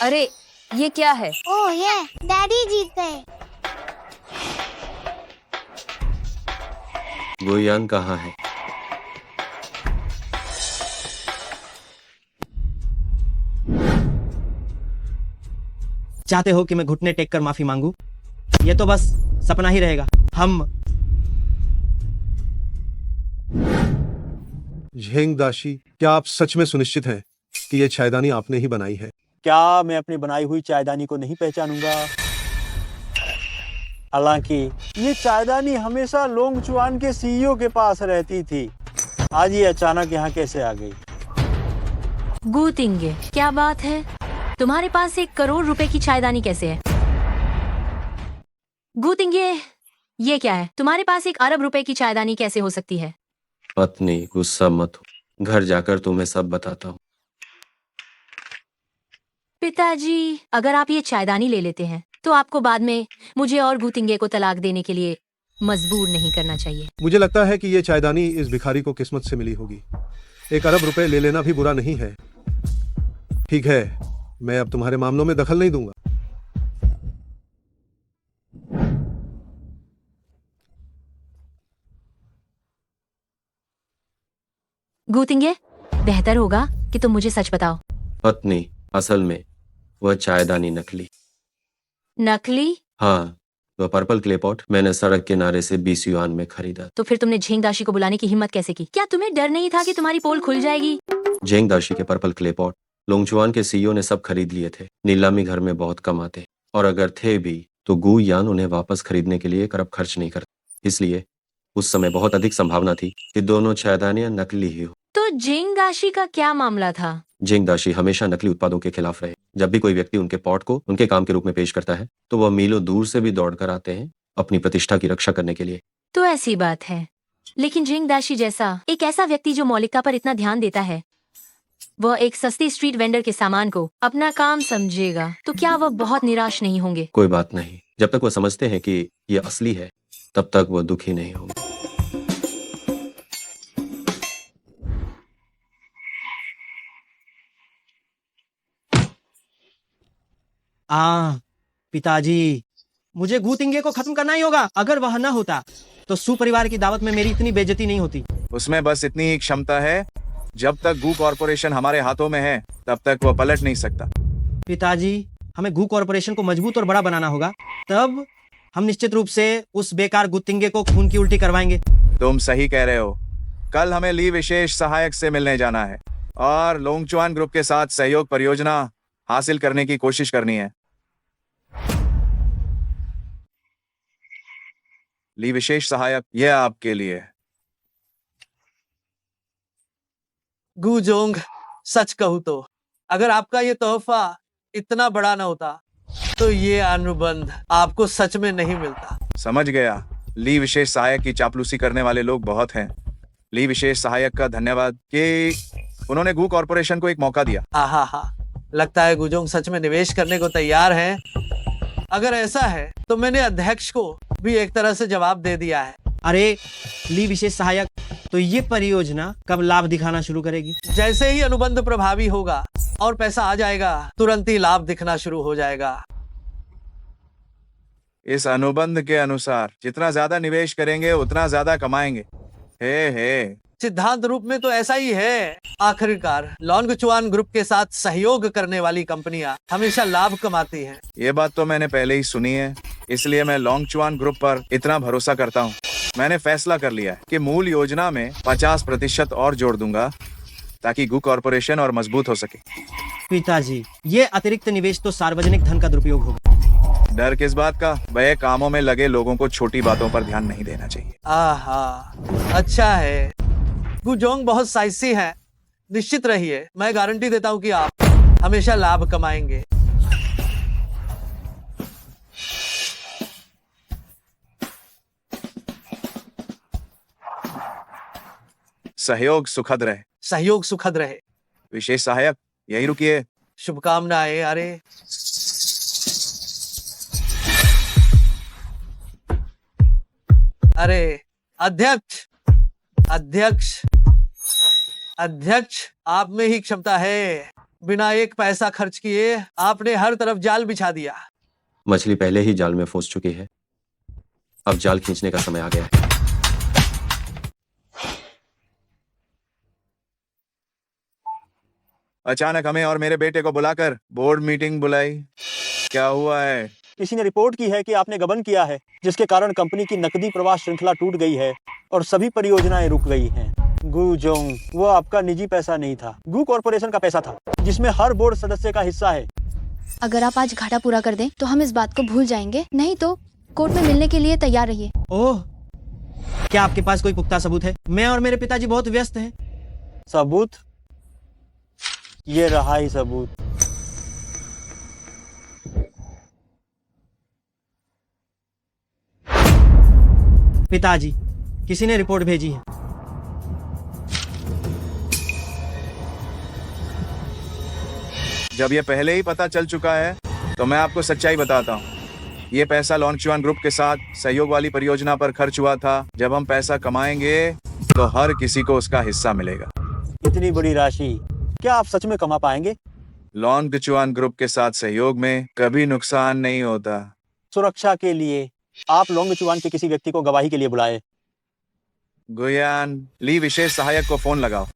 अरे ये क्या है? ओह ये डैडी जीत गए। गुयान कहाँ है? चाहते हो कि मैं घुटने टेक कर माफी मांगू? ये तो बस सपना ही रहेगा। हम झेंग दाशी, क्या आप सच में सुनिश्चित हैं कि ये चायदानी आपने ही बनाई है? क्या मैं अपनी बनाई हुई चायदानी को नहीं पहचानूंगा? हालांकि ये चायदानी हमेशा लोंगचुआन के सीईओ के पास रहती थी। आज ये अचानक यहाँ कैसे आ गई? गुतिंगे, क्या बात है? तुम्हारे पास 1 करोड़ रुपए की चायदानी कैसे है? गुतिंगे, ये क्या है? तुम्हारे पास 1 अरब रुपए की चायदानी कैसे हो सकती है? पत्नी, गुस्सा मत हो, घर जाकर तुम्हें सब बताता हूँ। पिताजी, अगर आप ये चायदानी ले लेते हैं तो आपको बाद में मुझे और गुतिंगे को तलाक देने के लिए मजबूर नहीं करना चाहिए। मुझे लगता है कि ये चायदानी इस भिखारी को किस्मत से मिली होगी। 1 अरब रुपए ले लेना भी बुरा नहीं है। ठीक है, मैं अब तुम्हारे मामलों में दखल नहीं दूंगा। गुतिंगे, बेहतर होगा कि तुम मुझे सच बताओ। पत्नी, असल में वह चायदानी नकली। नकली? हाँ, वह पर्पल क्ले पॉट मैंने सड़क किनारे से 20 युआन में खरीदा। तो फिर तुमने झेंग दाशी को बुलाने की हिम्मत कैसे की? क्या तुम्हें डर नहीं था कि तुम्हारी पोल खुल जाएगी? झेंग दाशी के पर्पल क्ले पॉट लोंगचुआन के सीईओ ने सब खरीद लिए थे। नीलामी घर में बहुत कम आते, और अगर थे भी तो गु यान उन्हें वापस खरीदने के लिए 1 अरब खर्च नहीं करते। इसलिए उस समय बहुत अधिक संभावना थी कि दोनों चायदानियां नकली ही हो। तो झेंग दाशी का क्या मामला था? झेंग दाशी हमेशा नकली उत्पादों के खिलाफ रहे। जब भी कोई व्यक्ति उनके पॉट को उनके काम के रूप में पेश करता है तो वह मीलों दूर से भी दौड़कर आते हैं अपनी प्रतिष्ठा की रक्षा करने के लिए। तो ऐसी बात है, लेकिन झेंग दाशी जैसा एक ऐसा व्यक्ति जो मौलिकता पर इतना ध्यान देता है, वह एक सस्ती स्ट्रीट वेंडर के सामान को अपना काम समझेगा, तो क्या वह बहुत निराश नहीं होंगे? कोई बात नहीं, जब तक वह समझते हैं कि यह असली है तब तक वह दुखी नहीं होंगे। पिताजी, मुझे गुतिंगे को खत्म करना ही होगा। अगर वह न होता तो सू परिवार की दावत में मेरी इतनी बेइज्जती नहीं होती। उसमें बस इतनी ही क्षमता है, जब तक गू कॉर्पोरेशन हमारे हाथों में है तब तक वो पलट नहीं सकता। पिताजी, हमें गू कॉर्पोरेशन को मजबूत और बड़ा बनाना होगा, तब हम निश्चित रूप से उस बेकार गुतिंगे को खून की उल्टी करवाएंगे। तुम सही कह रहे हो। कल हमें ली विशेष सहायक से मिलने जाना है और लोंगचुआन ग्रुप के साथ सहयोग परियोजना हासिल करने की कोशिश करनी है। ली विशेष सहायक, यह आपके लिए। गुजोंग, सच कहूँ तो अगर आपका ये तोहफा इतना बड़ा न होता तो ये अनुबंध आपको सच में नहीं मिलता। समझ गया। ली विशेष सहायक की चापलूसी करने वाले लोग बहुत हैं। ली विशेष सहायक का धन्यवाद कि उन्होंने गू कॉर्पोरेशन को एक मौका दिया। हा, लगता है गुजोंग सच में निवेश करने को तैयार हैं। अगर ऐसा है तो मैंने अध्यक्ष को भी एक तरह से जवाब दे दिया है। अरे ली विशेष सहायक, तो ये परियोजना कब लाभ दिखाना शुरू करेगी? जैसे ही अनुबंध प्रभावी होगा और पैसा आ जाएगा, तुरंत ही लाभ दिखना शुरू हो जाएगा। इस अनुबंध के अनुसार जितना ज्यादा निवेश करेंगे उतना ज्यादा कमाएंगे। हे सिद्धांत रूप में तो ऐसा ही है। आखिरकार लोंगचुआन ग्रुप के साथ सहयोग करने वाली कंपनियां हमेशा लाभ कमाती हैं। ये बात तो मैंने पहले ही सुनी है, इसलिए मैं लोंगचुआन ग्रुप पर इतना भरोसा करता हूँ। मैंने फैसला कर लिया है कि मूल योजना में 50% और जोड़ दूंगा ताकि गू कॉर्पोरेशन और मजबूत हो सके। पिताजी, ये अतिरिक्त निवेश तो सार्वजनिक धन का दुरुपयोग होगा। डर किस बात का? बड़े कामों में लगे लोगों को छोटी बातों पर ध्यान नहीं देना चाहिए। अच्छा है। गुजोंग बहुत साहसी है। निश्चित रहिए, मैं गारंटी देता हूँ कि आप हमेशा लाभ कमाएंगे। सहयोग सुखद रहे। सहयोग सुखद रहे। विशेष सहायक यही रुकिए। शुभकामनाएं। अरे अरे अध्यक्ष अध्यक्ष अध्यक्ष, आप में ही क्षमता है। बिना एक पैसा खर्च किए आपने हर तरफ जाल बिछा दिया। मछली पहले ही जाल में फंस चुकी है, अब जाल खींचने का समय आ गया है। अचानक हमें और मेरे बेटे को बुलाकर बोर्ड मीटिंग बुलाई। क्या हुआ है? किसी ने रिपोर्ट की है कि आपने गबन किया है, जिसके कारण कंपनी की नकदी प्रवाह श्रृंखला टूट गई है और सभी परियोजनाएं रुक गई हैं। गु जोंग, वो आपका निजी पैसा नहीं था, गु कॉर्पोरेशन का पैसा था, जिसमें हर बोर्ड सदस्य का हिस्सा है। अगर आप आज घाटा पूरा कर दें तो हम इस बात को भूल जाएंगे, नहीं तो कोर्ट में मिलने के लिए तैयार रहिए। ओह, क्या आपके पास कोई पुख्ता सबूत है? मैं और मेरे पिताजी बहुत व्यस्त हैं। सबूत? ये रहा ही सबूत। पिताजी, किसी ने रिपोर्ट भेजी है। जब ये पहले ही पता चल चुका है तो मैं आपको सच्चाई बताता हूँ। ये पैसा लोंगचुआन ग्रुप के साथ सहयोग वाली परियोजना पर खर्च हुआ था। जब हम पैसा कमाएंगे तो हर किसी को उसका हिस्सा मिलेगा। इतनी बड़ी राशि क्या आप सच में कमा पाएंगे? लोंगचुआन ग्रुप के साथ सहयोग में कभी नुकसान नहीं होता। सुरक्षा के लिए आप लोंगचुआन के किसी व्यक्ति को गवाही के लिए बुलाए। गुयान, ली विशेष सहायक को फोन लगाओ।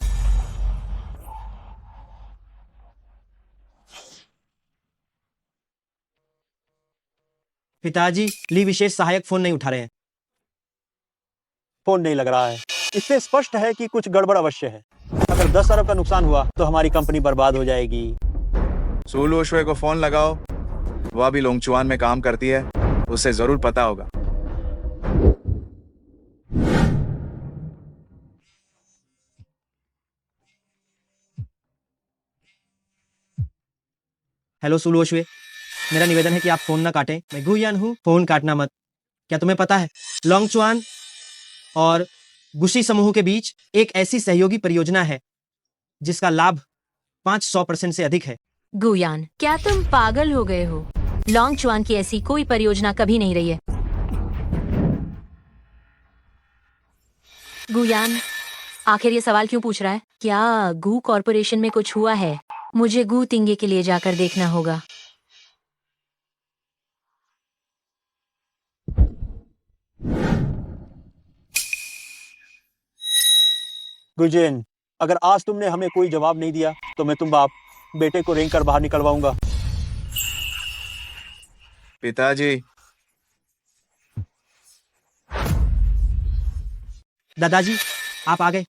पिताजी, ली विशेष सहायक फोन नहीं उठा रहे हैं। फोन नहीं लग रहा है। इससे स्पष्ट है कि कुछ गड़बड़ अवश्य है। अगर 10 अरब का नुकसान हुआ तो हमारी कंपनी बर्बाद हो जाएगी। सुलू शुए को फोन लगाओ, वह भी लोंगचुआन में काम करती है, उसे जरूर पता होगा। हेलो सुलू शुए, मेरा निवेदन है कि आप फोन ना काटें। मैं गुयान हूँ, फोन काटना मत। क्या तुम्हें पता है, लोंगचुआन और गुशी समूह के बीच एक ऐसी सहयोगी परियोजना है जिसका लाभ 500% से अधिक है। गुयान, क्या तुम पागल हो गए हो? लोंगचुआन की ऐसी कोई परियोजना कभी नहीं रही है। गुयान, आखिर ये सवाल क्यों पूछ रहा है? क्या गू कॉर्पोरेशन में कुछ हुआ है? मुझे गू तिंगे के लिए जाकर देखना होगा। गुजेन, अगर आज तुमने हमें कोई जवाब नहीं दिया तो मैं तुम बाप बेटे को रेंग कर बाहर निकलवाऊंगा। पिताजी, दादाजी, आप आ गए।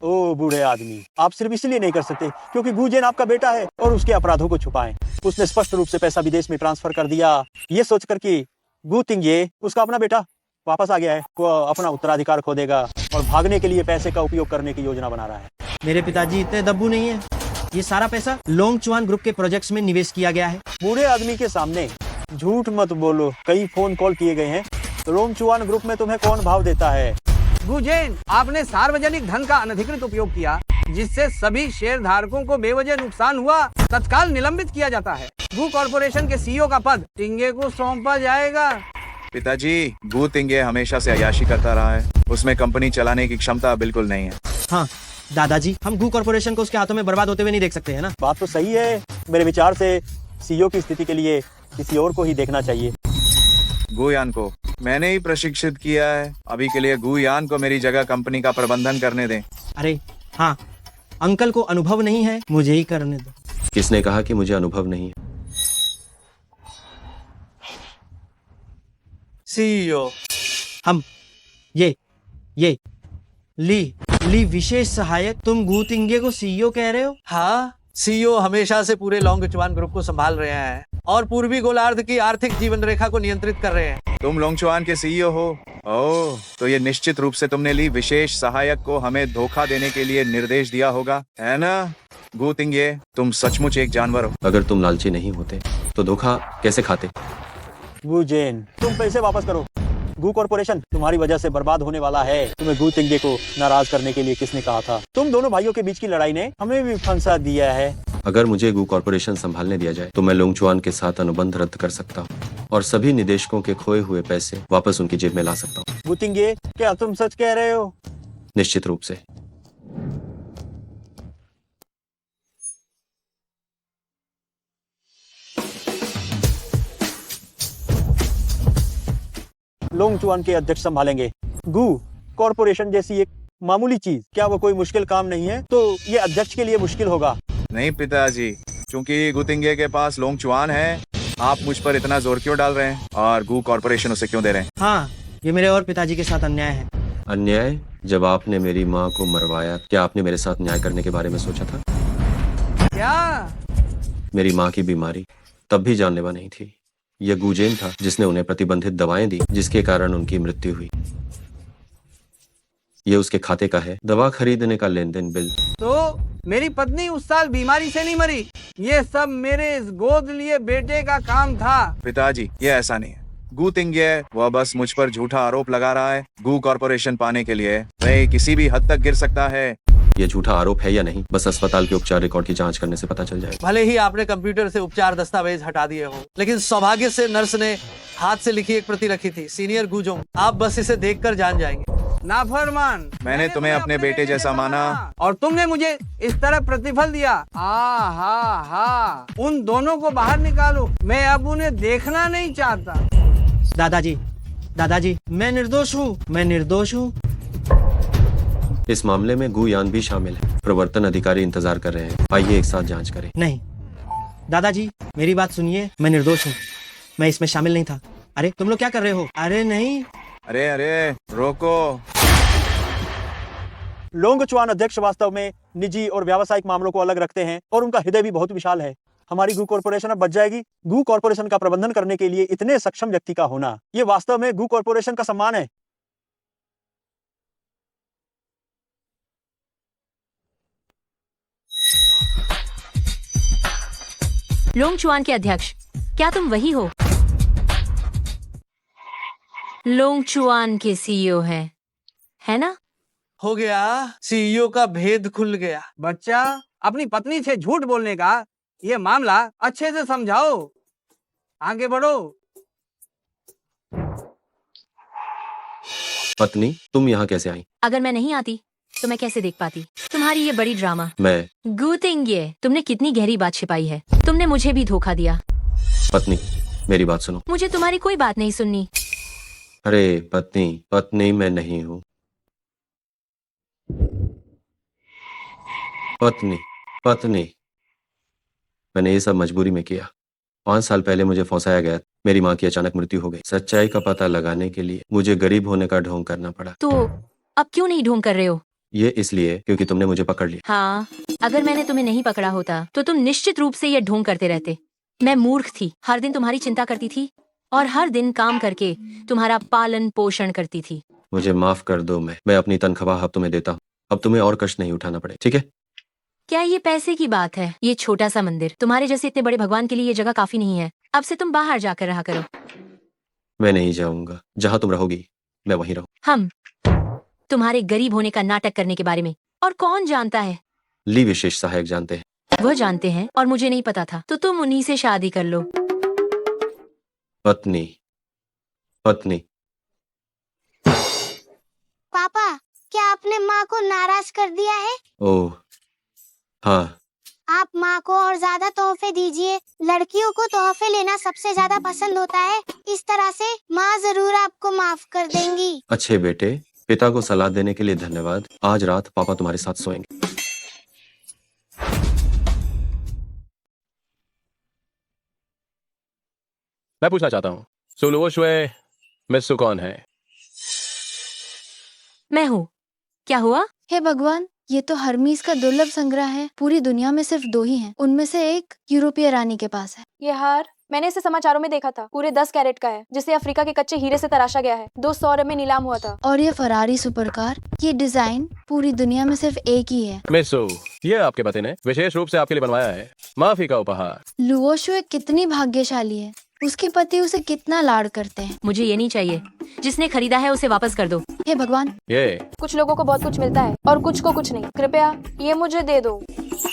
ओ बूढ़े आदमी, आप सिर्फ इसलिए नहीं कर सकते क्योंकि गुजेन आपका बेटा है और उसके अपराधों को छुपाएं। उसने स्पष्ट रूप से पैसा विदेश में ट्रांसफर कर दिया, ये सोचकर कि गु तिंगे उसका अपना बेटा वापस आ गया है, वो अपना उत्तराधिकार खो देगा और भागने के लिए पैसे का उपयोग करने की योजना बना रहा है। मेरे पिताजी इतने दब्बू नहीं है। ये सारा पैसा लोंगचुआन ग्रुप के प्रोजेक्ट्स में निवेश किया गया है। बूढ़े आदमी के सामने झूठ मत बोलो। कई फोन कॉल किए गए हैं। लोंगचुआन ग्रुप में तुम्हें कौन भाव देता है? गुजेन, आपने सार्वजनिक धन का अनधिकृत उपयोग किया, जिससे सभी शेयर धारकों को बेवजह नुकसान हुआ। तत्काल निलंबित किया जाता है। गू कॉर्पोरेशन के सीईओ का पद टिंगे को सौंपा जाएगा। पिताजी, गु तिंगे हमेशा से अय्याशी करता रहा है, उसमें कंपनी चलाने की क्षमता बिल्कुल नहीं है। हाँ दादाजी, हम गू कॉर्पोरेशन को उसके हाथों में बर्बाद होते हुए नहीं देख सकते है ना। बात तो सही है। मेरे विचार से सीईओ की स्थिति के लिए किसी और को ही देखना चाहिए। गुयान को मैंने ही प्रशिक्षित किया है। अभी के लिए गुयान को मेरी जगह कंपनी का प्रबंधन करने दें। अरे हाँ, अंकल को अनुभव नहीं है, मुझे ही करने दो। किसने कहा कि मुझे अनुभव नहीं है? सीईओ, हम ये ली विशेष सहायक, तुम गू तिंगे को सीईओ कह रहे हो? हाँ, सीईओ हमेशा से पूरे लोंगचुआन ग्रुप को संभाल रहे हैं और पूर्वी गोलार्ध की आर्थिक जीवन रेखा को नियंत्रित कर रहे हैं। तुम लोंगचुआन के सीईओ हो? ओह, तो ये निश्चित रूप से तुमने ली विशेष सहायक को हमें धोखा देने के लिए निर्देश दिया होगा, है ना? गु तिंगे, तुम सचमुच एक जानवर हो। अगर तुम लालची नहीं होते तो धोखा कैसे खाते? गुजेन, तुम पैसे वापस करो। गू कॉर्पोरेशन तुम्हारी वजह से बर्बाद होने वाला है। तुम्हें गू तिंगे को नाराज करने के लिए किसने कहा था? तुम दोनों भाइयों के बीच की लड़ाई ने हमें भी फंसा दिया है। अगर मुझे गू कॉर्पोरेशन संभालने दिया जाए तो मैं लोंगचुआन के साथ अनुबंध रद्द कर सकता हूँ और सभी निदेशकों के खोए हुए पैसे वापस उनकी जेब में ला सकता हूँ। गू तिंगे, क्या तुम सच कह रहे हो? निश्चित रूप से। लोंगचुआन के अध्यक्ष संभालेंगे। गू कॉर्पोरेशन जैसी एक मामूली चीज, क्या वो कोई मुश्किल काम नहीं है? तो ये अध्यक्ष के लिए मुश्किल होगा। नहीं पिताजी, क्योंकि गुतिंगे के पास लोंगचुआन है, आप मुझ पर इतना जोर क्यों डाल रहे हैं और गू कॉर्पोरेशन उसे क्यों दे रहे हैं? हाँ, ये मेरे और पिताजी के साथ अन्याय है। अन्याय? जब आपने मेरी माँ को मरवाया, क्या आपने मेरे साथ न्याय करने के बारे में सोचा था? क्या? मेरी माँ की बीमारी तब भी जानलेवा नहीं थी। यह गुजेन था जिसने उन्हें प्रतिबंधित दवाएं दी, जिसके कारण उनकी मृत्यु हुई। ये उसके खाते का है, दवा खरीदने का लेन देन बिल। तो मेरी पत्नी उस साल बीमारी से नहीं मरी, ये सब मेरे इस गोद लिए बेटे का काम था। पिताजी, ये ऐसा नहीं है। गू तिंगे वह बस मुझ पर झूठा आरोप लगा रहा है। गू कॉर्पोरेशन पाने के लिए वह किसी भी हद तक गिर सकता है। ये झूठा आरोप है या नहीं, बस अस्पताल के उपचार रिकॉर्ड की जांच करने से पता चल जाएगा। भले ही आपने कंप्यूटर से उपचार दस्तावेज हटा दिए हो, लेकिन सौभाग्य से नर्स ने हाथ से लिखी एक प्रति रखी थी। सीनियर गुजोंग, आप बस इसे देखकर जान जाएंगे। नाफरमान, मैंने तुम्हें अपने बेटे जैसा माना और तुमने मुझे इस तरह प्रतिफल दिया। हा, उन दोनों को बाहर निकालो, मैं अब उन्हें देखना नहीं चाहता। दादाजी, मैं निर्दोष हूँ, मैं निर्दोष हूँ। इस मामले में गू यान भी शामिल है। प्रवर्तन अधिकारी इंतजार कर रहे हैं, आइए एक साथ जांच करें। नहीं दादाजी, मेरी बात सुनिए, मैं निर्दोष हूँ, मैं इसमें शामिल नहीं था। अरे तुम लोग क्या कर रहे हो? अरे नहीं, अरे रोको। लोंगचुआन अध्यक्ष वास्तव में निजी और व्यावसायिक मामलों को अलग रखते हैं और उनका हृदय भी बहुत विशाल है। हमारी गू कॉर्पोरेशन अब बच जाएगी। गू कॉर्पोरेशन का प्रबंधन करने के लिए इतने सक्षम व्यक्ति का होना, ये वास्तव में गू कॉर्पोरेशन का सम्मान है। लोंगचुआन के अध्यक्ष, क्या तुम वही हो? लोंगचुआन के सीईओ है ना? हो गया, सीईओ का भेद खुल गया। बच्चा, अपनी पत्नी से झूठ बोलने का ये मामला अच्छे से समझाओ, आगे बढ़ो। पत्नी, तुम यहाँ कैसे आई? अगर मैं नहीं आती तो मैं कैसे देख पाती तुम्हारी ये बड़ी ड्रामा? मैं गुतिंगे, तुमने कितनी गहरी बात छिपाई है। तुमने मुझे भी धोखा दिया। पत्नी, मेरी बात सुनो। मुझे तुम्हारी कोई बात नहीं सुननी। अरे पत्नी मैं नहीं हूँ। पत्नी, मैंने ये सब मजबूरी में किया। 5 साल पहले मुझे फंसाया गया, मेरी माँ की अचानक मृत्यु हो गई। सच्चाई का पता लगाने के लिए मुझे गरीब होने का ढोंग करना पड़ा। तो अब क्यों नहीं ढोंग कर रहे हो? ये इसलिए क्योंकि तुमने मुझे पकड़ लिया। हाँ, अगर मैंने तुम्हें नहीं पकड़ा होता तो तुम निश्चित रूप से ये ढोंग करते रहते। मैं मूर्ख थी, हर दिन तुम्हारी चिंता करती थी और हर दिन काम करके तुम्हारा पालन पोषण करती थी। मुझे माफ कर दो, मैं अपनी तनख्वाह अब तुम्हें देता हूँ। अब तुम्हें और कष्ट नहीं उठाना पड़े, ठीक है? क्या ये पैसे की बात है? ये छोटा सा मंदिर तुम्हारे जैसे इतने बड़े भगवान के लिए ये जगह काफी नहीं है। अब से तुम बाहर जाकर रहा करो। मैं नहीं जाऊंगा, जहाँ तुम रहोगी मैं वहीं रहूँ। हम तुम्हारे गरीब होने का नाटक करने के बारे में और कौन जानता है? ली विशेष सहायक जानते हैं। वह जानते हैं और मुझे नहीं पता था, तो तुम उन्हीं से शादी कर लो। पत्नी, पापा, क्या आपने माँ को नाराज कर दिया है? ओह हाँ। आप माँ को और ज्यादा तोहफे दीजिए। लड़कियों को तोहफे लेना सबसे ज्यादा पसंद होता है। इस तरह से माँ जरूर आपको माफ कर देंगी। अच्छे बेटे, पिता को सलाह देने के लिए धन्यवाद। आज रात पापा तुम्हारे साथ सोएंगे। मैं पूछना चाहता हूँ, सुलुओशुए मित्सु कौन है? मैं हूँ। क्या हुआ? हे भगवान, ये तो हर्मीस का दुर्लभ संग्रह है। पूरी दुनिया में सिर्फ 2 ही हैं। उनमें से एक यूरोपीय रानी के पास है। ये हार मैंने इसे समाचारों में देखा था। पूरे 10 कैरेट का है, जिसे अफ्रीका के कच्चे हीरे से तराशा गया है। 200 अरब में नीलाम हुआ था। और ये फरारी सुपरकार, ये डिजाइन पूरी दुनिया में सिर्फ एक ही है। मित्सु, ये आपके पति ने विशेष रूप से आपके लिए बनवाया है। माफी का उपहार। लुओशुए कितनी भाग्यशाली है। उसके पति उसे कितना लाड करते हैं। मुझे ये नहीं चाहिए। जिसने खरीदा है उसे वापस कर दो। हे भगवान। ये कुछ लोगों को बहुत कुछ मिलता है और कुछ को कुछ नहीं। कृपया ये मुझे दे दो।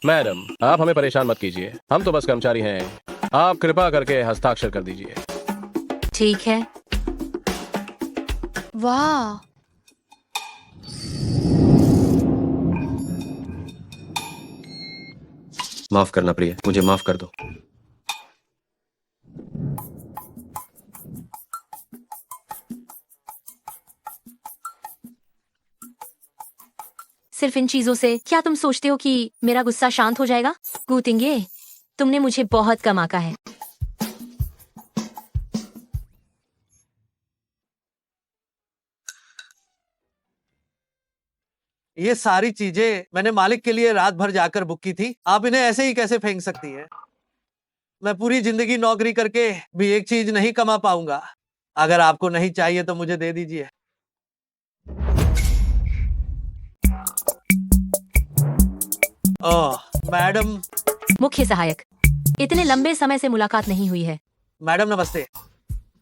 मैडम, आप हमें परेशान मत कीजिए, हम तो बस कर्मचारी हैं। आप कृपा करके हस्ताक्षर कर दीजिए। ठीक है। वाह, माफ करना प्रिय, मुझे माफ कर दो। सिर्फ इन चीजों से क्या तुम सोचते हो कि मेरा गुस्सा शांत हो जाएगा? गूतिंगे, तुमने मुझे बहुत कम आका है। ये सारी चीजें मैंने मालिक के लिए रात भर जाकर बुक की थी। आप इन्हें ऐसे ही कैसे फेंक सकती हैं? मैं पूरी जिंदगी नौकरी करके भी एक चीज नहीं कमा पाऊंगा। अगर आपको नहीं चाहिए तो मुझे दे दीजिए। ओह, मैडम। मुख्य सहायक, इतने लंबे समय से मुलाकात नहीं हुई है। मैडम नमस्ते।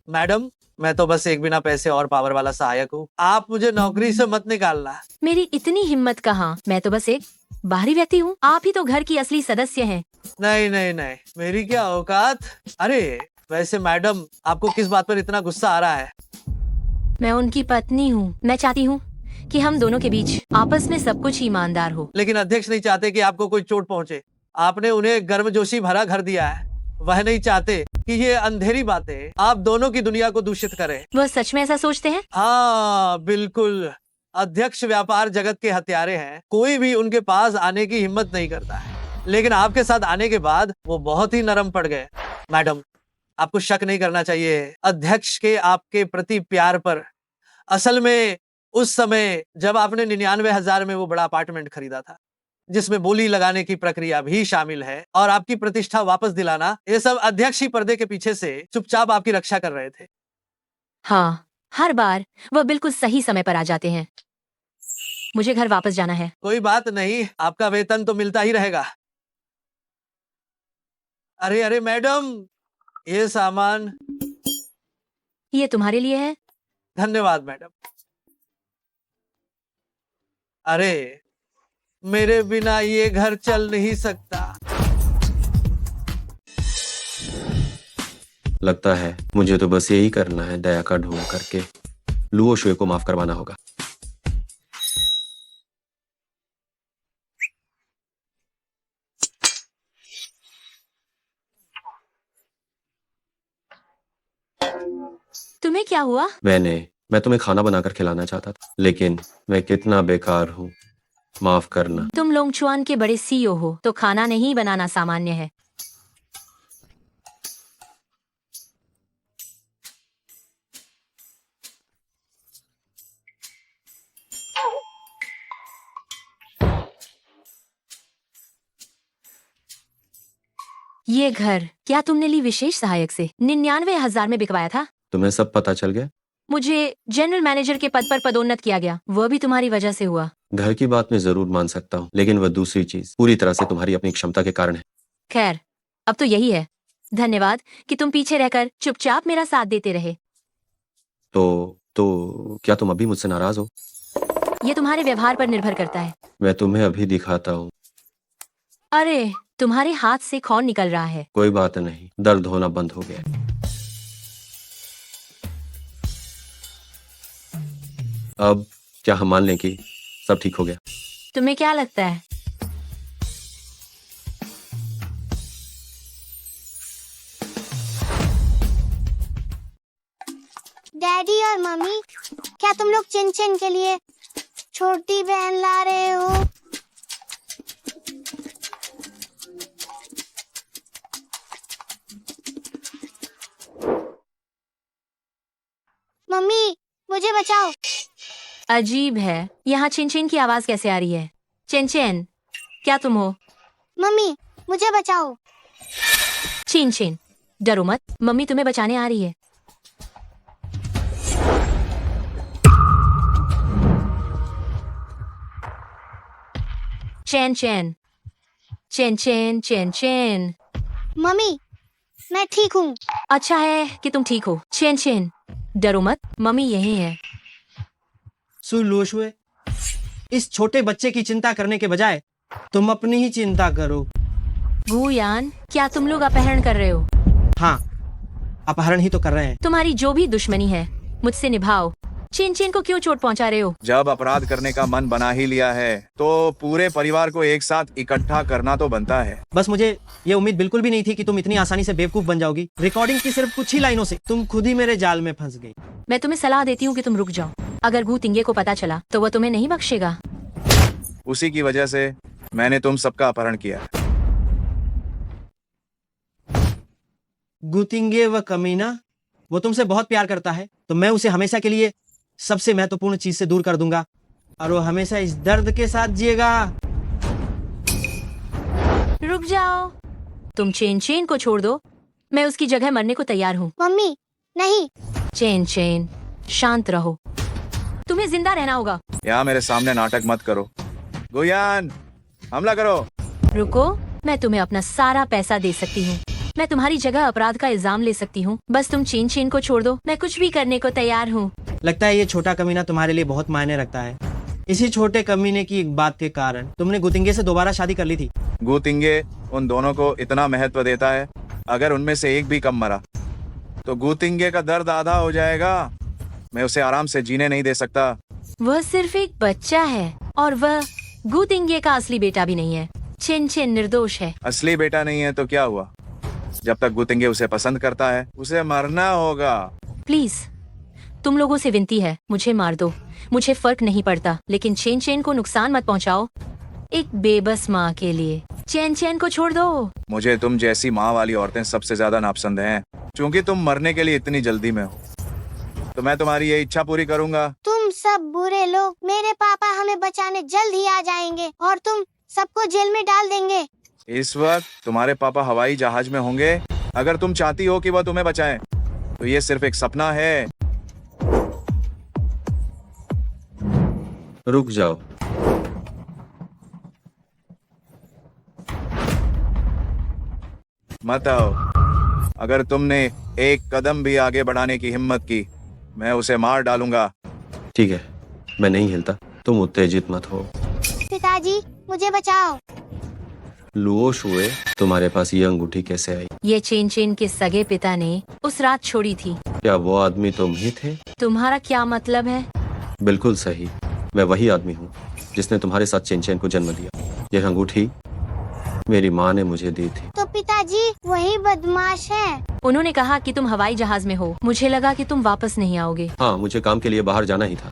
मैडम, मैं तो बस एक बिना पैसे और पावर वाला सहायक हूँ। आप मुझे नौकरी से मत निकालना। मेरी इतनी हिम्मत कहाँ? मैं तो बस एक बाहरी व्यक्ति हूँ। आप ही तो घर की असली सदस्य हैं। नहीं नहीं नहीं, मेरी क्या औकात। अरे वैसे मैडम, आपको किस बात पर इतना गुस्सा आ रहा है? मैं उनकी पत्नी हूँ। मैं चाहती हूँ कि हम दोनों के बीच आपस में सब कुछ ईमानदार हो। लेकिन अध्यक्ष नहीं चाहते कि आपको कोई चोट पहुंचे। आपने उन्हें गर्मजोशी भरा घर दिया है। वह नहीं चाहते कि ये अंधेरी बातें आप दोनों की दुनिया को दूषित करें। वह सच में ऐसा सोचते हैं? हाँ बिल्कुल। अध्यक्ष व्यापार जगत के हत्यारे हैं। कोई भी उनके पास आने की हिम्मत नहीं करता है। लेकिन आपके साथ आने के बाद वो बहुत ही नरम पड़ गए। मैडम, आपको शक नहीं करना चाहिए अध्यक्ष के आपके प्रति प्यार पर। असल में उस समय जब आपने 99,000 में वो बड़ा अपार्टमेंट खरीदा था, जिसमें बोली लगाने की प्रक्रिया भी शामिल है, और आपकी प्रतिष्ठा वापस दिलाना, ये सब अध्यक्ष ही पर्दे के पीछे से चुपचाप आपकी रक्षा कर रहे थे। हाँ, हर बार वह बिल्कुल सही समय पर आ जाते हैं। मुझे घर वापस जाना है। कोई बात नहीं, आपका वेतन तो मिलता ही रहेगा। अरे अरे मैडम, ये सामान। ये तुम्हारे लिए है। धन्यवाद मैडम। अरे मेरे बिना ये घर चल नहीं सकता। लगता है मुझे तो बस यही करना है, दया का ढोंग करके लुओ शुए को माफ करवाना होगा। तुम्हें क्या हुआ? मैं तुम्हें खाना बनाकर खिलाना चाहता था, लेकिन मैं कितना बेकार हूँ। माफ करना। तुम लोंगचुआन के बड़े सीईओ हो, तो खाना नहीं बनाना सामान्य है। ये घर क्या तुमने ली विशेष सहायक से? 99,000 में बिकवाया था। तुम्हें सब पता चल गया? मुझे जनरल मैनेजर के पद पर पदोन्नत किया गया, वह भी तुम्हारी वजह से हुआ। घर की बात मैं जरूर मान सकता हूँ, लेकिन वह दूसरी चीज पूरी तरह से तुम्हारी अपनी क्षमता के कारण है। खैर, अब तो यही है। धन्यवाद कि तुम पीछे रहकर चुपचाप मेरा साथ देते रहे। तो क्या तुम अभी मुझसे नाराज हो? ये तुम्हारे व्यवहार पर निर्भर करता है। मैं तुम्हें अभी दिखाता हूँ। अरे, तुम्हारे हाथ से खून निकल रहा है। कोई बात नहीं, दर्द होना बंद हो गया। अब क्या हम मान लें कि सब ठीक हो गया? तुम्हें क्या लगता है? डैडी और मम्मी, क्या तुम लोग चिन के लिए छोटी बहन ला रहे हो? मम्मी, मुझे बचाओ। अजीब है, यहाँ चिन की आवाज कैसे आ रही है? चिन, क्या तुम हो? मम्मी, मुझे बचाओ। चिन, डरो मत, मम्मी तुम्हें बचाने आ रही है। चैन। मम्मी, मैं ठीक हूँ। अच्छा है कि तुम ठीक हो। चेन चेन, डरो मत, मम्मी यही है। सुलूशुए, इस छोटे बच्चे की चिंता करने के बजाय तुम अपनी ही चिंता करो। गुयान, क्या तुम लोग अपहरण कर रहे हो? हाँ, अपहरण ही तो कर रहे हैं। तुम्हारी जो भी दुश्मनी है मुझसे निभाओ। चेन चेन को क्यों चोट पहुंचा रहे हो? जब अपराध करने का मन बना ही लिया है तो पूरे परिवार को एक साथ इकट्ठा करना तो बनता है। बस मुझे ये उम्मीद बिल्कुल भी नहीं थी कि तुम इतनी आसानी से बेवकूफ बन जाओगी। रिकॉर्डिंग की सिर्फ कुछ ही लाइनों से तुम खुद ही मेरे जाल में फंस गई। मैं तुम्हें सलाह देती हूँ कि तुम रुक जाओ। अगर गू तिंगे को पता चला तो वह तुम्हें नहीं बख्शेगा। उसी की वजह से मैंने तुम सबका अपहरण किया। गुतिंगे व कमीना, वो तुमसे बहुत प्यार करता है, तो मैं उसे हमेशा के लिए सबसे महत्वपूर्ण चीज से दूर कर दूंगा और वो हमेशा इस दर्द के साथ जिएगा। रुक जाओ, तुम चेन चेन को छोड़ दो। मैं उसकी जगह मरने को तैयार हूँ। मम्मी नहीं। चेन चेन, शांत रहो, तुम्हें जिंदा रहना होगा। यहाँ मेरे सामने नाटक मत करो। गुयान, हमला करो। रुको, मैं तुम्हें अपना सारा पैसा दे सकती हूँ। मैं तुम्हारी जगह अपराध का इल्जाम ले सकती हूँ। बस तुम चेन चेन को छोड़ दो, मैं कुछ भी करने को तैयार हूँ। लगता है ये छोटा कमीना तुम्हारे लिए बहुत मायने रखता है। इसी छोटे कमीने की एक बात के कारण तुमने गुतिंगे से दोबारा शादी कर ली थी। गुतिंगे उन दोनों को इतना महत्व देता है, अगर उनमें से एक भी कम मरा तो गुतिंगे का दर्द आधा हो जाएगा। मैं उसे आराम से जीने नहीं दे सकता। वह सिर्फ एक बच्चा है और वह गुतिंगे का असली बेटा भी नहीं है। चेन चेन निर्दोष है। असली बेटा नहीं है तो क्या हुआ? जब तक गुतिंगे उसे पसंद करता है उसे मरना होगा। प्लीज, तुम लोगों से विनती है, मुझे मार दो, मुझे फर्क नहीं पड़ता, लेकिन चेन चेन को नुकसान मत पहुंचाओ। एक बेबस माँ के लिए चेन चेन को छोड़ दो। मुझे तुम जैसी माँ वाली औरतें सबसे ज्यादा नापसंद हैं, क्योंकि तुम मरने के लिए इतनी जल्दी में हो। तो मैं तुम्हारी ये इच्छा पूरी करूंगा। तुम सब बुरे लोग, मेरे पापा हमें बचाने जल्द ही आ जाएंगे और तुम सबको जेल में डाल देंगे। इस वक्त तुम्हारे पापा हवाई जहाज में होंगे। अगर तुम चाहती हो कि वह तुम्हें बचाएं, तो ये सिर्फ एक सपना है। रुक जाओ। मत आओ। अगर तुमने एक कदम भी आगे बढ़ाने की हिम्मत की, मैं उसे मार डालूंगा। ठीक है, मैं नहीं हिलता, तुम उत्तेजित मत हो। पिताजी मुझे बचाओ। लुओशुए, तुम्हारे पास ये अंगूठी कैसे आई? ये चेन चेन के सगे पिता ने उस रात छोड़ी थी। क्या वो आदमी तुम ही थे? तुम्हारा क्या मतलब है? बिल्कुल सही, मैं वही आदमी हूँ जिसने तुम्हारे साथ चेन चेन को जन्म दिया। यह अंगूठी मेरी माँ ने मुझे दी थी। तो पिताजी वही बदमाश है। उन्होंने कहा कि तुम हवाई जहाज में हो। मुझे लगा कि तुम वापस नहीं आओगे। हाँ, मुझे काम के लिए बाहर जाना ही था।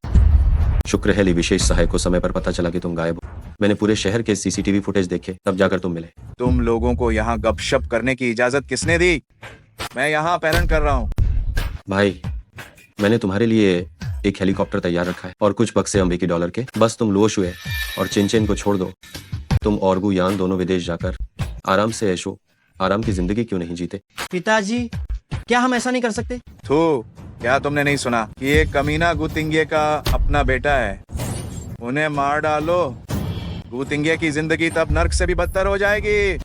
शुक्र है ली विशेष सहायक को समय पर पता चला कि तुम गायब हो। मैंने पूरे शहर के सीसीटीवी फुटेज देखे, तब जाकर तुम मिले। तुम लोगों को यहाँ गपशप करने की इजाजत किसने दी? मैं यहाँ अपहरण कर रहा हूँ। भाई, मैंने तुम्हारे लिए एक हेलीकॉप्टर तैयार रखा है और कुछ बक्से अमेरिकी डॉलर के। बस तुम लुओशुए और चेन चेन को छोड़ दो। तुम और गुयान दोनों विदेश जाकर आराम से ऐशो आराम की जिंदगी क्यों नहीं जीते? पिताजी, क्या हम ऐसा नहीं कर सकते? थू, क्या तुमने नहीं सुना कि ये कमीना गुतिंगे का अपना बेटा है? उन्हें मार डालो, गुतिंगे की जिंदगी तब नर्क से भी बदतर हो जाएगी।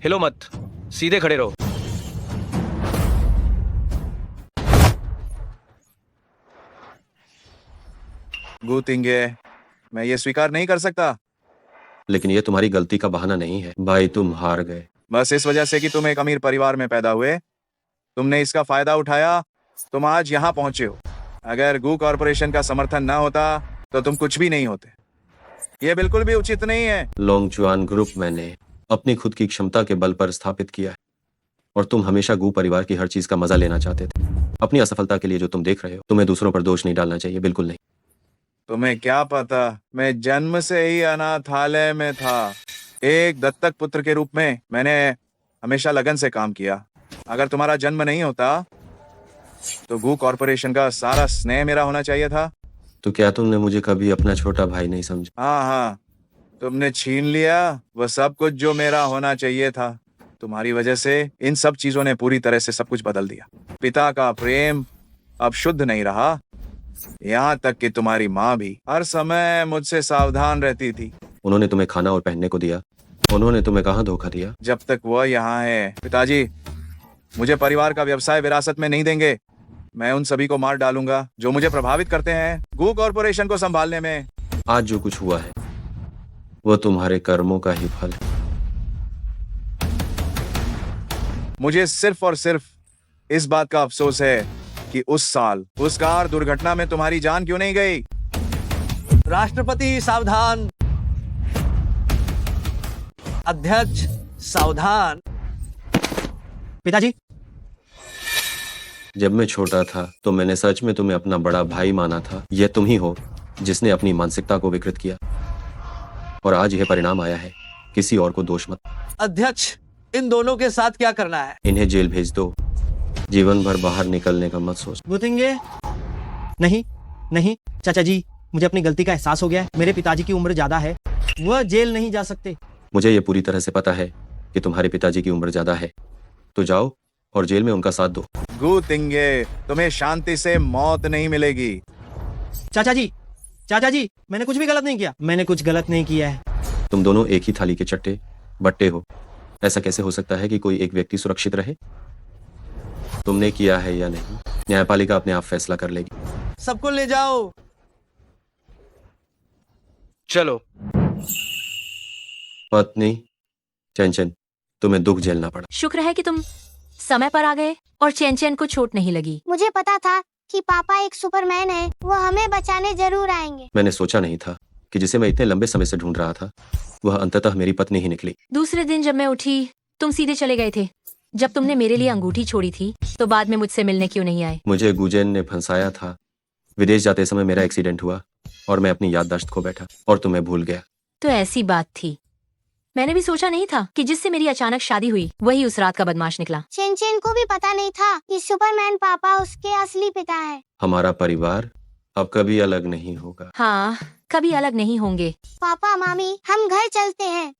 हिलो मत, सीधे खड़े रहो। गुतिंगे, मैं ये स्वीकार नहीं कर सकता। लेकिन ये तुम्हारी गलती का बहाना नहीं है। भाई, तुम हार गए। बस इस वजह से कि तुम एक अमीर परिवार में पैदा हुए, तुमने इसका फायदा उठाया, तुम आज यहाँ पहुंचे हो। अगर गू कॉरपोरेशन का समर्थन ना होता तो तुम कुछ भी नहीं होते। ये बिल्कुल भी उचित नहीं है। लोंगचुआन ग्रुप मैंने अपनी खुद की क्षमता के बल पर स्थापित किया है और तुम हमेशा गू परिवार की हर चीज का मजा लेना चाहते थे। अपनी असफलता के लिए जो तुम देख रहे हो, तुम्हें दूसरों पर दोष नहीं डालना चाहिए, बिल्कुल नहीं। तुम्हें क्या पता, मैं जन्म से ही अनाथालय में था। एक दत्तक पुत्र के रूप में मैंने हमेशा लगन से काम किया। अगर तुम्हारा जन्म नहीं होता तो गू कॉरपोरेशन का सारा स्नेह मेरा होना चाहिए था। तो क्या तुमने मुझे कभी अपना छोटा भाई नहीं समझा? हाँ, तुमने छीन लिया वह सब कुछ जो मेरा होना चाहिए था। तुम्हारी वजह से इन सब चीजों ने पूरी तरह से सब कुछ बदल दिया। पिता का प्रेम अब शुद्ध नहीं रहा। यहाँ तक कि तुम्हारी माँ भी हर समय मुझसे सावधान रहती थी। उन्होंने तुम्हें खाना और पहनने को दिया, उन्होंने तुम्हें कहाँ धोखा दिया? जब तक वह यहाँ है पिताजी, मुझे परिवार का व्यवसाय विरासत में नहीं देंगे। मैं उन सभी को मार डालूंगा जो मुझे प्रभावित करते हैं गू कॉरपोरेशन को संभालने में। आज जो कुछ हुआ है वो तुम्हारे कर्मों का ही फल है। मुझे सिर्फ और सिर्फ इस बात का अफसोस है कि उस साल उस कार दुर्घटना में तुम्हारी जान क्यों नहीं गई। राष्ट्रपति सावधान, अध्यक्ष सावधान। पिताजी, जब मैं छोटा था तो मैंने सच में तुम्हें अपना बड़ा भाई माना था। यह तुम ही हो जिसने अपनी मानसिकता को विकृत किया और आज यह परिणाम आया है। किसी और को दोष मत। अध्यक्ष, इन दोनों के साथ क्या करना है? इन्हें जेल भेज दो। जीवन भर बाहर निकलने का मत सोच। गुतिंगे, नहीं नहीं चाचा जी, मुझे अपनी गलती का एहसास हो गया है। मेरे पिताजी की उम्र ज्यादा है, वह जेल नहीं जा सकते। मुझे ये पूरी तरह से पता है कि तुम्हारे पिताजी की उम्र ज्यादा है, तो जाओ और जेल में उनका साथ दो। गू तिंगे, तुम्हें शांति से मौत नहीं मिलेगी। चाचा जी, मैंने कुछ भी गलत नहीं किया। मैंने कुछ गलत नहीं किया है। तुम दोनों एक ही थाली के चट्टे बट्टे हो। ऐसा कैसे हो सकता है कि कोई एक व्यक्ति सुरक्षित रहे? तुमने किया है या नहीं, न्यायपालिका अपने आप फैसला कर लेगी। सबको ले जाओ। चलो। पत्नी चैनचैन, तुम्हें दुख झेलना पड़ा। शुक्र है कि तुम समय पर आ गए और चैनचैन को चोट नहीं लगी। मुझे पता था कि पापा एक सुपरमैन है, वो हमें बचाने जरूर आएंगे। मैंने सोचा नहीं था कि जिसे मैं इतने लंबे समय से ढूंढ रहा था वह अंततः मेरी पत्नी ही निकली। दूसरे दिन जब मैं उठी तुम सीधे चले गए थे। जब तुमने मेरे लिए अंगूठी छोड़ी थी तो बाद में मुझसे मिलने क्यों नहीं आए? मुझे गुजेन ने फंसाया था। विदेश जाते समय मेरा एक्सीडेंट हुआ और मैं अपनी याददाश्त खो बैठा और तुम्हें भूल गया। तो ऐसी बात थी। मैंने भी सोचा नहीं था कि जिससे मेरी अचानक शादी हुई वही उस रात का बदमाश निकला। चेन को भी पता नहीं था कि सुपरमैन पापा उसके असली पिता है। हमारा परिवार अब कभी अलग नहीं होगा। हाँ, कभी अलग नहीं होंगे। पापा मामी, हम घर चलते हैं।